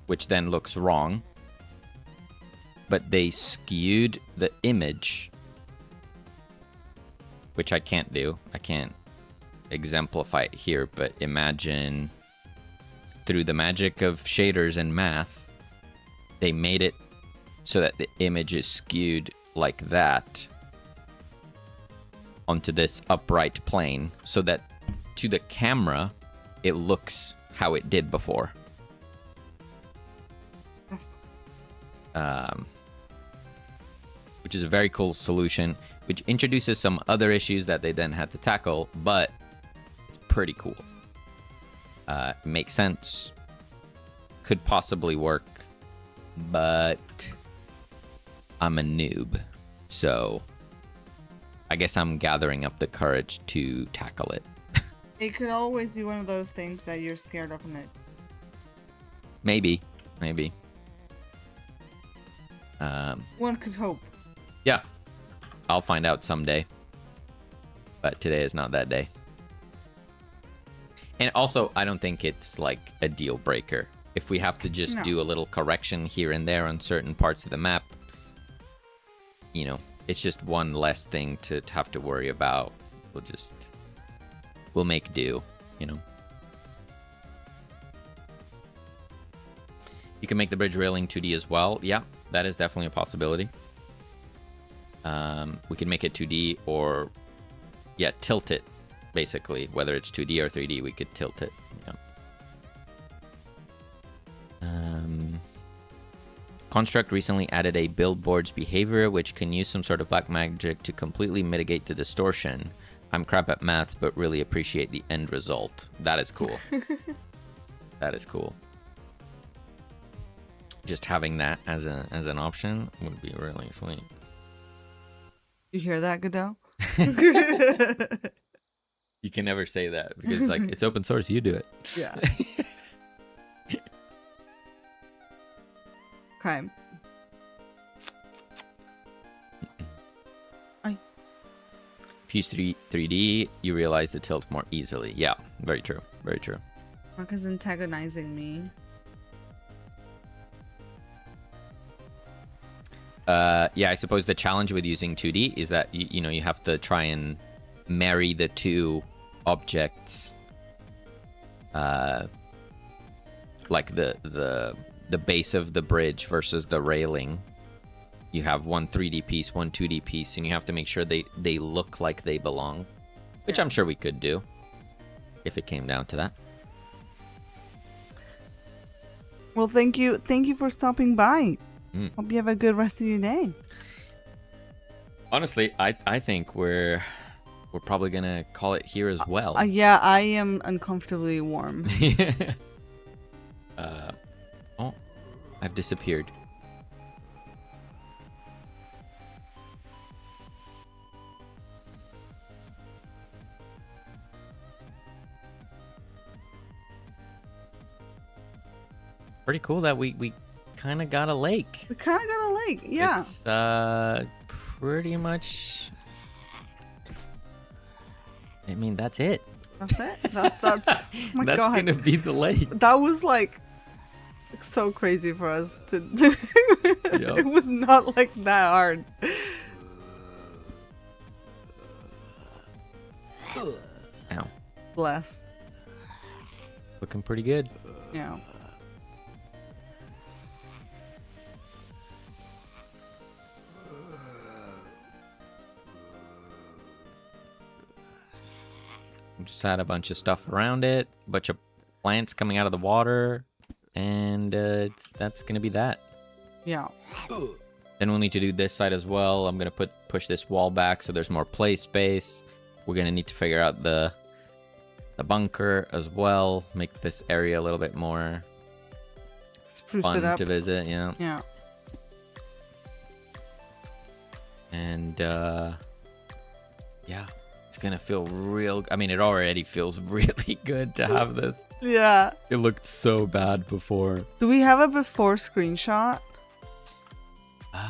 which then looks wrong. But they skewed the image, which I can't do. I can't exemplify it here, but imagine through the magic of shaders and math, they made it so that the image is skewed like that onto this upright plane, so that to the camera it looks how it did before. Which is a very cool solution, which introduces some other issues that they then had to tackle, but it's pretty cool. Makes sense. Could possibly work, but I'm a noob, so I guess I'm gathering up the courage to tackle it. It could always be one of those things that you're scared of, and that Maybe. one could hope. Yeah. I'll find out someday. But today is not that day. And also, I don't think it's like a deal breaker. If we have to just do a little correction here and there on certain parts of the map, you know, it's just one less thing to have to worry about. We'll make do, you know. You can make the bridge railing 2D as well. Yeah, that is definitely a possibility. We can make it 2D or, yeah, tilt it, basically. Whether it's 2D or 3D, we could tilt it. Yeah. Construct recently added a billboard's behavior, which can use some sort of black magic to completely mitigate the distortion. I'm crap at maths, but really appreciate the end result. That is cool. That is cool. Just having that as an option would be really sweet. You hear that, Godot? You can never say that because like it's open source. You do it. Yeah. Okay. If you use 3D, you realize the tilt more easily. Yeah, very true. Very true. Mark antagonizing me. Yeah, I suppose the challenge with using 2D is that you know you have to try and marry the two objects, like the base of the bridge versus the railing. You have one 3D piece, one 2D piece, and you have to make sure they look like they belong, which I'm sure we could do if it came down to that. Well, thank you for stopping by. Hope you have a good rest of your day. Honestly, I think we're probably gonna call it here as well. Yeah, I am uncomfortably warm. Oh, I've disappeared. Pretty cool that we kind of got a lake. We kind of got a lake, yeah. It's pretty much. I mean, that's it. That's it. That's. Oh my that's God. gonna be the lake. That was like so crazy for us to. Yep. It was not like that hard. Ow. Bless. Looking pretty good. Yeah. Just add a bunch of stuff around it, a bunch of plants coming out of the water, and that's gonna be that. Yeah. Then we'll need to do this side as well. I'm gonna push this wall back so there's more play space. We're gonna need to figure out the bunker as well. Make this area a little bit more Spruce fun it up. to visit. Yeah. Yeah. And yeah. It's gonna feel real. I mean, it already feels really good to have this. Yeah. It looked so bad before. Do we have a before screenshot?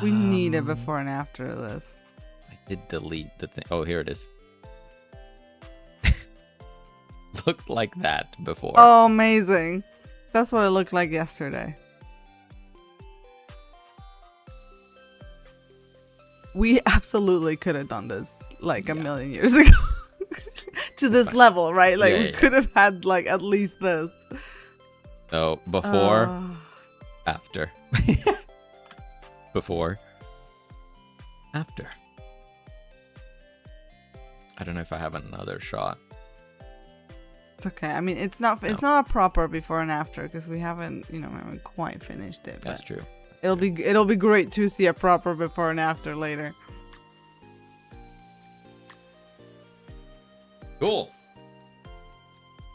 We need a before and after of this. I did delete the thing. Oh, here it is. Looked like that before. Oh, amazing. That's what it looked like yesterday. We absolutely could have done this like a million years ago. To this level, right? Like we could have had like at least this. So before, after. Before, after. I don't know if I have another shot. It's okay. I mean, it's not a proper before and after because we haven't quite finished it. That's true. It'll be great to see a proper before and after later. Cool.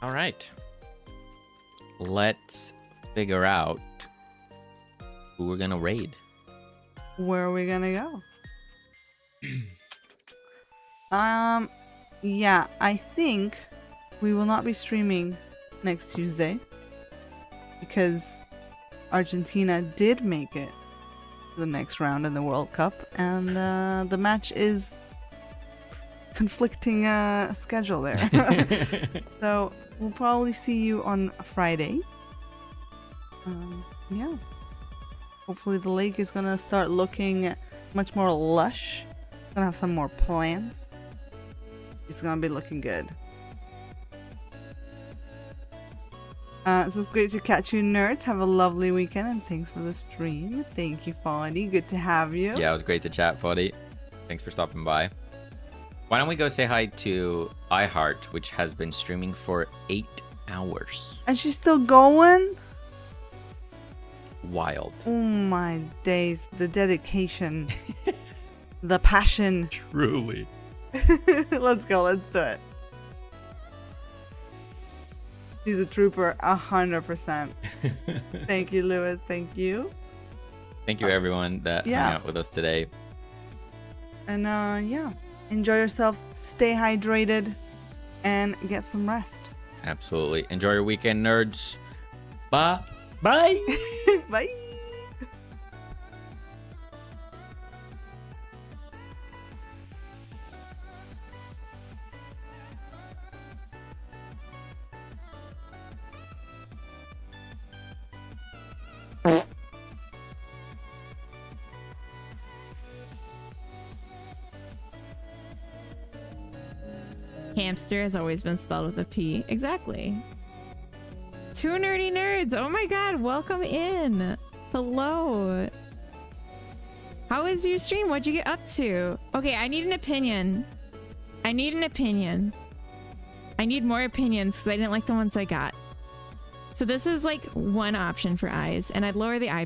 All right. Let's figure out who we're gonna raid. Where are we gonna go? Yeah, I think we will not be streaming next Tuesday because Argentina did make it the next round in the World Cup, and the match is conflicting schedule there. So we'll probably see you on Friday. Yeah. Hopefully the lake is gonna start looking much more lush. Gonna have some more plants. It's gonna be looking good. So it's great to catch you, nerds. Have a lovely weekend, and thanks for the stream. Thank you, Foddy. Good to have you. Yeah, it was great to chat, Foddy. Thanks for stopping by. Why don't we go say hi to iHeart, which has been streaming for 8 hours. And she's still going? Wild. Oh my days. The dedication. The passion. Truly. Let's go. Let's do it. She's a trooper, 100%. Thank you, Lewis. Thank you. Thank you, everyone that hung out with us today. And yeah, enjoy yourselves. Stay hydrated and get some rest. Absolutely. Enjoy your weekend, nerds. Bye. Bye. Bye. Hamster has always been spelled with a P. Exactly. 2 nerdy nerds. Oh my god, welcome in. Hello. How is your stream? What'd you get up to? Okay, I need an opinion. I need more opinions because I didn't like the ones I got. So this is like one option for eyes, and I'd lower the eyebrow.